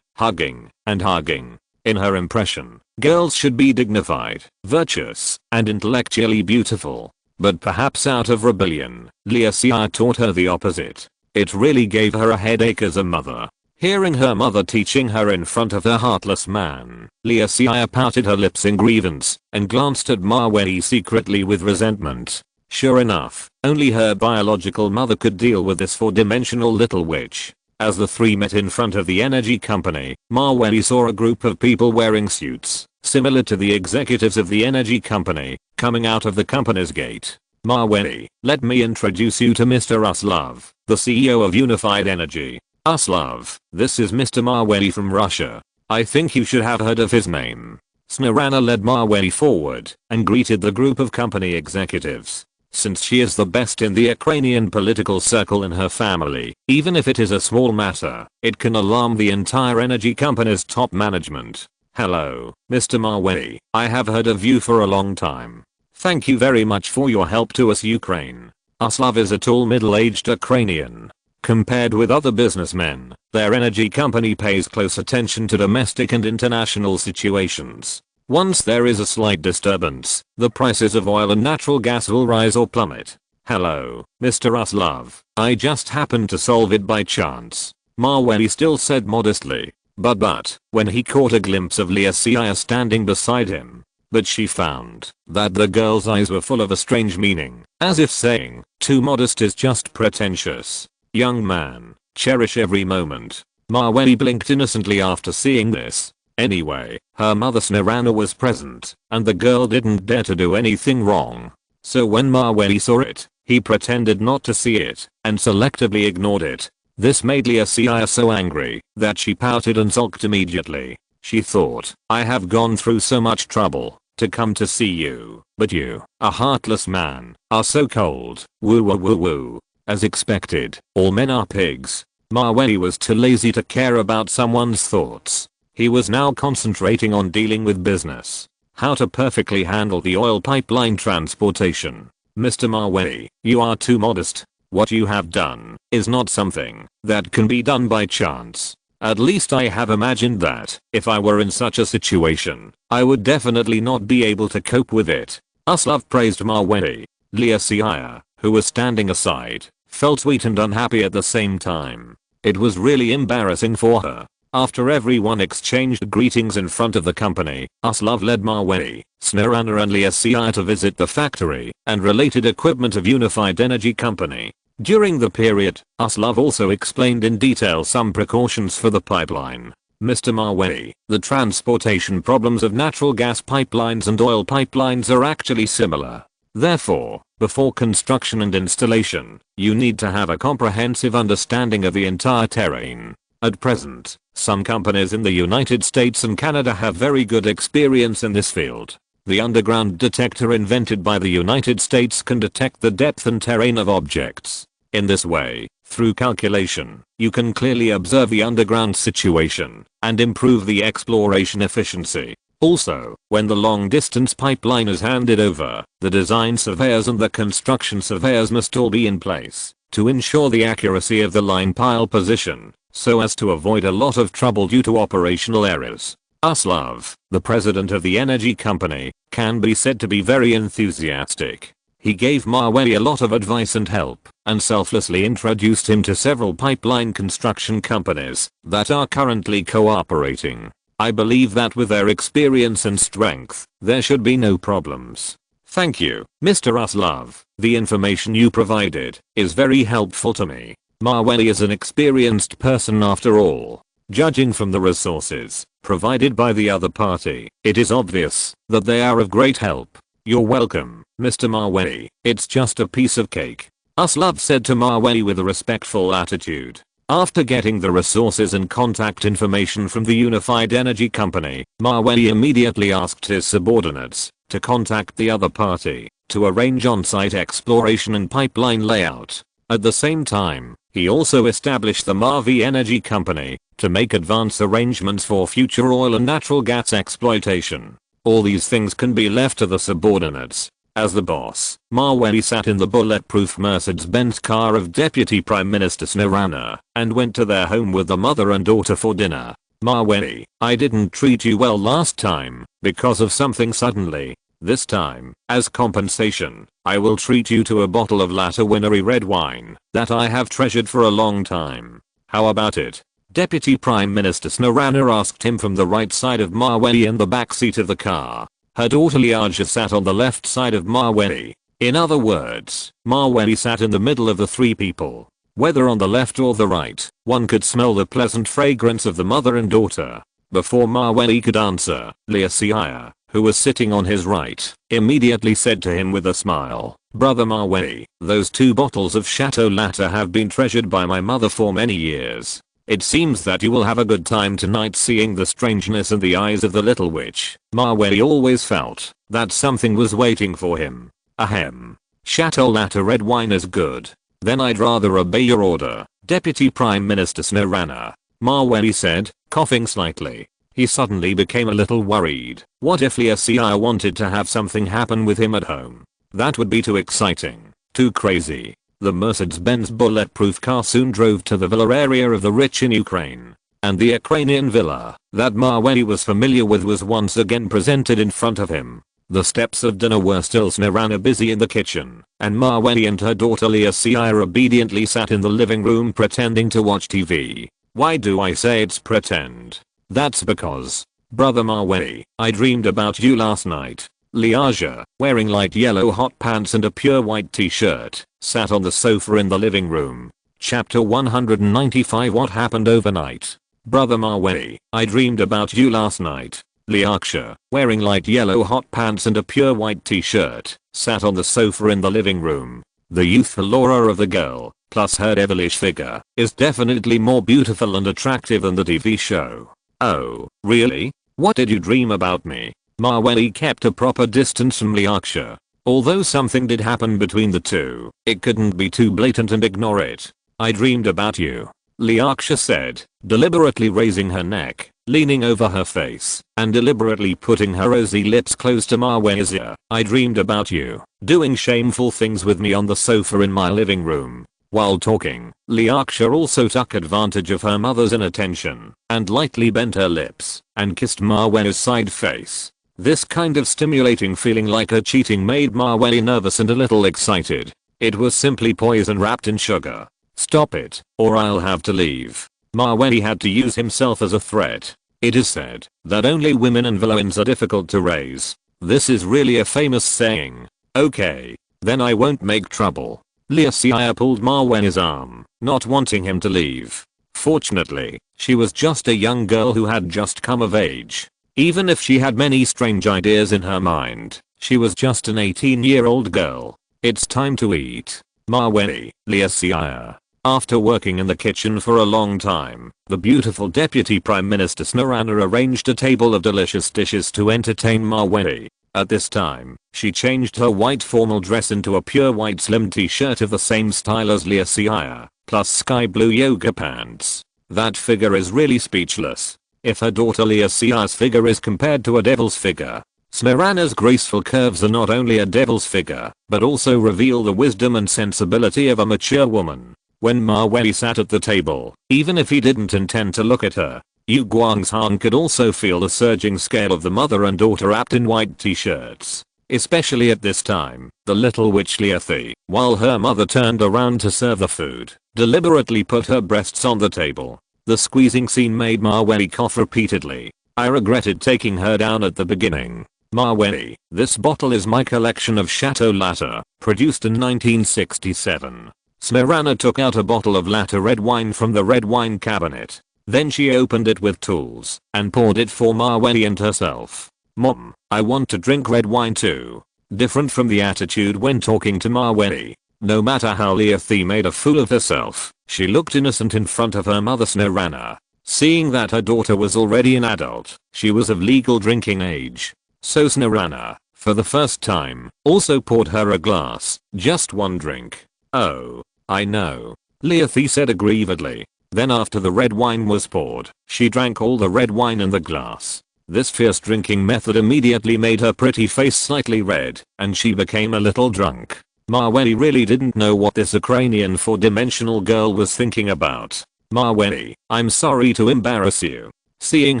hugging, and hugging. In her impression, girls should be dignified, virtuous, and intellectually beautiful. But perhaps out of rebellion, Leosia taught her the opposite. It really gave her a headache as a mother. Hearing her mother teaching her in front of her heartless man, Leosia pouted her lips in grievance and glanced at Mawei secretly with resentment. Sure enough, only her biological mother could deal with this four-dimensional little witch. As the three met in front of the energy company, Mawei saw a group of people wearing suits, similar to the executives of the energy company, coming out of the company's gate. Mawei, let me introduce you to Mr. Aslov, the CEO of Unified Energy. Aslov, this is Mr. Mawei from Russia. I think you should have heard of his name. Snarana led Mawei forward and greeted the group of company executives. Since she is the best in the Ukrainian political circle in her family, even if it is a small matter, it can alarm the entire energy company's top management. Hello, Mr. Mawei, I have heard of you for a long time. Thank you very much for your help to us Ukraine. Aslov is a tall middle-aged Ukrainian. Compared with other businessmen, their energy company pays close attention to domestic and international situations. Once there is a slight disturbance, the prices of oil and natural gas will rise or plummet. Hello, Mr. Aslov, I just happened to solve it by chance. Mawei still said modestly. But, when he caught a glimpse of Leosia standing beside him, but she found that the girl's eyes were full of a strange meaning, as if saying, too modest is just pretentious. Young man, cherish every moment. Mawei blinked innocently after seeing this. Anyway, her mother Snarana was present, and the girl didn't dare to do anything wrong. So when Mawei saw it, he pretended not to see it, and selectively ignored it. This made Leosia so angry that she pouted and sulked immediately. She thought, I have gone through so much trouble to come to see you, but you, a heartless man, are so cold. Woo woo woo woo. As expected, all men are pigs. Mawei was too lazy to care about someone's thoughts. He was now concentrating on dealing with business. How to perfectly handle the oil pipeline transportation. Mr. Mawei, you are too modest. What you have done is not something that can be done by chance. At least I have imagined that if I were in such a situation, I would definitely not be able to cope with it. Aslov praised Mawei. Leosia, who was standing aside, felt sweet and unhappy at the same time. It was really embarrassing for her. After everyone exchanged greetings in front of the company, Aslov led Mawei, Snarana and Leosia to visit the factory and related equipment of Unified Energy Company. During the period, Aslov also explained in detail some precautions for the pipeline. Mr. Mawei, the transportation problems of natural gas pipelines and oil pipelines are actually similar. Therefore, before construction and installation, you need to have a comprehensive understanding of the entire terrain. At present, some companies in the United States and Canada have very good experience in this field. The underground detector invented by the United States can detect the depth and terrain of objects. In this way, through calculation, you can clearly observe the underground situation and improve the exploration efficiency. Also, when the long-distance pipeline is handed over, the design surveyors and the construction surveyors must all be in place to ensure the accuracy of the line pile position, so as to avoid a lot of trouble due to operational errors. Aslov, the president of the energy company, can be said to be very enthusiastic. He gave Mawei a lot of advice and help, and selflessly introduced him to several pipeline construction companies that are currently cooperating. I believe that with their experience and strength, there should be no problems. Thank you, Mr. Aslov. The information you provided is very helpful to me. Mawei is an experienced person after all. Judging from the resources provided by the other party, it is obvious that they are of great help. You're welcome, Mr. Mawei. It's just a piece of cake. Aslov said to Mawei with a respectful attitude. After getting the resources and contact information from the Unified Energy Company, Mawei immediately asked his subordinates to contact the other party to arrange on-site exploration and pipeline layout. At the same time, he also established the Mavey Energy Company to make advance arrangements for future oil and natural gas exploitation. All these things can be left to the subordinates. As the boss, Mawei sat in the bulletproof Mercedes-Benz car of Deputy Prime Minister Snarana and went to their home with the mother and daughter for dinner. Mawei, I didn't treat you well last time because of something suddenly. This time, as compensation, I will treat you to a bottle of latte winery red wine that I have treasured for a long time. How about it? Deputy Prime Minister Snarana asked him from the right side of Maweli in the back seat of the car. Her daughter Liaja sat on the left side of Maweli. In other words, Maweli sat in the middle of the three people. Whether on the left or the right, one could smell the pleasant fragrance of the mother and daughter. Before Maweli could answer, Liasia, who was sitting on his right, immediately said to him with a smile, "Brother Maweli, those 2 bottles of Chateau Latte have been treasured by my mother for many years. It seems that you will have a good time tonight." Seeing the strangeness in the eyes of the little witch, Maweli always felt that something was waiting for him. Ahem. Chateau Latte red wine is good. Then I'd rather obey your order, Deputy Prime Minister Snarana, Maweli said, coughing slightly. He suddenly became a little worried. What if Liasia wanted to have something happen with him at home? That would be too exciting. Too crazy. The Mercedes-Benz bulletproof car soon drove to the villa area of the rich in Ukraine. And the Ukrainian villa that Maweli was familiar with was once again presented in front of him. The steps of dinner were still. Snarana busy in the kitchen, and Maweli and her daughter Liasia obediently sat in the living room pretending to watch TV. Why do I say it's pretend? That's because, Brother Maweli, I dreamed about you last night. Liaja, wearing light yellow hot pants and a pure white t-shirt, sat on the sofa in the living room. Chapter 195. What happened overnight? Brother Maweli, I dreamed about you last night. Liaksha, wearing light yellow hot pants and a pure white t-shirt, sat on the sofa in the living room. The youthful aura of the girl, plus her devilish figure, is definitely more beautiful and attractive than the TV show. Oh, really? What did you dream about me? Maweli kept a proper distance from Liaksha. Although something did happen between the two, it couldn't be too blatant and ignore it. I dreamed about you, Liaksha said, deliberately raising her neck, leaning over her face, and deliberately putting her rosy lips close to Maweli's ear. I dreamed about you, doing shameful things with me on the sofa in my living room. While talking, Liaksha also took advantage of her mother's inattention, and lightly bent her lips, and kissed Maweli's side face. This kind of stimulating feeling like her cheating made Maweli nervous and a little excited. It was simply poison wrapped in sugar. Stop it, or I'll have to leave. Maweli had to use himself as a threat. It is said that only women and villains are difficult to raise. This is really a famous saying. Okay, then I won't make trouble. Liasia pulled Maweli's arm, not wanting him to leave. Fortunately, she was just a young girl who had just come of age. Even if she had many strange ideas in her mind, she was just an 18-year-old girl. It's time to eat. Maweli, Liasia. After working in the kitchen for a long time, the beautiful Deputy Prime Minister Snarana arranged a table of delicious dishes to entertain Maweli. At this time, she changed her white formal dress into a pure white slim t-shirt of the same style as Liasia, plus sky blue yoga pants. That figure is really speechless. If her daughter Liasia's figure is compared to a devil's figure, Snarana's graceful curves are not only a devil's figure, but also reveal the wisdom and sensibility of a mature woman. When Maweli sat at the table, even if he didn't intend to look at her, Yu Guangzhan could also feel the surging scale of the mother and daughter wrapped in white t-shirts. Especially at this time, the little witch Liathi, while her mother turned around to serve the food, deliberately put her breasts on the table. The squeezing scene made Maweli cough repeatedly. I regretted taking her down at the beginning. Maweli, this bottle is my collection of Chateau Latte, produced in 1967. Snarana took out a bottle of Latte red wine from the red wine cabinet. Then she opened it with tools and poured it for Maweli and herself. Mom, I want to drink red wine too. Different from the attitude when talking to Maweli. No matter how Liathi made a fool of herself, she looked innocent in front of her mother Snarana. Seeing that her daughter was already an adult, she was of legal drinking age. So Snarana, for the first time, also poured her a glass, just one drink. Oh, I know, Liathi said aggrievedly. Then after the red wine was poured, she drank all the red wine in the glass. This fierce drinking method immediately made her pretty face slightly red, and she became a little drunk. Maweli really didn't know what this Ukrainian four-dimensional girl was thinking about. Maweli, I'm sorry to embarrass you. Seeing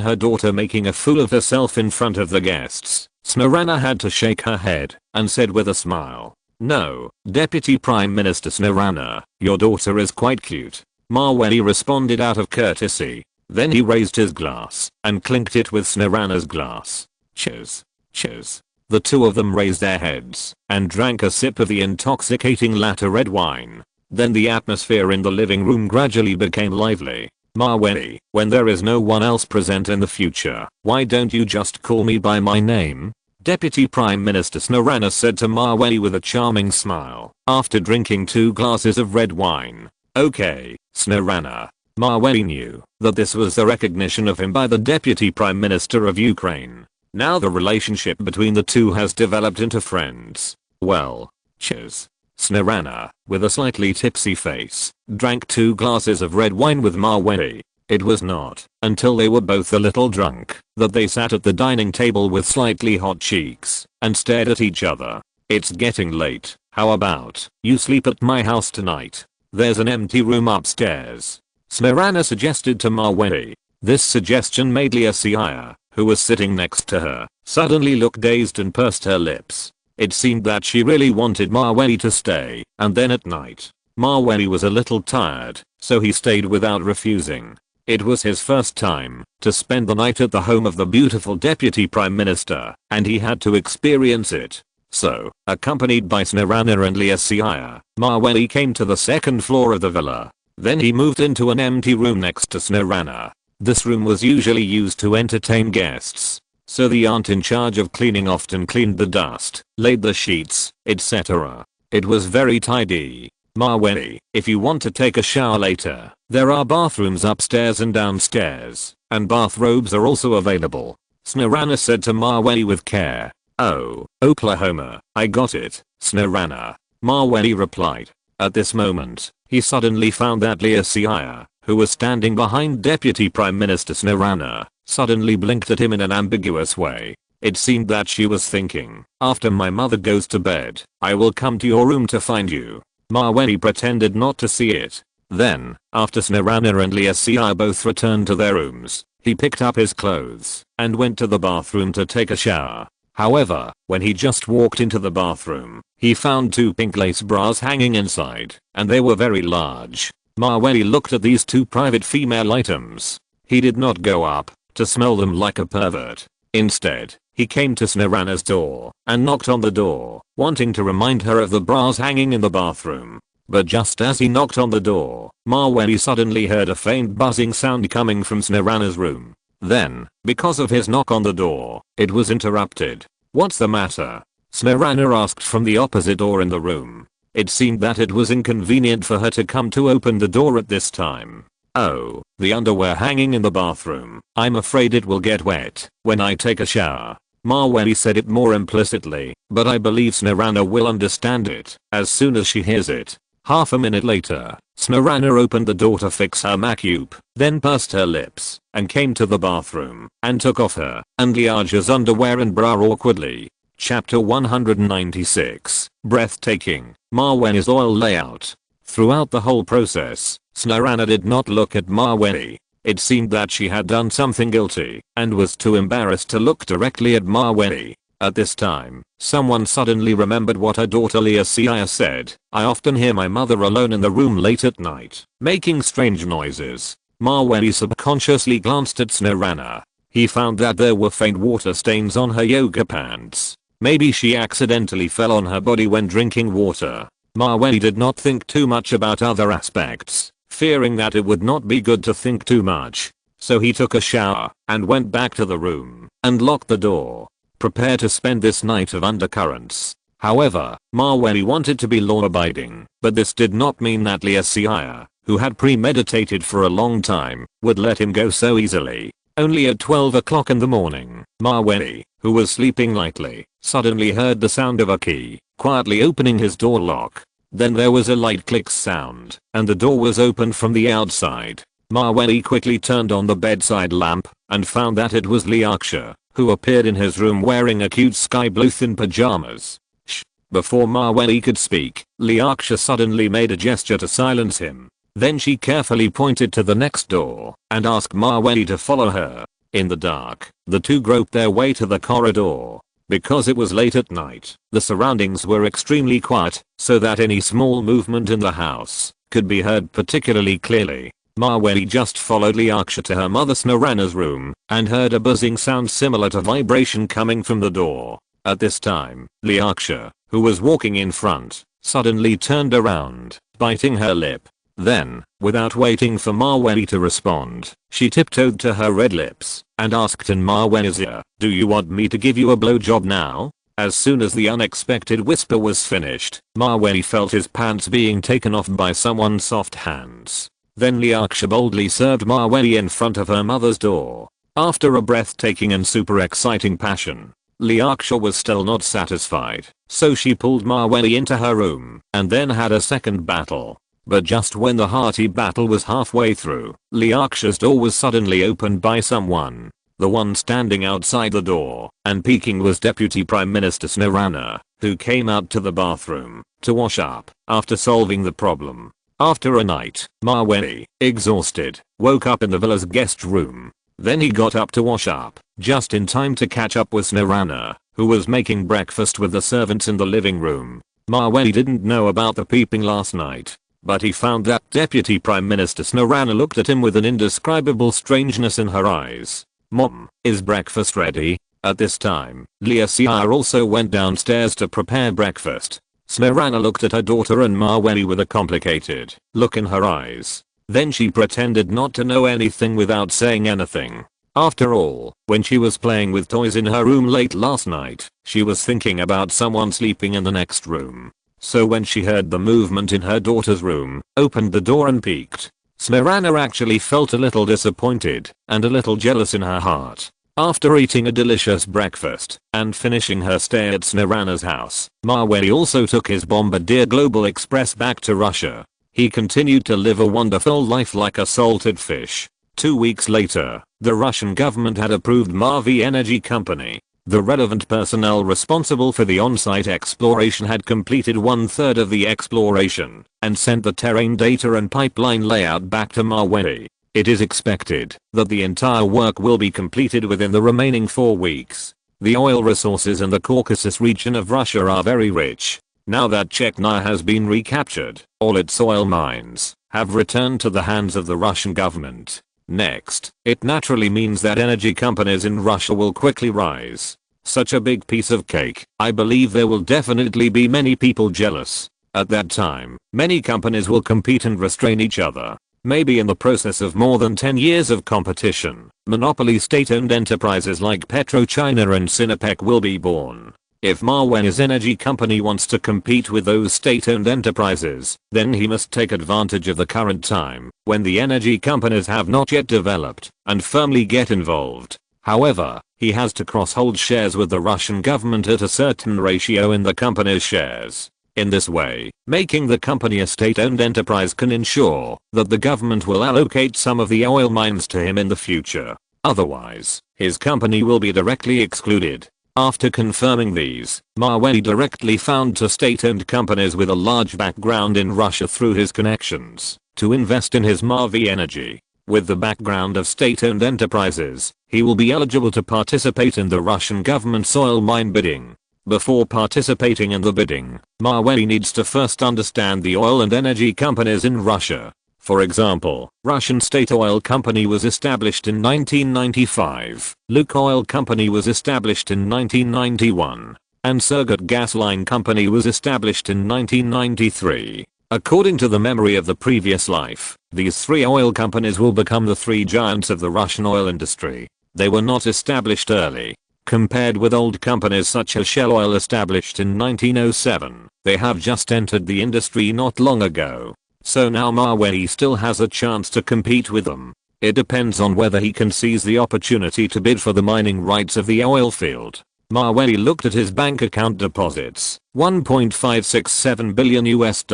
her daughter making a fool of herself in front of the guests, Snarana had to shake her head, and said with a smile, No, Deputy Prime Minister Snarana, your daughter is quite cute. Maweli responded out of courtesy. Then he raised his glass and clinked it with Snarana's glass. Cheers. Cheers. The two of them raised their heads and drank a sip of the intoxicating latte red wine. Then the atmosphere in the living room gradually became lively. Maweli, when there is no one else present in the future, why don't you just call me by my name? Deputy Prime Minister Snarana said to Maweli with a charming smile, after drinking 2 glasses of red wine. Okay, Snarana. Maweli knew that this was the recognition of him by the Deputy Prime Minister of Ukraine. Now the relationship between the two has developed into friends. Well, cheers. Snarana, with a slightly tipsy face, drank 2 glasses of red wine with Maweli. It was not until they were both a little drunk that they sat at the dining table with slightly hot cheeks and stared at each other. It's getting late. How about you sleep at my house tonight? There's an empty room upstairs. Snarana suggested to Maweli. This suggestion made Heir, who was sitting next to her, suddenly look dazed and pursed her lips. It seemed that she really wanted Maweli to stay, and then at night, Maweli was a little tired, so he stayed without refusing. It was his first time to spend the night at the home of the beautiful Deputy Prime Minister, and he had to experience it. So, accompanied by Snarana and Heir, Maweli came to the second floor of the villa. Then he moved into an empty room next to Snarana. This room was usually used to entertain guests, so the aunt in charge of cleaning often cleaned the dust, laid the sheets, etc. It was very tidy. Maweli, if you want to take a shower later, there are bathrooms upstairs and downstairs, and bathrobes are also available. Snarana said to Maweli with care. Oh, Oklahoma, I got it, Snarana. Maweli replied. At this moment, he suddenly found that Heir, who was standing behind Deputy Prime Minister Snarana, suddenly blinked at him in an ambiguous way. It seemed that she was thinking, after my mother goes to bed, I will come to your room to find you. Maweli pretended not to see it. Then, after Snarana and Heir both returned to their rooms, he picked up his clothes and went to the bathroom to take a shower. However, when he just walked into the bathroom, he found 2 pink lace bras hanging inside, and they were very large. Maweli looked at these 2 private female items. He did not go up to smell them like a pervert. Instead, he came to Snarana's door and knocked on the door, wanting to remind her of the bras hanging in the bathroom. But just as he knocked on the door, Maweli suddenly heard a faint buzzing sound coming from Snarana's room. Then, because of his knock on the door, it was interrupted. What's the matter? Snarana asked from the opposite door in the room. It seemed that it was inconvenient for her to come to open the door at this time. Oh, the underwear hanging in the bathroom. I'm afraid it will get wet when I take a shower. Maweli said it more implicitly, but I believe Snarana will understand it as soon as she hears it. Half a minute later, Snarana opened the door to fix her makeup, then pursed her lips, and came to the bathroom, and took off her and Liaja's underwear and bra awkwardly. Chapter 196, Breathtaking, Maweli's oil layout. Throughout the whole process, Snarana did not look at Maweli. It seemed that she had done something guilty, and was too embarrassed to look directly at Maweli. At this time, someone suddenly remembered what her daughter Heir said. I often hear my mother alone in the room late at night, making strange noises. Maweli subconsciously glanced at Snarana. He found that there were faint water stains on her yoga pants. Maybe she accidentally fell on her body when drinking water. Maweli did not think too much about other aspects, fearing that it would not be good to think too much. So he took a shower and went back to the room and locked the door. Prepare to spend this night of undercurrents. However, Maweli wanted to be law-abiding, but this did not mean that Heir, who had premeditated for a long time, would let him go so easily. Only at 12 o'clock in the morning, Maweli, who was sleeping lightly, suddenly heard the sound of a key quietly opening his door lock. Then there was a light click sound, and the door was opened from the outside. Maweli quickly turned on the bedside lamp and found that it was Liaksha, who appeared in his room wearing a cute sky blue thin pajamas. Shh! Before Maweli could speak, Liaksha suddenly made a gesture to silence him. Then she carefully pointed to the next door and asked Maweli to follow her. In the dark, the two groped their way to the corridor. Because it was late at night, the surroundings were extremely quiet, so that any small movement in the house could be heard particularly clearly. Maweli just followed Liaksha to her mother Snarana's room and heard a buzzing sound similar to vibration coming from the door. At this time, Liaksha, who was walking in front, suddenly turned around, biting her lip. Then, without waiting for Maweli to respond, she tiptoed to her red lips and asked in Maweli's ear, "Do you want me to give you a blowjob now?" As soon as the unexpected whisper was finished, Maweli felt his pants being taken off by someone's soft hands. Then Liaksha boldly served Maweli in front of her mother's door. After a breathtaking and super exciting passion, Liaksha was still not satisfied, so she pulled Maweli into her room and then had a second battle. But just when the hearty battle was halfway through, Liaksha's door was suddenly opened by someone. The one standing outside the door and peeking was Deputy Prime Minister Snarana, who came out to the bathroom to wash up after solving the problem. After a night, Maweli, exhausted, woke up in the villa's guest room. Then he got up to wash up, just in time to catch up with Snarana, who was making breakfast with the servants in the living room. Maweli didn't know about the peeping last night, but he found that Deputy Prime Minister Snarana looked at him with an indescribable strangeness in her eyes. "Mom, is breakfast ready?" At this time, Liaksha also went downstairs to prepare breakfast. Snarana looked at her daughter and Maweli with a complicated look in her eyes. Then she pretended not to know anything without saying anything. After all, when she was playing with toys in her room late last night, she was thinking about someone sleeping in the next room. So when she heard the movement in her daughter's room, opened the door and peeked. Snarana actually felt a little disappointed and a little jealous in her heart. After eating a delicious breakfast and finishing her stay at Snarana's house, Maweli also took his Bombardier Global Express back to Russia. He continued to live a wonderful life like a salted fish. 2 weeks later, the Russian government had approved Mavey Energy Company. The relevant personnel responsible for the on-site exploration had completed 1/3 of the exploration and sent the terrain data and pipeline layout back to Maweli. It is expected that the entire work will be completed within the remaining 4 weeks. The oil resources in the Caucasus region of Russia are very rich. Now that Chechnya has been recaptured, all its oil mines have returned to the hands of the Russian government. Next, it naturally means that energy companies in Russia will quickly rise. Such a big piece of cake, I believe there will definitely be many people jealous. At that time, many companies will compete and restrain each other. Maybe in the process of more than 10 years of competition, monopoly state-owned enterprises like PetroChina and Sinopec will be born. If Maweli's energy company wants to compete with those state-owned enterprises, then he must take advantage of the current time, when the energy companies have not yet developed, and firmly get involved. However, he has to cross-hold shares with the Russian government at a certain ratio in the company's shares. In this way, making the company a state-owned enterprise can ensure that the government will allocate some of the oil mines to him in the future. Otherwise, his company will be directly excluded. After confirming these, Maweli directly found two state-owned companies with a large background in Russia through his connections to invest in his Mavey Energy. With the background of state-owned enterprises, he will be eligible to participate in the Russian government's oil mine bidding. Before participating in the bidding, Maweli needs to first understand the oil and energy companies in Russia. For example, Russian State Oil Company was established in 1995, Lukoil Company was established in 1991, and Surgut Gas Line Company was established in 1993. According to the memory of the previous life, these 3 oil companies will become the 3 giants of the Russian oil industry. They were not established early. Compared with old companies such as Shell Oil established in 1907, they have just entered the industry not long ago. So now Maweli still has a chance to compete with them. It depends on whether he can seize the opportunity to bid for the mining rights of the oil field. Maweli looked at his bank account deposits, $1.567 billion US.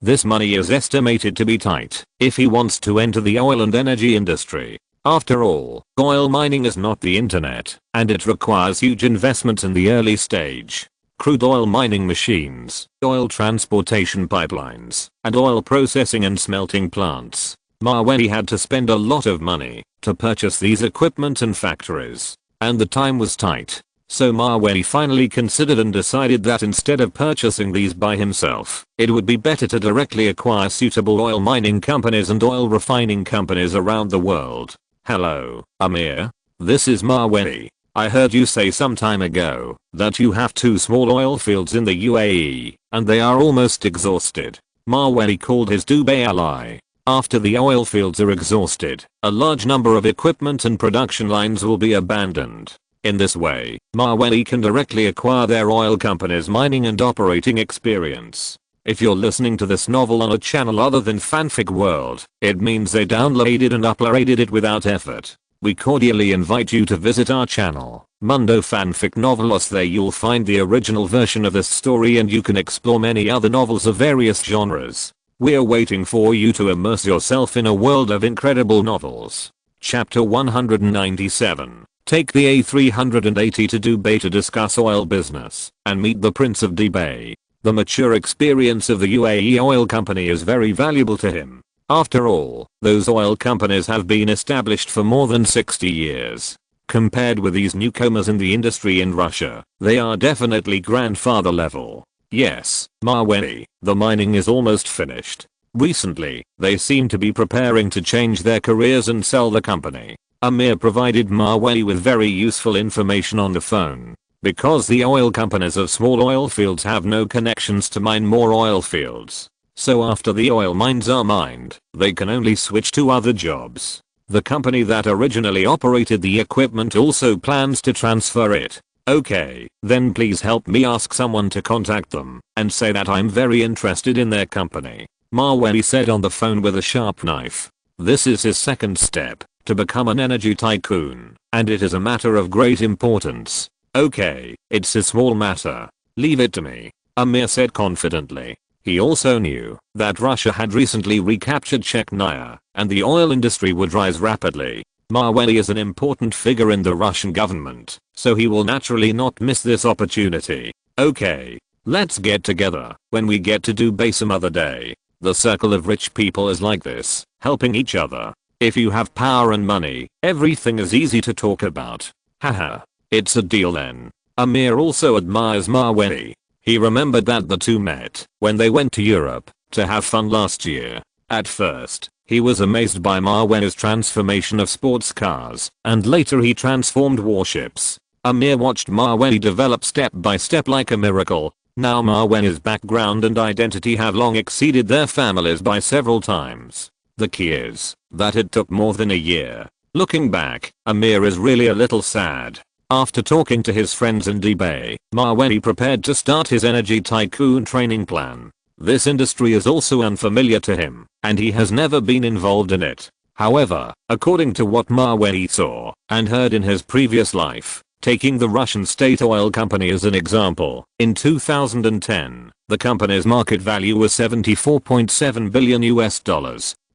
This money is estimated to be tight if he wants to enter the oil and energy industry. After all, oil mining is not the internet, and it requires huge investments in the early stage. Crude oil mining machines, oil transportation pipelines, and oil processing and smelting plants. Maweli had to spend a lot of money to purchase these equipment and factories, and the time was tight. So Mawey finally considered and decided that instead of purchasing these by himself, it would be better to directly acquire suitable oil mining companies and oil refining companies around the world. Hello, Amir. This is Mawey. I heard you say some time ago that you have 2 small oil fields in the UAE, and they are almost exhausted. Mawey called his Dubai ally. After the oil fields are exhausted, a large number of equipment and production lines will be abandoned. In this way, Mawey can directly acquire their oil companies' mining and operating experience. If you're listening to this novel on a channel other than Fanfic World, it means they downloaded and uploaded it without effort. We cordially invite you to visit our channel, Mundo Fanfic Novelos. There you'll find the original version of this story and you can explore many other novels of various genres. We're waiting for you to immerse yourself in a world of incredible novels. Chapter 197. Take the A380 to Dubai to discuss oil business and meet the Prince of Dubai. The mature experience of the UAE oil company is very valuable to him. After all, those oil companies have been established for more than 60 years. Compared with these newcomers in the industry in Russia, they are definitely grandfather level. Yes, Mawey, the mining is almost finished. Recently, they seem to be preparing to change their careers and sell the company. Amir provided Mawey with very useful information on the phone. Because the oil companies of small oil fields have no connections to mine more oil fields. So after the oil mines are mined, they can only switch to other jobs. The company that originally operated the equipment also plans to transfer it. Okay, then please help me ask someone to contact them and say that I'm very interested in their company. Mawey said on the phone with a sharp knife. This is his second step, to become an energy tycoon, and it is a matter of great importance. Okay, it's a small matter. Leave it to me, Amir said confidently. He also knew that Russia had recently recaptured Chechnya, and the oil industry would rise rapidly. Mawey is an important figure in the Russian government, so he will naturally not miss this opportunity. Okay, let's get together when we get to Dubai some other day. The circle of rich people is like this, helping each other. If you have power and money, everything is easy to talk about. Haha, it's a deal then. Amir also admires Mawey. He remembered that the two met when they went to Europe to have fun last year. At first, he was amazed by Mawey's transformation of sports cars, and later he transformed warships. Amir watched Mawey develop step by step like a miracle. Now Mawey's background and identity have long exceeded their families by several times. The key is that it took more than a year. Looking back, Amir is really a little sad. After talking to his friends in Dubai, Mawey prepared to start his energy tycoon training plan. This industry is also unfamiliar to him, and he has never been involved in it. However, according to what Mawey saw and heard in his previous life, taking the Russian state oil company as an example, in 2010, the company's market value was $74.7 billion,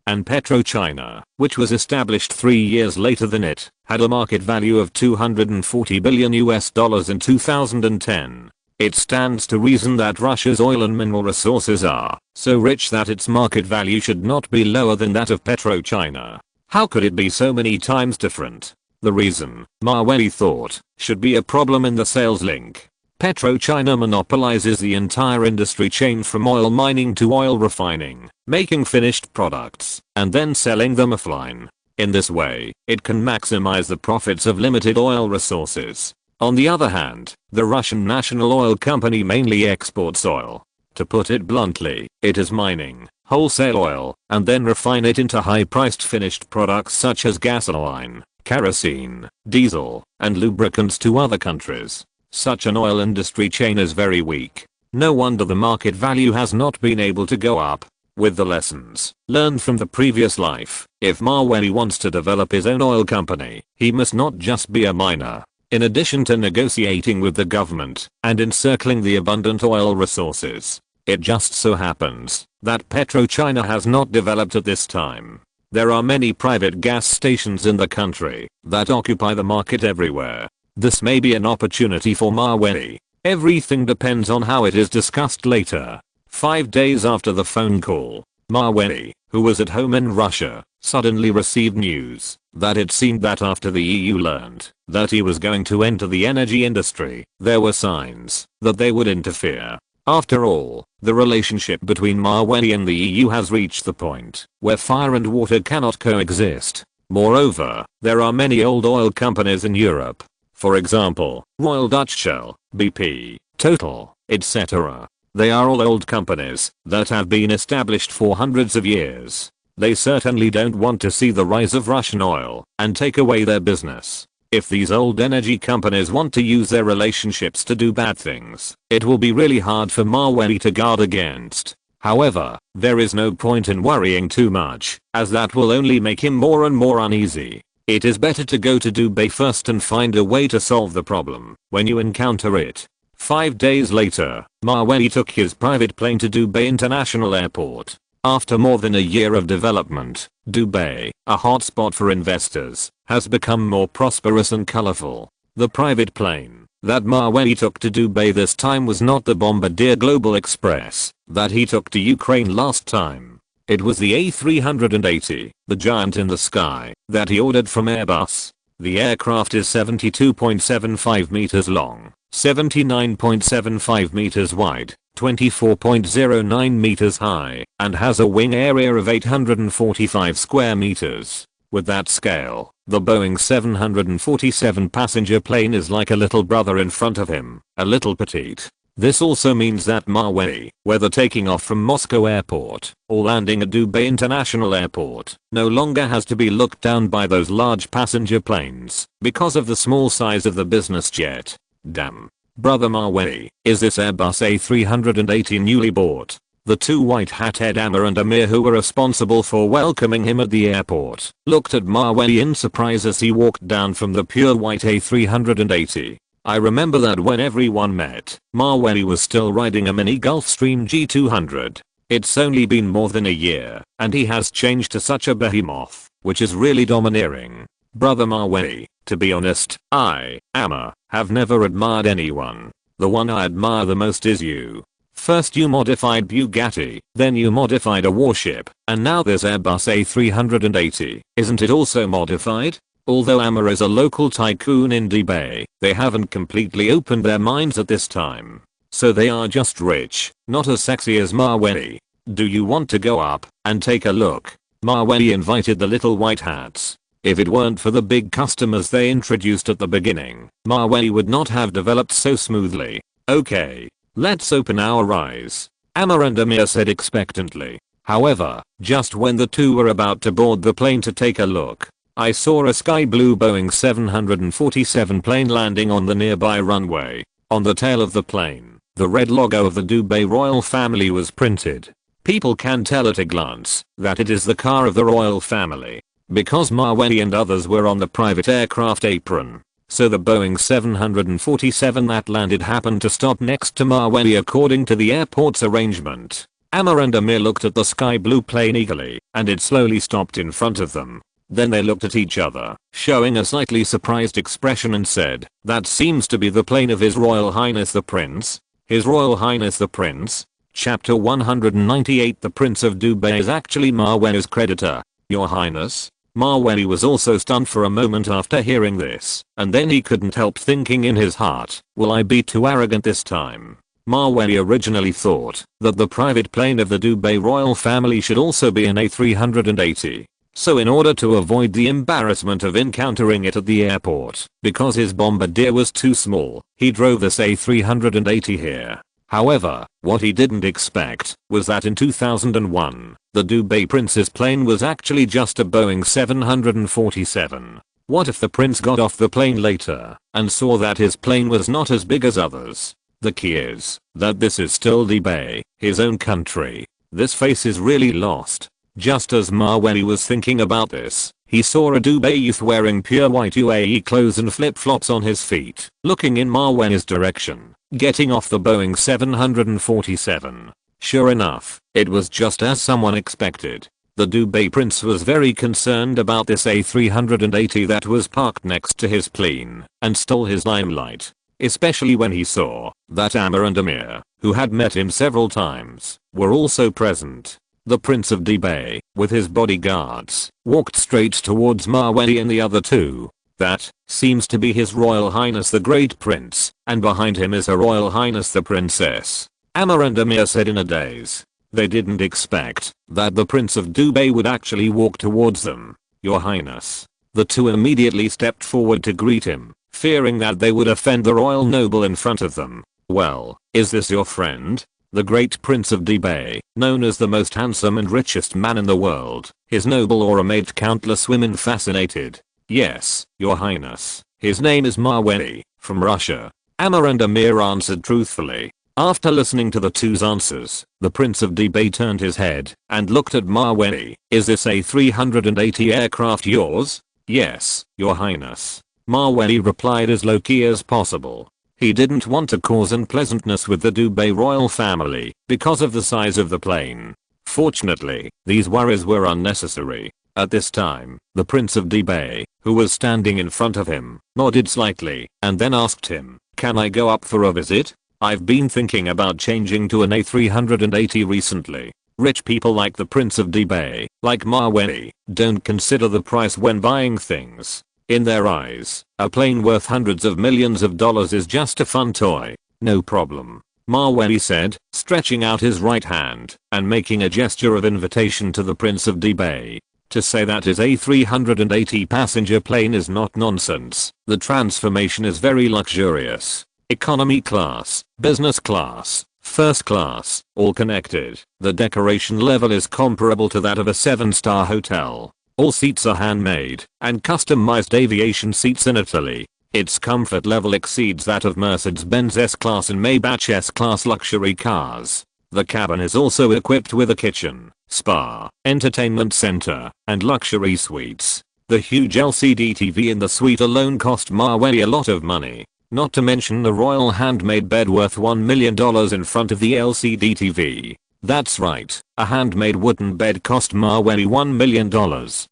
and PetroChina, which was established 3 years later than it, had a market value of $240 billion in 2010. It stands to reason that Russia's oil and mineral resources are so rich that its market value should not be lower than that of PetroChina. How could it be so many times different? The reason, Mawey thought, should be a problem in the sales link. PetroChina monopolizes the entire industry chain from oil mining to oil refining, making finished products, and then selling them offline. In this way, it can maximize the profits of limited oil resources. On the other hand, the Russian national oil company mainly exports oil. To put it bluntly, it is mining wholesale oil and then refine it into high-priced finished products such as gasoline, kerosene, diesel, and lubricants to other countries. Such an oil industry chain is very weak. No wonder the market value has not been able to go up. With the lessons learned from the previous life, if Mawey wants to develop his own oil company, he must not just be a miner. In addition to negotiating with the government and encircling the abundant oil resources, it just so happens that PetroChina has not developed at this time. There are many private gas stations in the country that occupy the market everywhere. This may be an opportunity for Mawey. Everything depends on how it is discussed later. 5 days after the phone call, Mawey, who was at home in Russia, suddenly received news that it seemed that after the EU learned that he was going to enter the energy industry, there were signs that they would interfere. After all, the relationship between Maweli and the EU has reached the point where fire and water cannot coexist. Moreover, there are many old oil companies in Europe. For example, Royal Dutch Shell, BP, Total, etc. They are all old companies that have been established for hundreds of years. They certainly don't want to see the rise of Russian oil and take away their business. If these old energy companies want to use their relationships to do bad things, it will be really hard for Maweli to guard against. However, there is no point in worrying too much, as that will only make him more and more uneasy. It is better to go to Dubai first and find a way to solve the problem when you encounter it. 5 days later, Maweli took his private plane to Dubai International Airport. After more than a year of development, Dubai, a hotspot for investors, has become more prosperous and colorful. The private plane that Maweli took to Dubai this time was not the Bombardier Global Express that he took to Ukraine last time. It was the A380, the giant in the sky, that he ordered from Airbus. The aircraft is 72.75 meters long, 79.75 meters wide, 24.09 meters high, and has a wing area of 845 square meters. With that scale, the Boeing 747 passenger plane is like a little brother in front of him, a little petite. This also means that Maweli, whether taking off from Moscow Airport or landing at Dubai International Airport, no longer has to be looked down by those large passenger planes because of the small size of the business jet. Damn. Brother Maweli, is this Airbus A380 newly bought? The two white-hatted Amr and Amir who were responsible for welcoming him at the airport looked at Maweli in surprise as he walked down from the pure white A380. I remember that when everyone met, Maweli was still riding a mini Gulfstream G200. It's only been more than a year, and he has changed to such a behemoth, which is really domineering. Brother Maweli, to be honest, I, Amr, have never admired anyone. The one I admire the most is you. First you modified Bugatti, then you modified a warship, and now this Airbus A380, isn't it also modified? Although Amr is a local tycoon in Dubai, they haven't completely opened their minds at this time. So they are just rich, not as sexy as Maweli. Do you want to go up and take a look? Maweli invited the little white hats. If it weren't for the big customers they introduced at the beginning, Maweli would not have developed so smoothly. Okay, let's open our eyes, Amr and Amir said expectantly. However, just when the two were about to board the plane to take a look, I saw a sky blue Boeing 747 plane landing on the nearby runway. On the tail of the plane, the red logo of the Dubai royal family was printed. People can tell at a glance that it is the car of the royal family, because Maweli and others were on the private aircraft apron. So the Boeing 747 that landed happened to stop next to Maweli according to the airport's arrangement. Amr and Amir looked at the sky blue plane eagerly, and it slowly stopped in front of them. Then they looked at each other, showing a slightly surprised expression and said, "That seems to be the plane of His Royal Highness the Prince." His Royal Highness the Prince? Chapter 198 The Prince of Dubai is actually Maweli's creditor. Your Highness? Maweli was also stunned for a moment after hearing this, and then he couldn't help thinking in his heart, will I be too arrogant this time? Maweli originally thought that the private plane of the Dubai royal family should also be an A380. So in order to avoid the embarrassment of encountering it at the airport, because his Bombardier was too small, he drove this A380 here. However, what he didn't expect was that in 2001, the Dubai Prince's plane was actually just a Boeing 747. What if the prince got off the plane later and saw that his plane was not as big as others? The key is that this is still Dubai, his own country. This face is really lost. Just as Maweli was thinking about this, he saw a Dubai youth wearing pure white UAE clothes and flip-flops on his feet, looking in Maweli's direction, getting off the Boeing 747. Sure enough, it was just as someone expected. The Dubai prince was very concerned about this A380 that was parked next to his plane and stole his limelight. Especially when he saw that Amr and Amir, who had met him several times, were also present. The Prince of Dubai, with his bodyguards, walked straight towards Maweli and the other two. That seems to be His Royal Highness the Great Prince, and behind him is Her Royal Highness the Princess. Amr and Amir said in a daze. They didn't expect that the Prince of Dubai would actually walk towards them. Your Highness. The two immediately stepped forward to greet him, fearing that they would offend the royal noble in front of them. Well, is this your friend? The Great Prince of Dubai, known as the most handsome and richest man in the world, his noble aura made countless women fascinated. Yes, Your Highness. His name is Maweli, from Russia. Amr and Amir answered truthfully. After listening to the two's answers, the Prince of Dubai turned his head and looked at Maweli. Is this A380 aircraft yours? Yes, Your Highness. Maweli replied as low-key as possible. He didn't want to cause unpleasantness with the Dubai royal family because of the size of the plane. Fortunately, these worries were unnecessary. At this time, the Prince of Dubai, who was standing in front of him, nodded slightly and then asked him, "Can I go up for a visit? I've been thinking about changing to an A380 recently." Rich people like the Prince of Dubai, like Maweli, don't consider the price when buying things. In their eyes, a plane worth hundreds of millions of dollars is just a fun toy. No problem. Maweli said, stretching out his right hand and making a gesture of invitation to the Prince of Dubai. To say that his A380 passenger plane is not nonsense. The transformation is very luxurious. Economy class, business class, first class, all connected. The decoration level is comparable to that of a 7-star hotel. All seats are handmade and customized aviation seats in Italy. Its comfort level exceeds that of Mercedes-Benz S-Class and Maybach S-Class luxury cars. The cabin is also equipped with a kitchen, spa, entertainment center, and luxury suites. The huge LCD TV in the suite alone cost Maweli a lot of money. Not to mention the royal handmade bed worth $1 million in front of the LCD TV. That's right, a handmade wooden bed cost Maweli $1 million,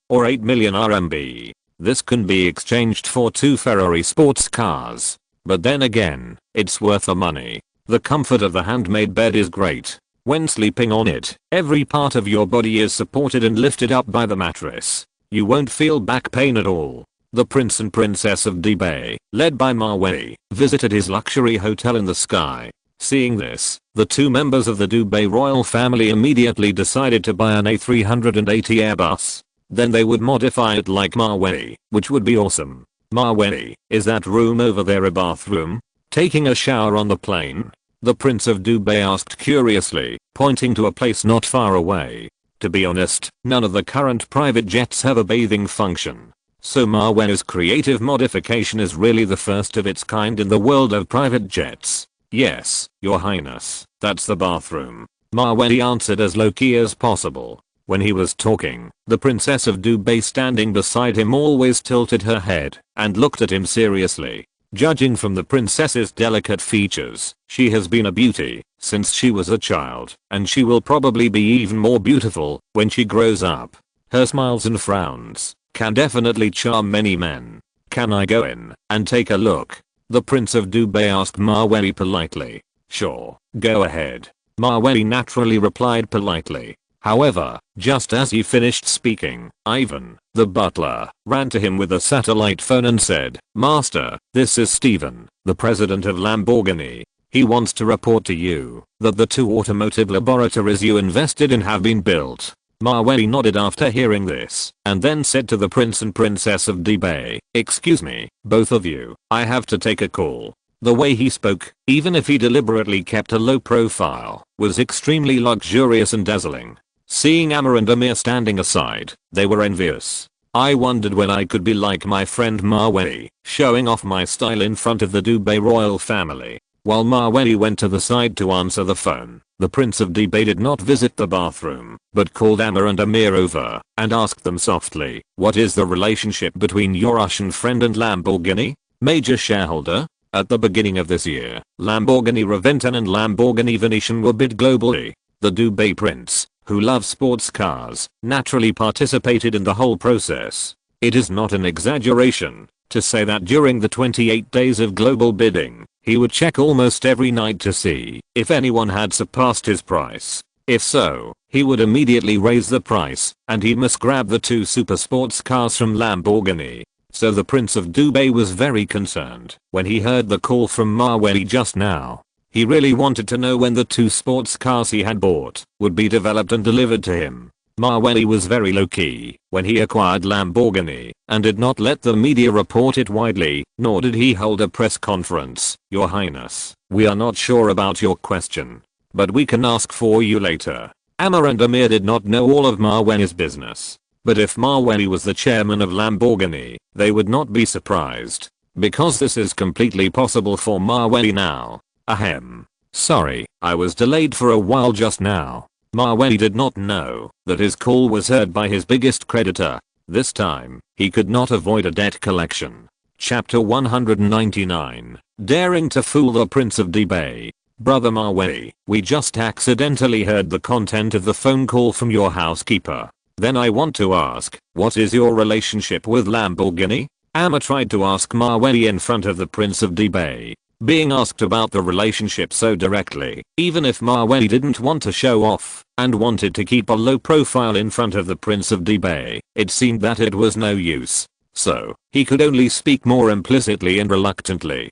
or 8 million RMB. This can be exchanged for 2 Ferrari sports cars. But then again, it's worth the money. The comfort of the handmade bed is great. When sleeping on it, every part of your body is supported and lifted up by the mattress. You won't feel back pain at all. The Prince and Princess of Dubai, led by Maweli, visited his luxury hotel in the sky. Seeing this, the 2 members of the Dubai royal family immediately decided to buy an A380 Airbus. Then they would modify it like Maweli, which would be awesome. Maweli, is that room over there a bathroom? Taking a shower on the plane? The Prince of Dubai asked curiously, pointing to a place not far away. To be honest, none of the current private jets have a bathing function. So Maweli's creative modification is really the first of its kind in the world of private jets. Yes, Your Highness, that's the bathroom. Maweli answered as low-key as possible. When he was talking, the Princess of Dubai standing beside him always tilted her head and looked at him seriously. Judging from the princess's delicate features, she has been a beauty since she was a child, and she will probably be even more beautiful when she grows up. Her smiles and frowns can definitely charm many men. Can I go in and take a look? The Prince of Dubai asked Maweli politely. Sure, go ahead. Maweli naturally replied politely. However, just as he finished speaking, Ivan, the butler, ran to him with a satellite phone and said, "Master, this is Steven, the president of Lamborghini. He wants to report to you that the 2 automotive laboratories you invested in have been built." Maweli nodded after hearing this, and then said to the Prince and Princess of Dubai, "Excuse me, both of you, I have to take a call." The way he spoke, even if he deliberately kept a low profile, was extremely luxurious and dazzling. Seeing Amr and Amir standing aside, they were envious. I wondered when I could be like my friend Maweli, showing off my style in front of the Dubai royal family. While Maweli went to the side to answer the phone, the Prince of Dubai did not visit the bathroom, but called Amr and Amir over and asked them softly, "What is the relationship between your Russian friend and Lamborghini, major shareholder?" At the beginning of this year, Lamborghini Reventon and Lamborghini Venetian were bid globally. The Dubai prince, who loves sports cars, naturally participated in the whole process. It is not an exaggeration to say that during the 28 days of global bidding, he would check almost every night to see if anyone had surpassed his price. If so, he would immediately raise the price, and he must grab the 2 super sports cars from Lamborghini. So the Prince of Dubai was very concerned when he heard the call from Maweli just now. He really wanted to know when the 2 sports cars he had bought would be developed and delivered to him. Maweli was very low-key when he acquired Lamborghini and did not let the media report it widely, nor did he hold a press conference. Your Highness, we are not sure about your question, but we can ask for you later. Amr and Amir did not know all of Maweli's business, but if Maweli was the chairman of Lamborghini, they would not be surprised, because this is completely possible for Maweli now. Ahem. Sorry, I was delayed for a while just now. Maweli did not know that his call was heard by his biggest creditor. This time, he could not avoid a debt collection. Chapter 199. Daring to fool the Prince of Dubai. Brother Maweli, we just accidentally heard the content of the phone call from your housekeeper. Then I want to ask, what is your relationship with Lamborghini? Amr tried to ask Maweli in front of the Prince of Dubai. Being asked about the relationship so directly, even if Maweli didn't want to show off and wanted to keep a low profile in front of the Prince of Dubai, it seemed that it was no use. So, he could only speak more implicitly and reluctantly.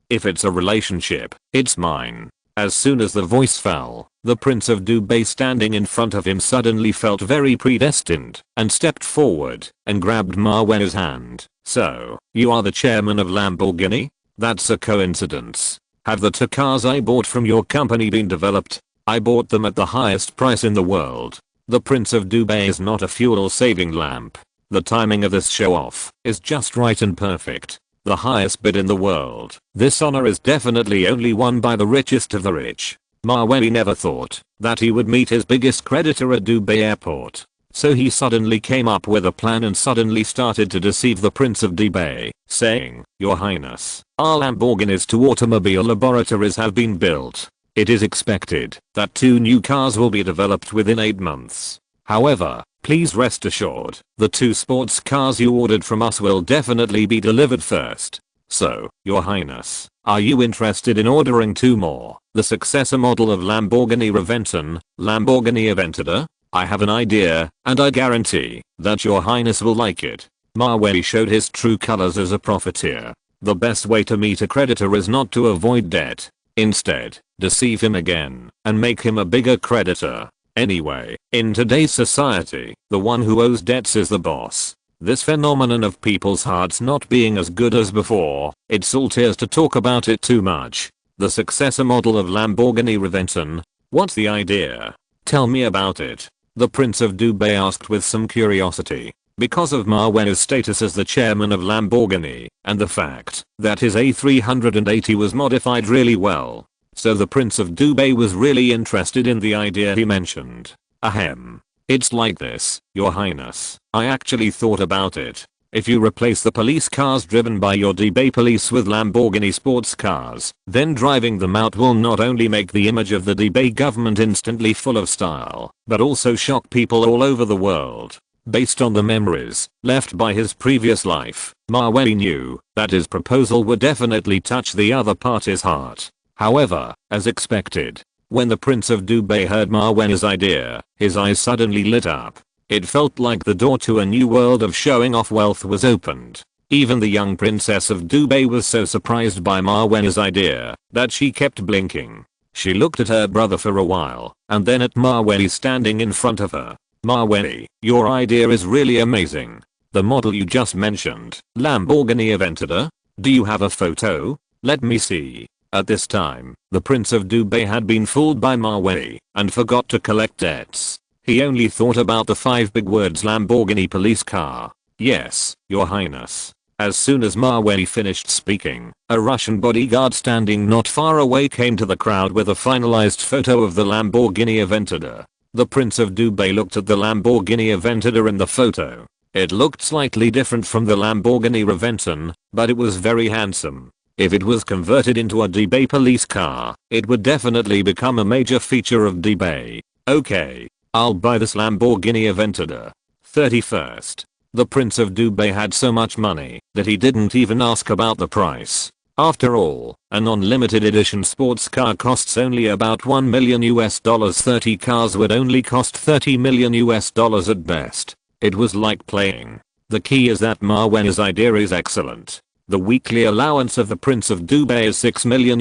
If it's a relationship, it's mine. As soon as the voice fell, the Prince of Dubai standing in front of him suddenly felt very predestined and stepped forward and grabbed Maweli's hand. So, you are the chairman of Lamborghini? That's a coincidence. Have the 2 cars I bought from your company been developed? I bought them at the highest price in the world. The Prince of Dubai is not a fuel saving lamp. The timing of this show off is just right and perfect. The highest bid in the world. This honor is definitely only won by the richest of the rich. Maweli never thought that he would meet his biggest creditor at Dubai airport. So he suddenly came up with a plan and suddenly started to deceive the Prince of Dubai, saying, Your Highness, our Lamborghini's 2 automobile laboratories have been built. It is expected that 2 new cars will be developed within 8 months. However, please rest assured, the 2 sports cars you ordered from us will definitely be delivered first. So, Your Highness, are you interested in ordering 2 more? The successor model of Lamborghini Reventon, Lamborghini Aventador? I have an idea, and I guarantee that Your Highness will like it. Maweli showed his true colors as a profiteer. The best way to meet a creditor is not to avoid debt. Instead, deceive him again and make him a bigger creditor. Anyway, in today's society, the one who owes debts is the boss. This phenomenon of people's hearts not being as good as before, it's all tears to talk about it too much. The successor model of Lamborghini Reventon? What's the idea? Tell me about it. The Prince of Dubai asked with some curiosity. Because of Maweli's status as the chairman of Lamborghini, and the fact that his A380 was modified really well. So the Prince of Dubai was really interested in the idea he mentioned. Ahem. It's like this, Your Highness. I actually thought about it. If you replace the police cars driven by your Dubai police with Lamborghini sports cars, then driving them out will not only make the image of the Dubai government instantly full of style, but also shock people all over the world. Based on the memories left by his previous life, Maweli knew that his proposal would definitely touch the other party's heart. However, as expected, when the Prince of Dubai heard Maweli's idea, his eyes suddenly lit up. It felt like the door to a new world of showing off wealth was opened. Even the young princess of Dubai was so surprised by Maweli's idea that she kept blinking. She looked at her brother for a while, and then at Maweli standing in front of her. Maweli, your idea is really amazing. The model you just mentioned, Lamborghini Aventador? Do you have a photo? Let me see. At this time, the Prince of Dubai had been fooled by Maweli and forgot to collect debts. He only thought about the 5 big words Lamborghini police car. Yes, Your Highness. As soon as Maweli finished speaking, a Russian bodyguard standing not far away came to the crowd with a finalized photo of the Lamborghini Aventador. The Prince of Dubai looked at the Lamborghini Aventador in the photo. It looked slightly different from the Lamborghini Reventon, but it was very handsome. If it was converted into a Dubai police car, it would definitely become a major feature of Dubai. Okay, I'll buy this Lamborghini Aventador. 31st. The Prince of Dubai had so much money that he didn't even ask about the price. After all, a non-limited edition sports car costs only about $1 million. 30 cars would only cost $30 million at best. It was like playing. The key is that Marwen's idea is excellent. The weekly allowance of the Prince of Dubai is $6 million.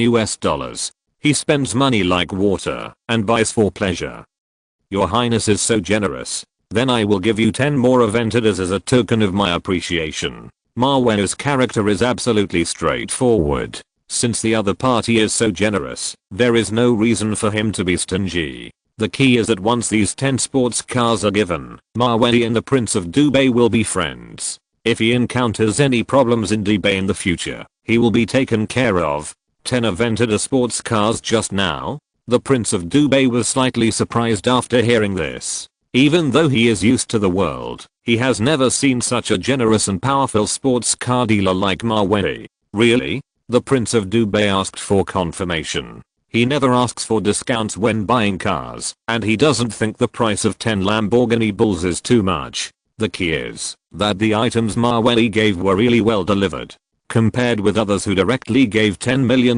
He spends money like water and buys for pleasure. Your Highness is so generous. Then I will give you 10 more Aventadors as a token of my appreciation. Marwen's character is absolutely straightforward. Since the other party is so generous, there is no reason for him to be stingy. The key is that once these 10 sports cars are given, Marwen and the Prince of Dubai will be friends. If he encounters any problems in Dubai in the future, he will be taken care of. 10 Aventador sports cars just now? The Prince of Dubai was slightly surprised after hearing this. Even though he is used to the world, he has never seen such a generous and powerful sports car dealer like Marwen. Really? The Prince of Dubai asked for confirmation. He never asks for discounts when buying cars, and he doesn't think the price of 10 Lamborghini Bulls is too much. The key is that the items Marwen gave were really well delivered. Compared with others who directly gave $10 million,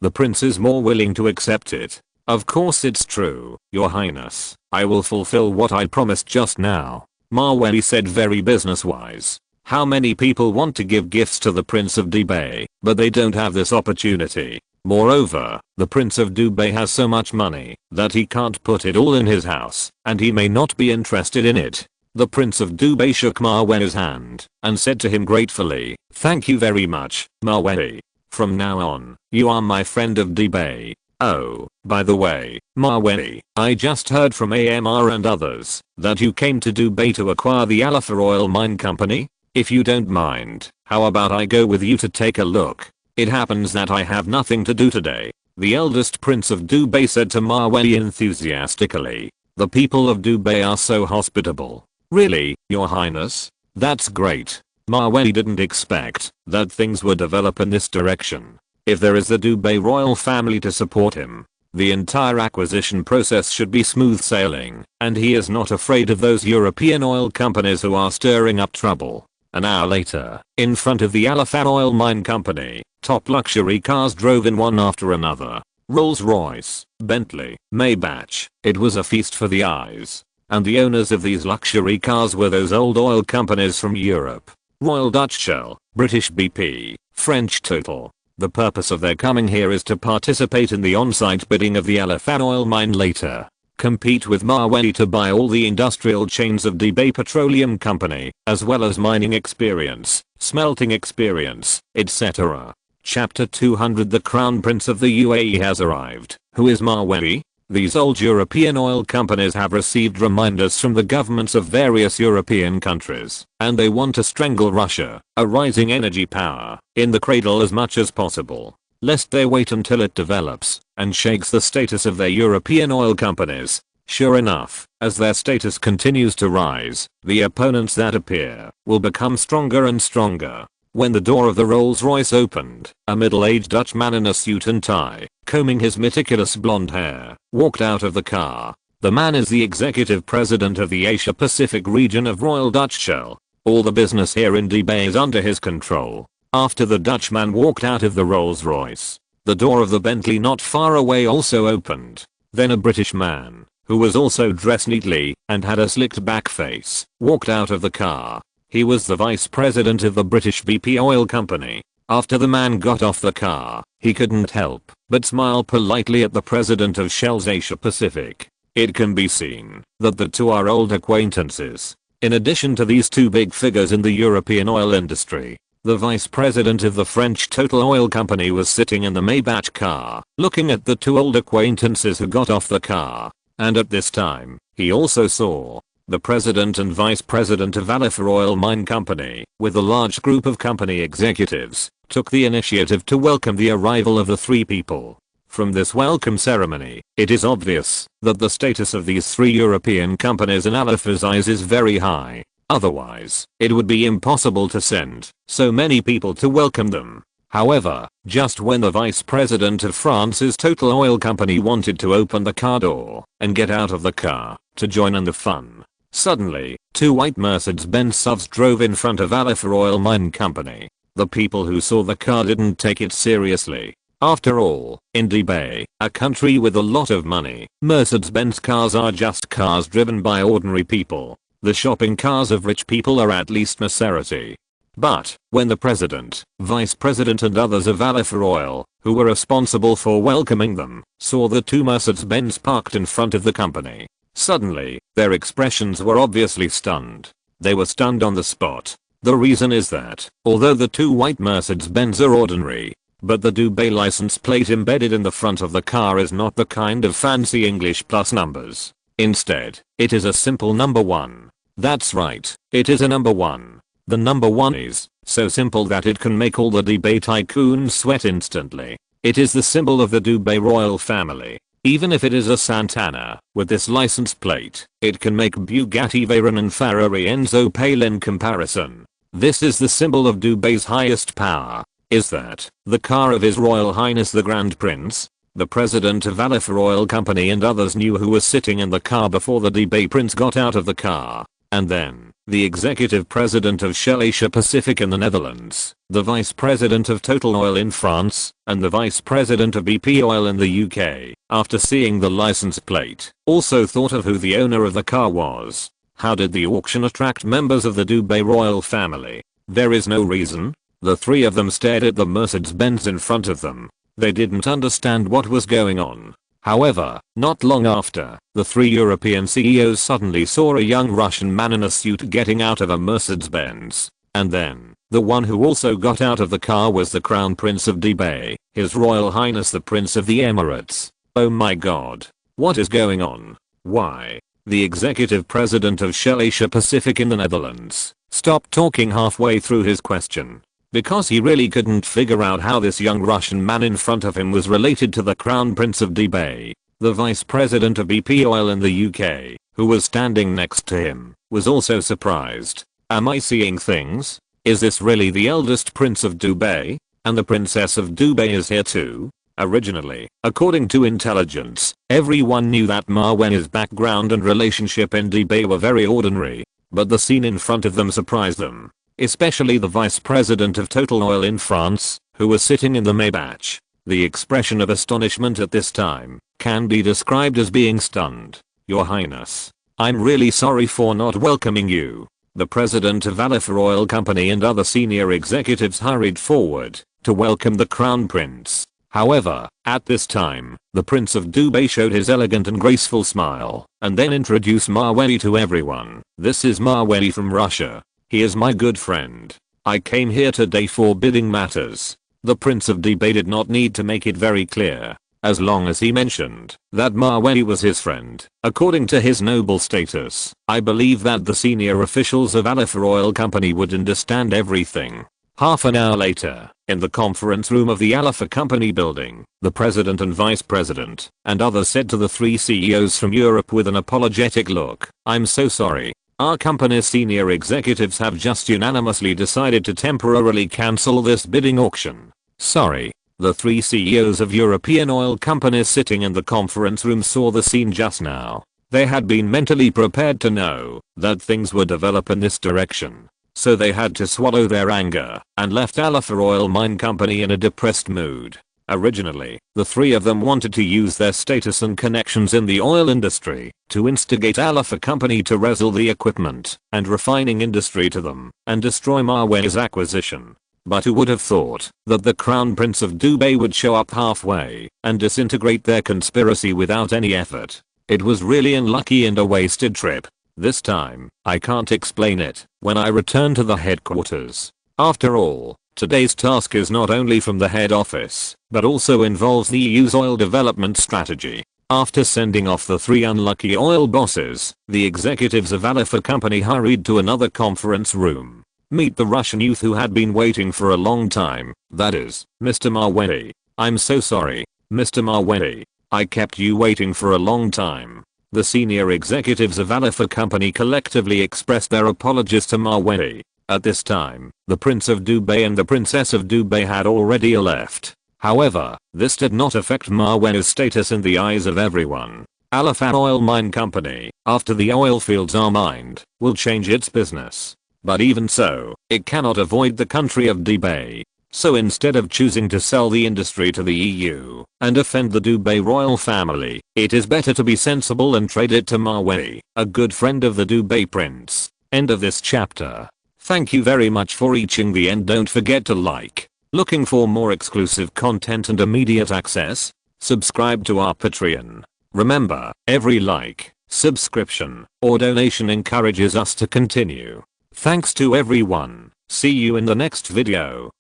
the prince is more willing to accept it. Of course it's true, Your Highness. I will fulfill what I promised just now. Marwen said very business-wise. How many people want to give gifts to the Prince of Dubai, but they don't have this opportunity. Moreover, the Prince of Dubai has so much money that he can't put it all in his house, and he may not be interested in it. The Prince of Dubai shook Marwen's hand and said to him gratefully, "Thank you very much, Marwen. From now on, you are my friend of Dubai. Oh, by the way, Marwen, I just heard from AMR and others that you came to Dubai to acquire the Alpha Oil Mine Company. If you don't mind, how about I go with you to take a look? It happens that I have nothing to do today." The eldest Prince of Dubai said to Marwen enthusiastically. The people of Dubai are so hospitable. Really, Your Highness? That's great. Marwen didn't expect that things would develop in this direction. If there is the Dubai royal family to support him, the entire acquisition process should be smooth sailing, and he is not afraid of those European oil companies who are stirring up trouble. An hour later, in front of the Alpha Oil Mine Company, top luxury cars drove in one after another. Rolls-Royce, Bentley, Maybach. It was a feast for the eyes. And the owners of these luxury cars were those old oil companies from Europe. Royal Dutch Shell, British BP, French Total. The purpose of their coming here is to participate in the on-site bidding of the Alpha Oil mine later. Compete with Marwen to buy all the industrial chains of Dubai Petroleum Company, as well as mining experience, smelting experience, etc. Chapter 200. The Crown Prince of the UAE has arrived. Who is Marwen? These old European oil companies have received reminders from the governments of various European countries, and they want to strangle Russia, a rising energy power, in the cradle as much as possible, lest they wait until it develops and shakes the status of their European oil companies. Sure enough, as their status continues to rise, the opponents that appear will become stronger and stronger. When the door of the Rolls-Royce opened, a middle-aged Dutch man in a suit and tie, combing his meticulous blonde hair, walked out of the car. The man is the executive president of the Asia Pacific region of Royal Dutch Shell. All the business here in Dubai is under his control. After the Dutchman walked out of the Rolls-Royce, the door of the Bentley not far away also opened. Then a British man, who was also dressed neatly and had a slicked back face, walked out of the car. He was the vice president of the British BP Oil Company. After the man got off the car, he couldn't help but smile politely at the president of Shell's Asia Pacific. It can be seen that the two are old acquaintances. In addition to these two big figures in the European oil industry, the vice president of the French Total Oil Company was sitting in the Maybach car, looking at the two old acquaintances who got off the car. And at this time, he also saw the president and vice president of Alpha Oil Mine Company, with a large group of company executives, took the initiative to welcome the arrival of the three people. From this welcome ceremony, it is obvious that the status of these three European companies in Alpha's eyes is very high. Otherwise, it would be impossible to send so many people to welcome them. However, just when the vice president of France's Total Oil Company wanted to open the car door and get out of the car to join in the fun, suddenly, two white Mercedes-Benz SUVs drove in front of Alpha Oil Mine Company. The people who saw the car didn't take it seriously. After all, in Dubai, a country with a lot of money, Mercedes-Benz cars are just cars driven by ordinary people. The shopping cars of rich people are at least Maserati. But, when the president, vice president and others of Alpha Oil, who were responsible for welcoming them, saw the two Mercedes-Benz parked in front of the company, suddenly, their expressions were obviously stunned. They were stunned on the spot. The reason is that, although the two white Mercedes-Benz are ordinary, but the Dubai license plate embedded in the front of the car is not the kind of fancy English plus numbers. Instead, it is a simple number 1. That's right, it is a number 1. The number 1 is so simple that it can make all the Dubai tycoons sweat instantly. It is the symbol of the Dubai royal family. Even if it is a Santana, with this license plate, it can make Bugatti Veyron and Ferrari Enzo pale in comparison. This is the symbol of Dubai's highest power. Is that the car of His Royal Highness the Grand Prince? The president of Alpha Oil Company and others knew who was sitting in the car before the Dubai Prince got out of the car. And then, the executive president of Shell Asia Pacific in the Netherlands, the vice president of Total Oil in France, and the vice president of BP Oil in the UK, after seeing the license plate, also thought of who the owner of the car was. How did the auction attract members of the Dubai royal family? There is no reason. The three of them stared at the Mercedes-Benz in front of them. They didn't understand what was going on. However, not long after, the three European CEOs suddenly saw a young Russian man in a suit getting out of a Mercedes-Benz. And then, the one who also got out of the car was the Crown Prince of Dubai, His Royal Highness the Prince of the Emirates. Oh my god. What is going on? Why? The executive president of Shell Asia Pacific in the Netherlands stopped talking halfway through his question. Because he really couldn't figure out how this young Russian man in front of him was related to the Crown Prince of Dubai. The vice president of BP Oil in the UK, who was standing next to him, was also surprised. Am I seeing things? Is this really the eldest prince of Dubai? And the princess of Dubai is here too? Originally, according to intelligence, everyone knew that Marwani's background and relationship in Dubai were very ordinary, but the scene in front of them surprised them. Especially the vice president of Total Oil in France, who was sitting in the Maybach. The expression of astonishment at this time can be described as being stunned. Your Highness, I'm really sorry for not welcoming you. The president of Alpha Oil Company and other senior executives hurried forward to welcome the Crown Prince. However, at this time, the Prince of Dubai showed his elegant and graceful smile and then introduced Marwani to everyone. This is Marwani from Russia. He is my good friend. I came here today for bidding matters. The Prince of Dubai did not need to make it very clear, as long as he mentioned that Marwani was his friend. According to his noble status, I believe that the senior officials of Alpha Oil Company would understand everything. Half an hour later, in the conference room of the Alpha Company building, the president and vice president and others said to the three CEOs from Europe with an apologetic look, I'm so sorry. Our company's senior executives have just unanimously decided to temporarily cancel this bidding auction. Sorry. The three CEOs of European oil companies sitting in the conference room saw the scene just now. They had been mentally prepared to know that things would develop in this direction. So they had to swallow their anger and left Alpha Oil Mine Company in a depressed mood. Originally, the three of them wanted to use their status and connections in the oil industry to instigate Alpha Company to wrestle the equipment and refining industry to them and destroy Marwani's acquisition. But who would have thought that the Crown Prince of Dubai would show up halfway and disintegrate their conspiracy without any effort? It was really unlucky and a wasted trip. This time, I can't explain it when I return to the headquarters. After all, today's task is not only from the head office, but also involves the EU's oil development strategy. After sending off the three unlucky oil bosses, the executives of Alpha Company hurried to another conference room. Meet the Russian youth who had been waiting for a long time, that is, Mr. Marwani. I'm so sorry, Mr. Marwani. I kept you waiting for a long time. The senior executives of Alpha Company collectively expressed their apologies to Marwani. At this time, the Prince of Dubai and the Princess of Dubai had already left. However, this did not affect Marwani's status in the eyes of everyone. Alpha Oil Mine Company, after the oil fields are mined, will change its business. But even so, it cannot avoid the country of Dubai. So instead of choosing to sell the industry to the EU and offend the Dubai royal family, it is better to be sensible and trade it to Mavey, a good friend of the Dubai prince. End of this chapter. Thank you very much for reaching the end. Don't forget to like. Looking for more exclusive content and immediate access? Subscribe to our Patreon. Remember, every like, subscription, or donation encourages us to continue. Thanks to everyone. See you in the next video.